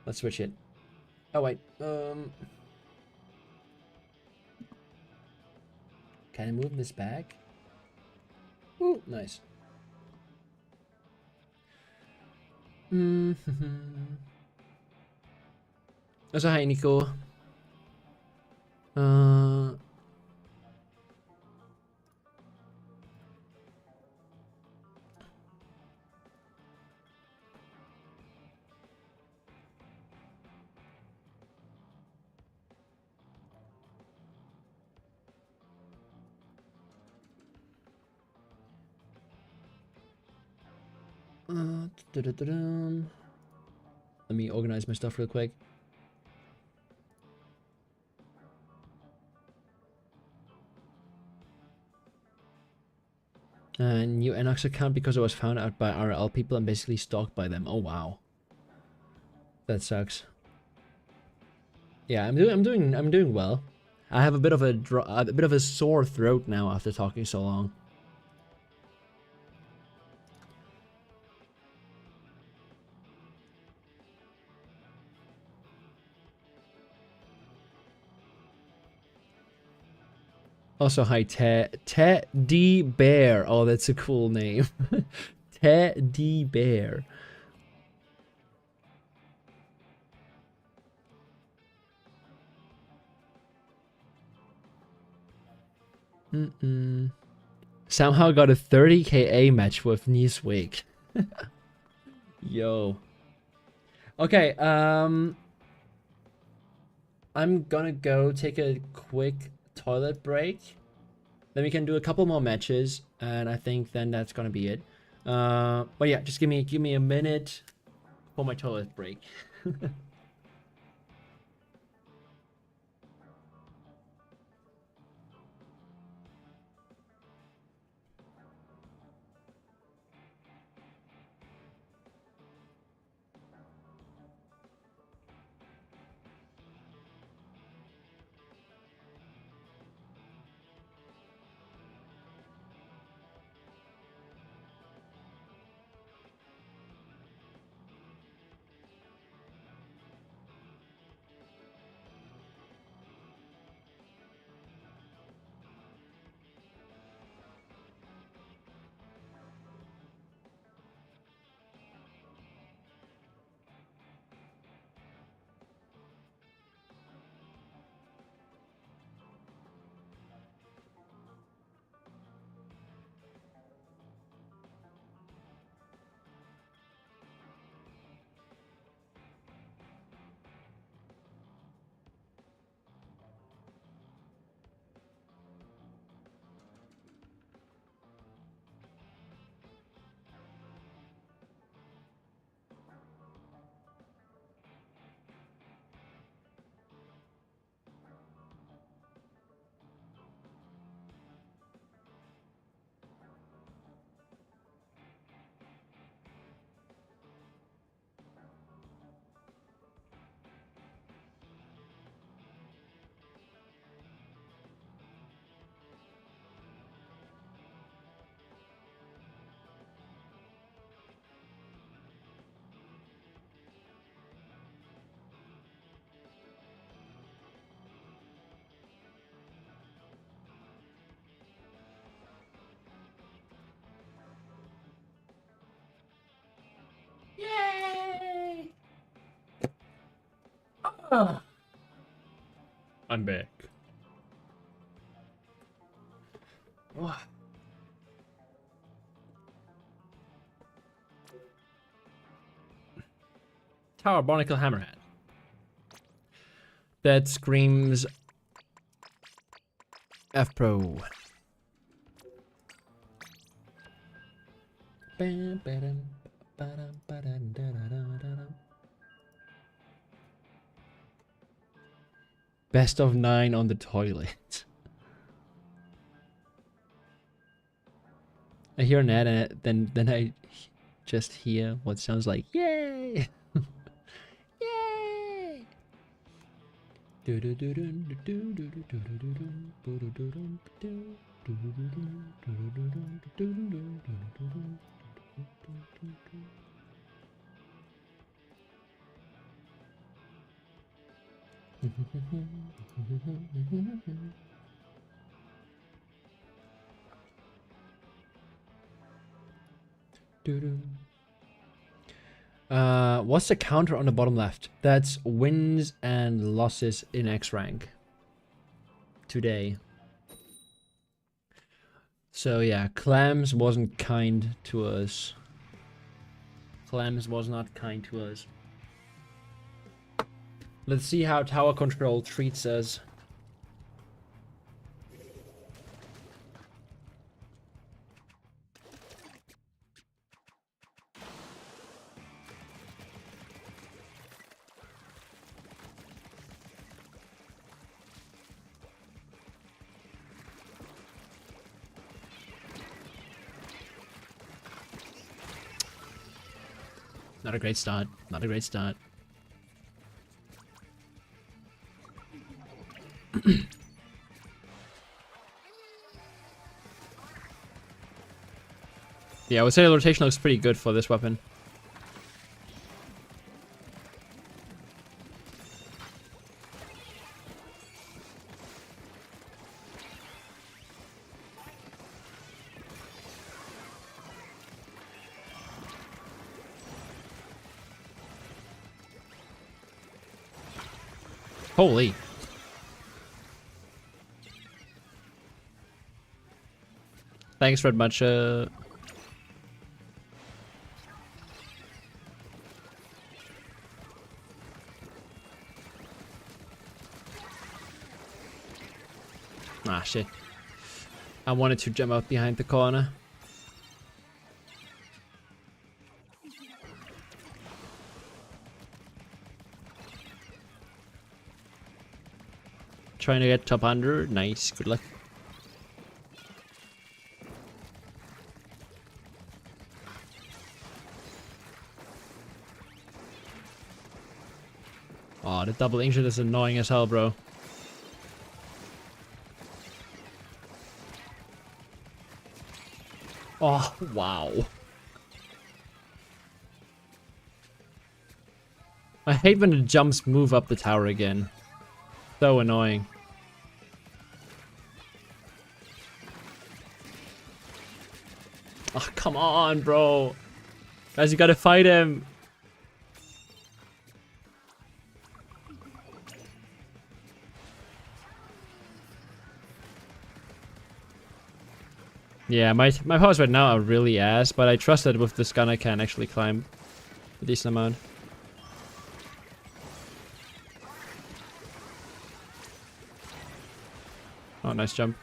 Speaker 1: let's switch it. Oh wait, can I move this back? Ooh, nice. Also, hi Nico. Let me organize my stuff real quick. New Enox account because I was found out by RL people and basically stalked by them. Oh wow, that sucks. Yeah, I'm doing well. I have a bit of a sore throat now after talking so long. Also, hi, Teddy Bear. Oh, that's a cool name. Teddy Bear. Somehow got a 30k A match with Newsweek. Yo. Okay, I'm gonna go take a quick toilet break. Then we can do a couple more matches, and I think then that's gonna be it. But yeah, just give me a minute for my toilet break. I'm back. Oh. Tower Barnacle Hammerhead. That screams F Pro. Best of 9 on the toilet. I hear an ad and then I just hear what sounds like yay. Yay. What's the counter on the bottom left? That's wins and losses in X rank today. So yeah, Clams wasn't kind to us. Clams was not kind to us. Let's see how tower control treats us. Not a great start. Not a great start. Yeah, I would say the rotation looks pretty good for this weapon. Holy. Thanks very much. Ah, shit. I wanted to jump out behind the corner. Trying to get top 100. Nice. Good luck. Oh, the double inkjet is annoying as hell, bro. Oh, wow. I hate when the jumps move up the tower again. So annoying. Oh, come on, bro. Guys, you gotta fight him. Yeah, my powers right now are really ass, but I trust that with this gun I can actually climb a decent amount. Oh, nice jump.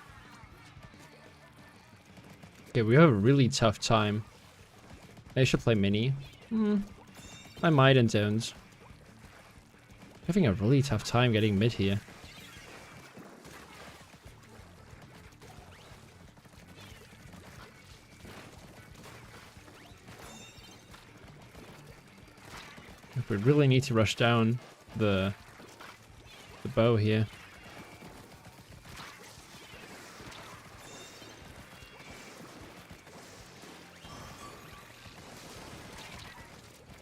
Speaker 1: Okay, we have a really tough time. I should play mini. I might in zones. Having a really tough time getting mid here. We really need to rush down the bow here.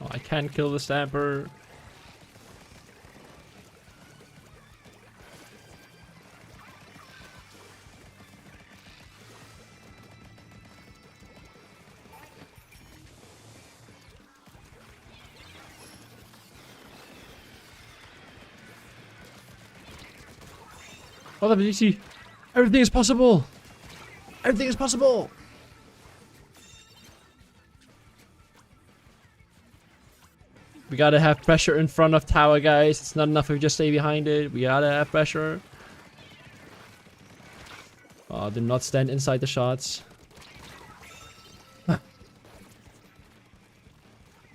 Speaker 1: Oh, I can't kill the stamper. Hold up, DC. Everything is possible. Everything is possible. We gotta have pressure in front of tower, guys. It's not enough if we just stay behind it. We gotta have pressure. Oh, do not stand inside the shots.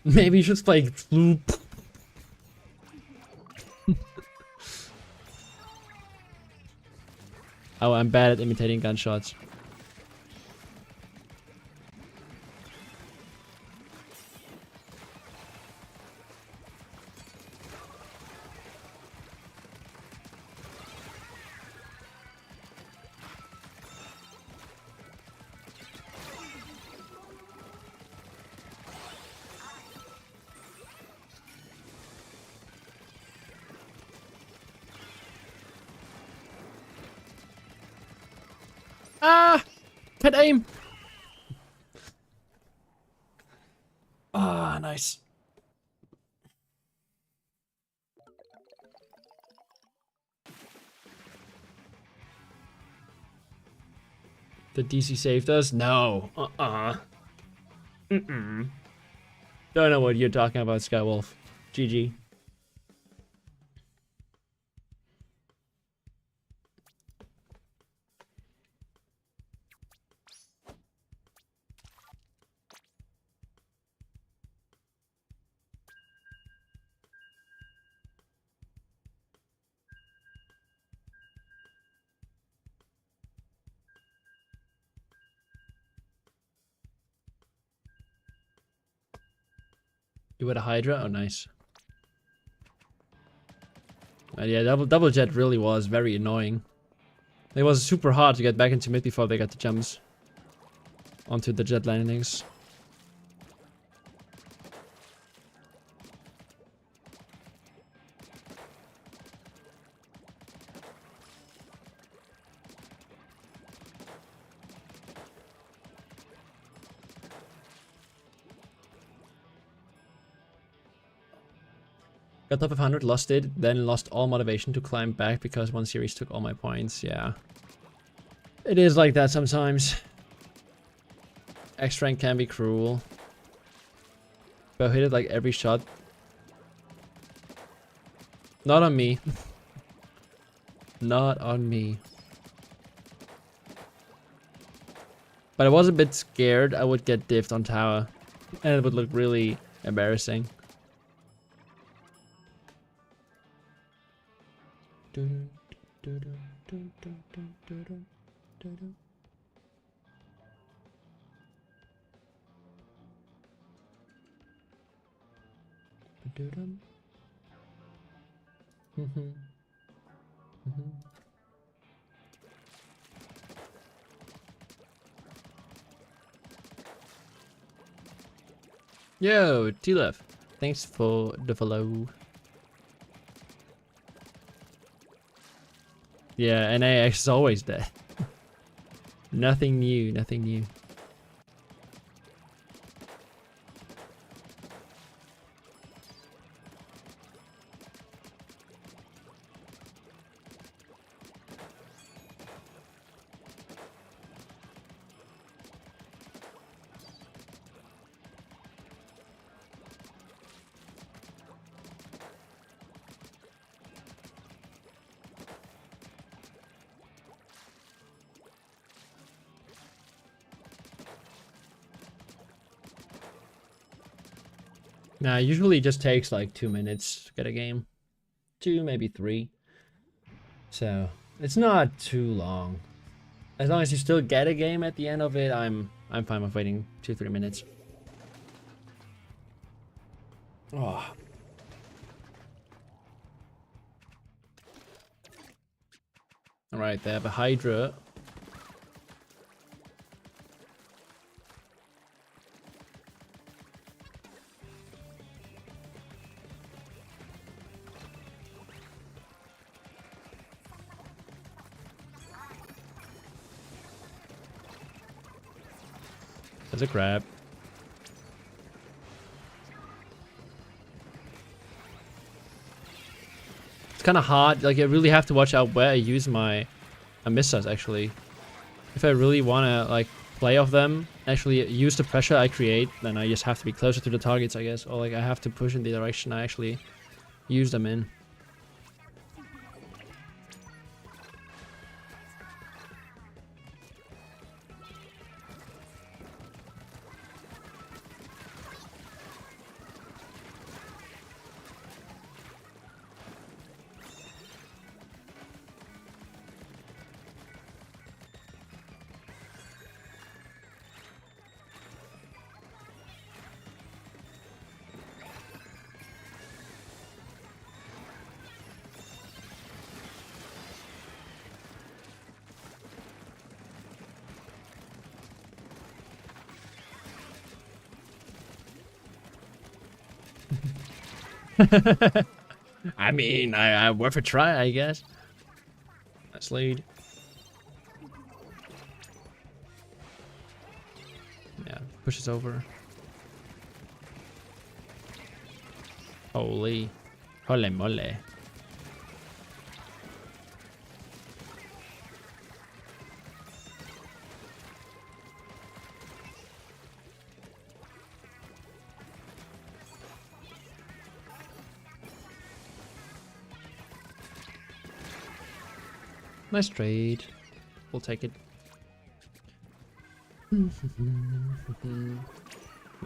Speaker 1: Maybe you should play Floop. Oh, I'm bad at imitating gunshots. Ah! Can't aim! Ah, nice. The DC saved us? No. Mm-mm. Don't know what you're talking about, Skywolf. GG. You with a Hydra? Oh, nice. Yeah, double jet really was very annoying. It was super hard to get back into mid before they got the jumps onto the jet landings. Got top of 100, lost it, then lost all motivation to climb back because one series took all my points. Yeah. It is like that sometimes. X rank can be cruel. But I hit it like every shot. Not on me. Not on me. But I was a bit scared I would get diffed on tower. And it would look really embarrassing. Yo, T-Left. Thanks for the follow. Yeah, NAX is always there. Nothing new, nothing new. Nah, usually it just takes like 2 minutes to get a game. 2, maybe 3. So, it's not too long. As long as you still get a game at the end of it, I'm fine with waiting 2-3 minutes. Oh. Alright, they have a Hydra. There's a crab. It's kind of hard. Like I really have to watch out where I use my missiles actually. If I really want to like play off them, actually use the pressure I create, then I just have to be closer to the targets, I guess. Or like I have to push in the direction I actually use them in. I mean, I worth a try, I guess. Nice lead. Yeah, pushes over. Holy moly. Nice trade. We'll take it.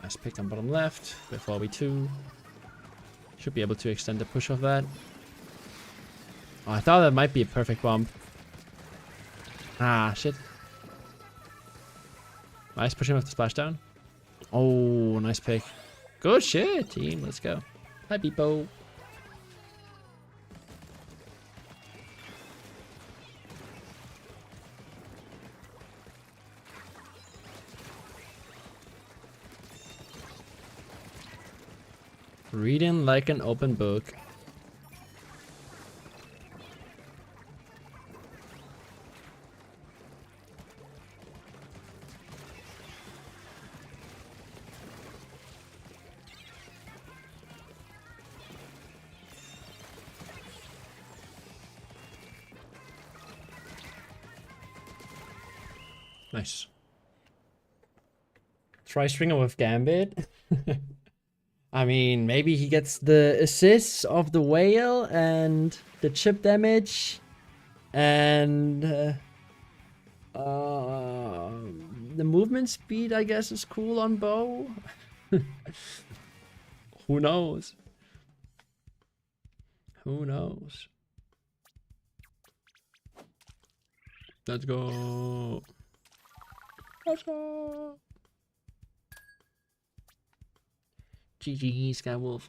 Speaker 1: Nice pick on bottom left with 4v2. Should be able to extend the push of that. Oh, I thought that might be a perfect bomb. Ah, shit. Nice pushing with the splashdown. Oh, nice pick. Good shit, team. Let's go. Hi, people. Reading like an open book. Nice. Try stringer with Gambit. I mean, maybe he gets the assists of the whale and the chip damage and the movement speed, I guess, is cool on bow. Who knows? Who knows? Let's go. Let's go. GG, Skywolf.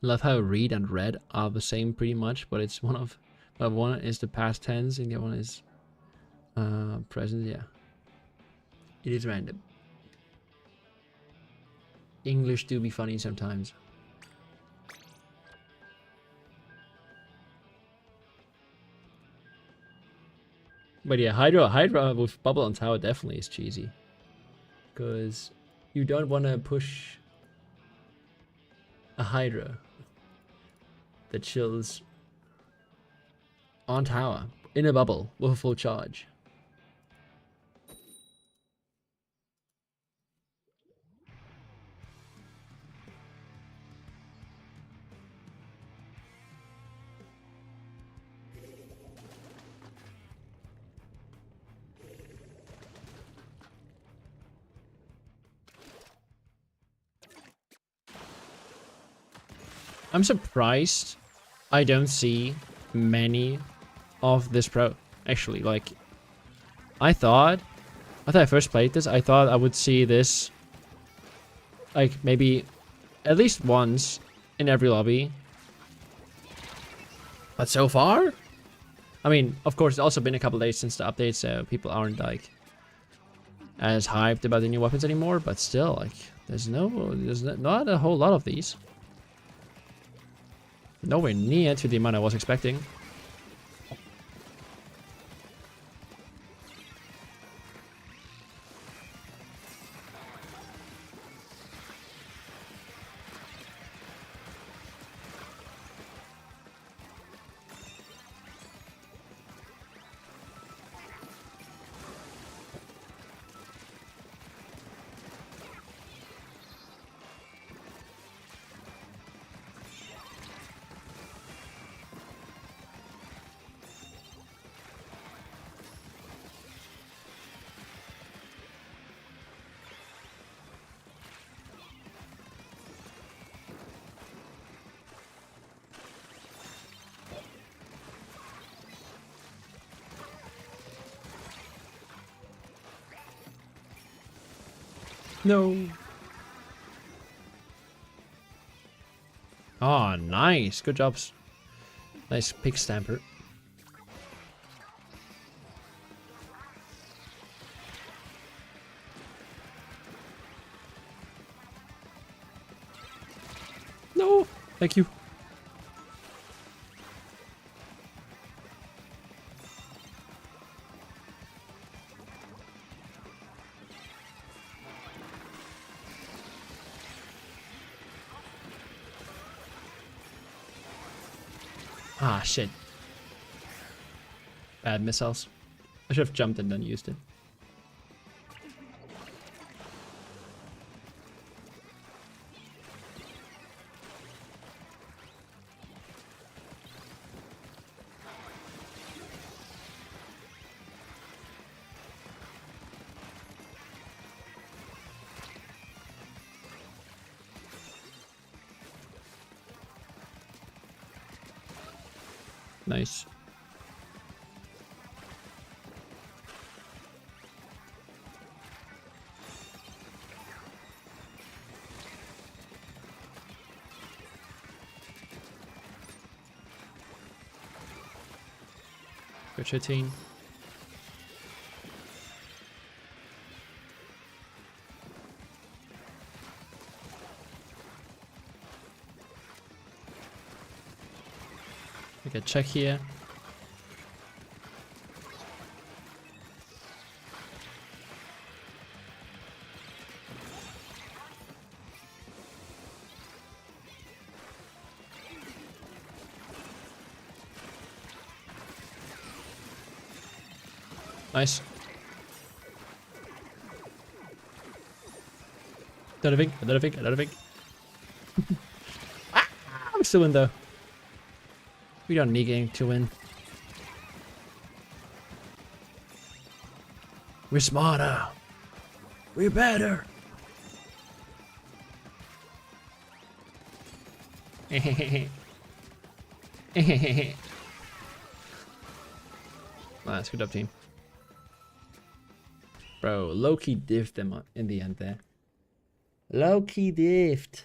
Speaker 1: Love how read and read are the same pretty much, but it's one is the past tense and the other one is present. Yeah, it is random. English do be funny sometimes. But yeah, Hydra with bubble on tower definitely is cheesy. Because you don't want to push a Hydra that chills on tower in a bubble with a full charge. I'm surprised I don't see many of this pro. Actually, like, I thought I first played this, I thought I would see this, like, maybe at least once in every lobby. But so far? I mean, of course, it's also been a couple days since the update, so people aren't, like, as hyped about the new weapons anymore, but still, like, there's not a whole lot of these. Nowhere near to the amount I was expecting. No. Oh, nice. Good jobs. Nice pig stamper. No. Thank you. Ah, shit. Bad missiles. I should have jumped and then used it. Nice. Good shit, team. Make a check here. Nice. Another pig, another pig, another pig. Ah, I'm still in though. We don't need game to win. We're smarter. We're better. Nice, good job, team. Bro, low-key diffed them in the end there. Low-key diffed.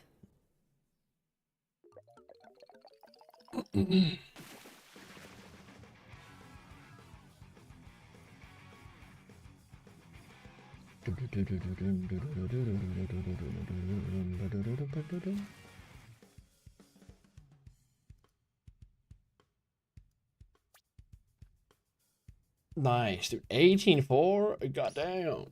Speaker 1: Nice, dude. 18-4? Goddamn.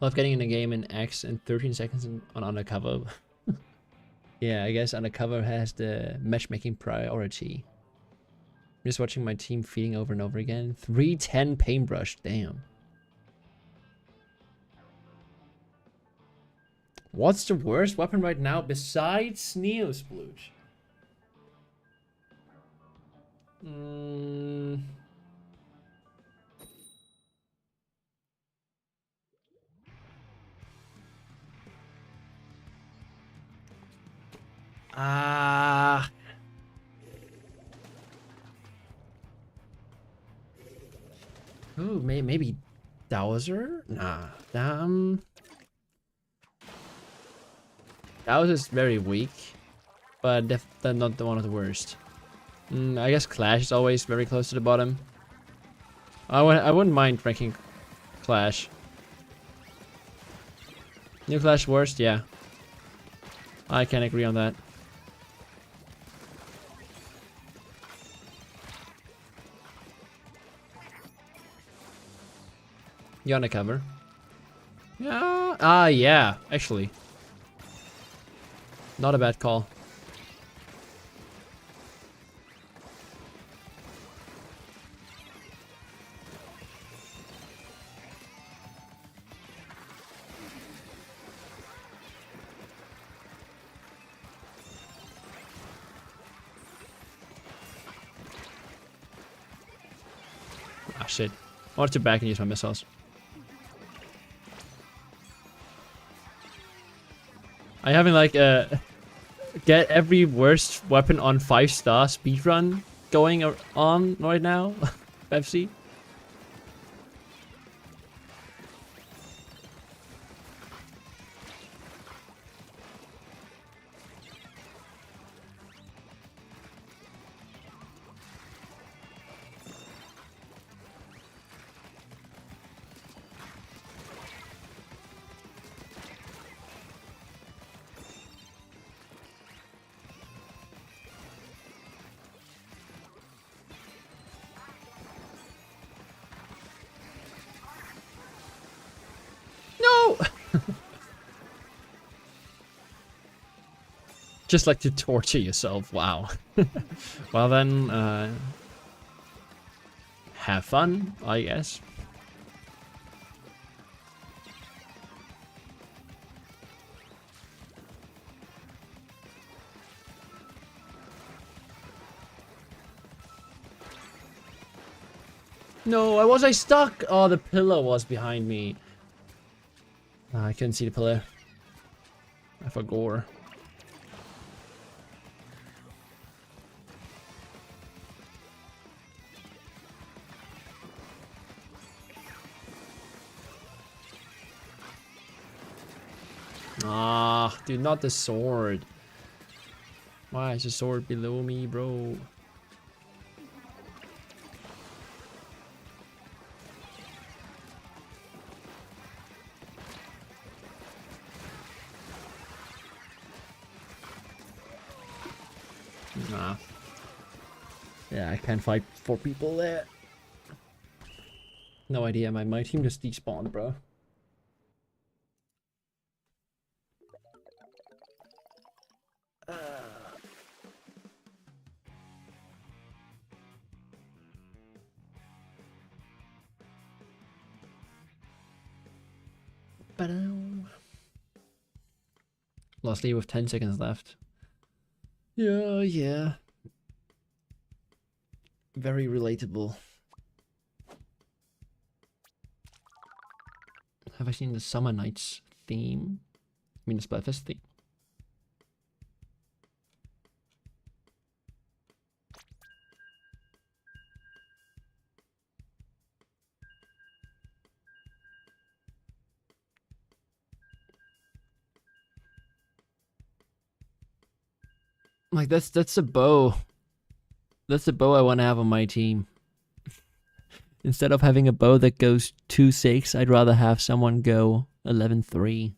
Speaker 1: Love getting in a game in X in 13 seconds on undercover. Yeah, I guess undercover has the matchmaking priority. I'm just watching my team feeding over and over again. 310 paintbrush, damn. What's the worst weapon right now besides Neosplooge? Ah. Ooh, maybe Dowser? Nah. House is very weak, but they're not one of the worst. I guess Clash is always very close to the bottom. I wouldn't mind ranking Clash. New Clash worst? Yeah. I can agree on that. You on the cover? Yeah. Yeah, actually. Not a bad call. Ah, shit. I wanted to back and use my missiles. I having like a get every worst weapon on 5-star speedrun going on right now. FC. No! Just like to torture yourself. Wow. Well then, have fun, I guess. No, why was I stuck? Oh, the pillar was behind me. I couldn't see the pillar. I forgot. Ah, dude, not the sword. Why is the sword below me, bro? Nah. Yeah, I can't fight 4 people there. No idea, my team just despawned, bro. Lost lead with 10 seconds left. Yeah. Very relatable. Have I seen the Summer Nights theme? I mean the Splatfest theme. Like that's a bow. That's the bow I want to have on my team. Instead of having a bow that goes 2-6, I'd rather have someone go 11-3.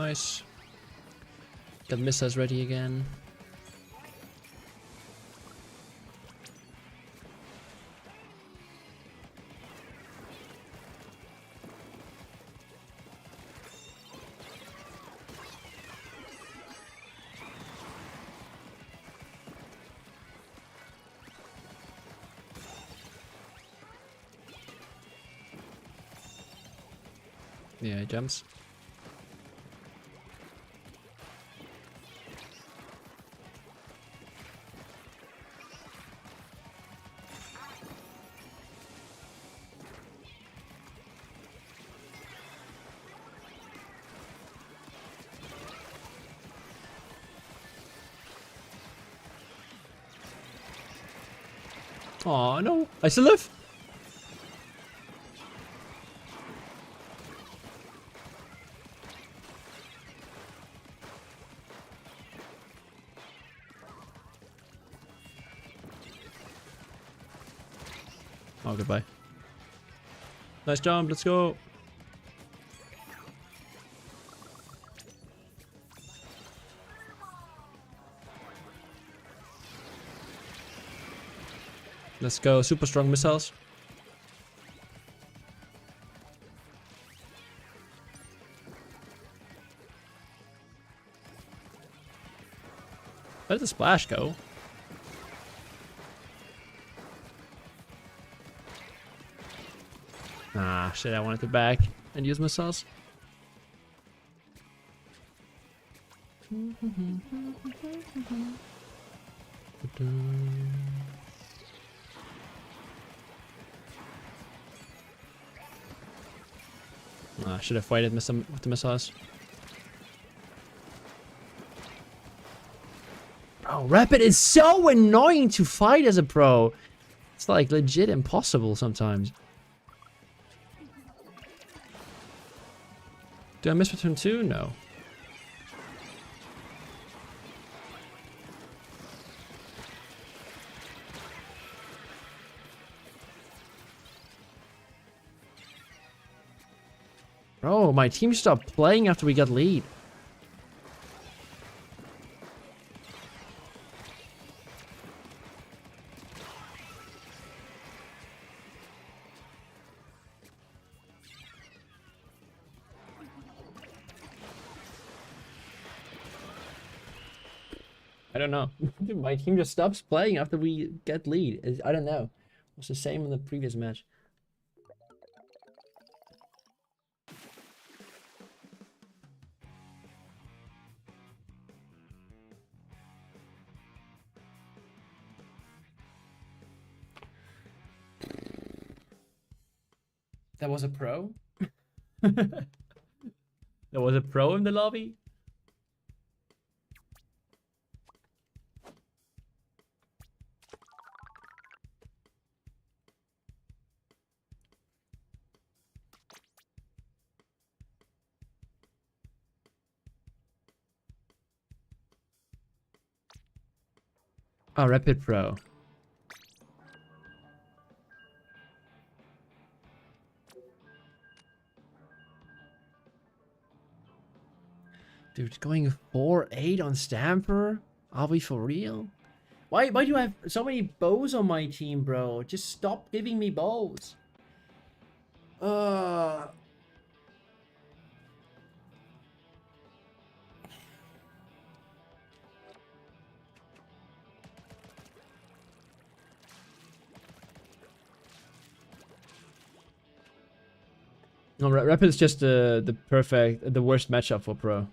Speaker 1: Nice. Got missiles ready again. Yeah, he jumps. Oh no, I still live. Oh, goodbye. Nice jump, let's go. Let's go, super strong missiles. Where did the splash go? Ah, shit, I wanted to back and use missiles. Ah, should have fighted with the missiles. Bro, Rapid is so annoying to fight as a pro. It's like legit impossible sometimes. Did I miss return 2? No. Bro, my team stopped playing after we got lead. I don't know. Dude, my team just stops playing after we get lead. I don't know. It was the same in the previous match. That was a pro? There was a pro in the lobby? Oh, Rapid Pro. Dude, going 4-8 on Stamper? Are we for real? Why do I have so many bows on my team, bro? Just stop giving me bows. No, Rapid is just the perfect, the worst matchup for pro.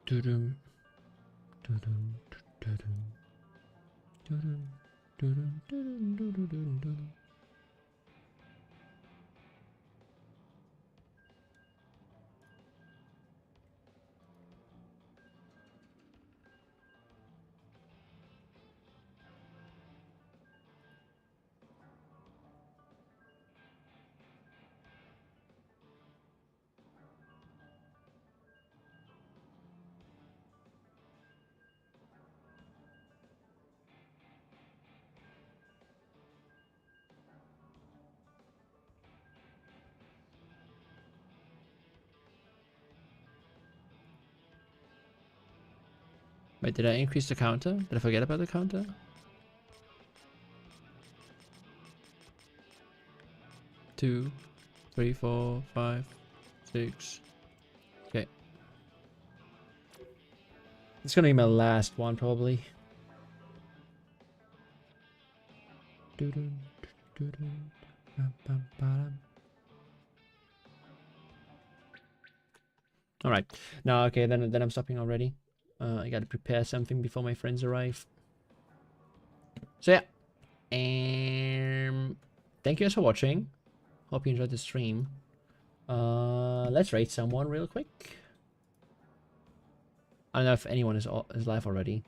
Speaker 1: Doo-dum, doo-dum, doo-dum, doo-dum, doo-dum, doo-dum, doo-dum, doo-dum. Wait, did I increase the counter? Did I forget about the counter? Two, 3, 4, 5, 6. Okay. It's gonna be my last one, probably. All right. No, okay. Then I'm stopping already. I gotta prepare something before my friends arrive. So yeah. Thank you guys for watching. Hope you enjoyed the stream. Let's rate someone real quick. I don't know if anyone is live already.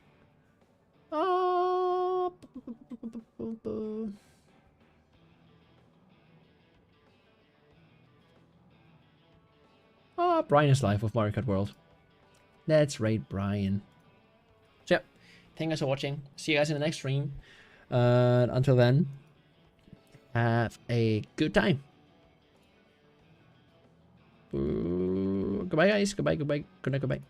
Speaker 1: Brian is live with Mario Kart World. Let's rate Brian. So yeah, thank you guys for watching. See you guys in the next stream. Until then, have a good time. Goodbye, guys. Goodbye. Good night. Goodbye.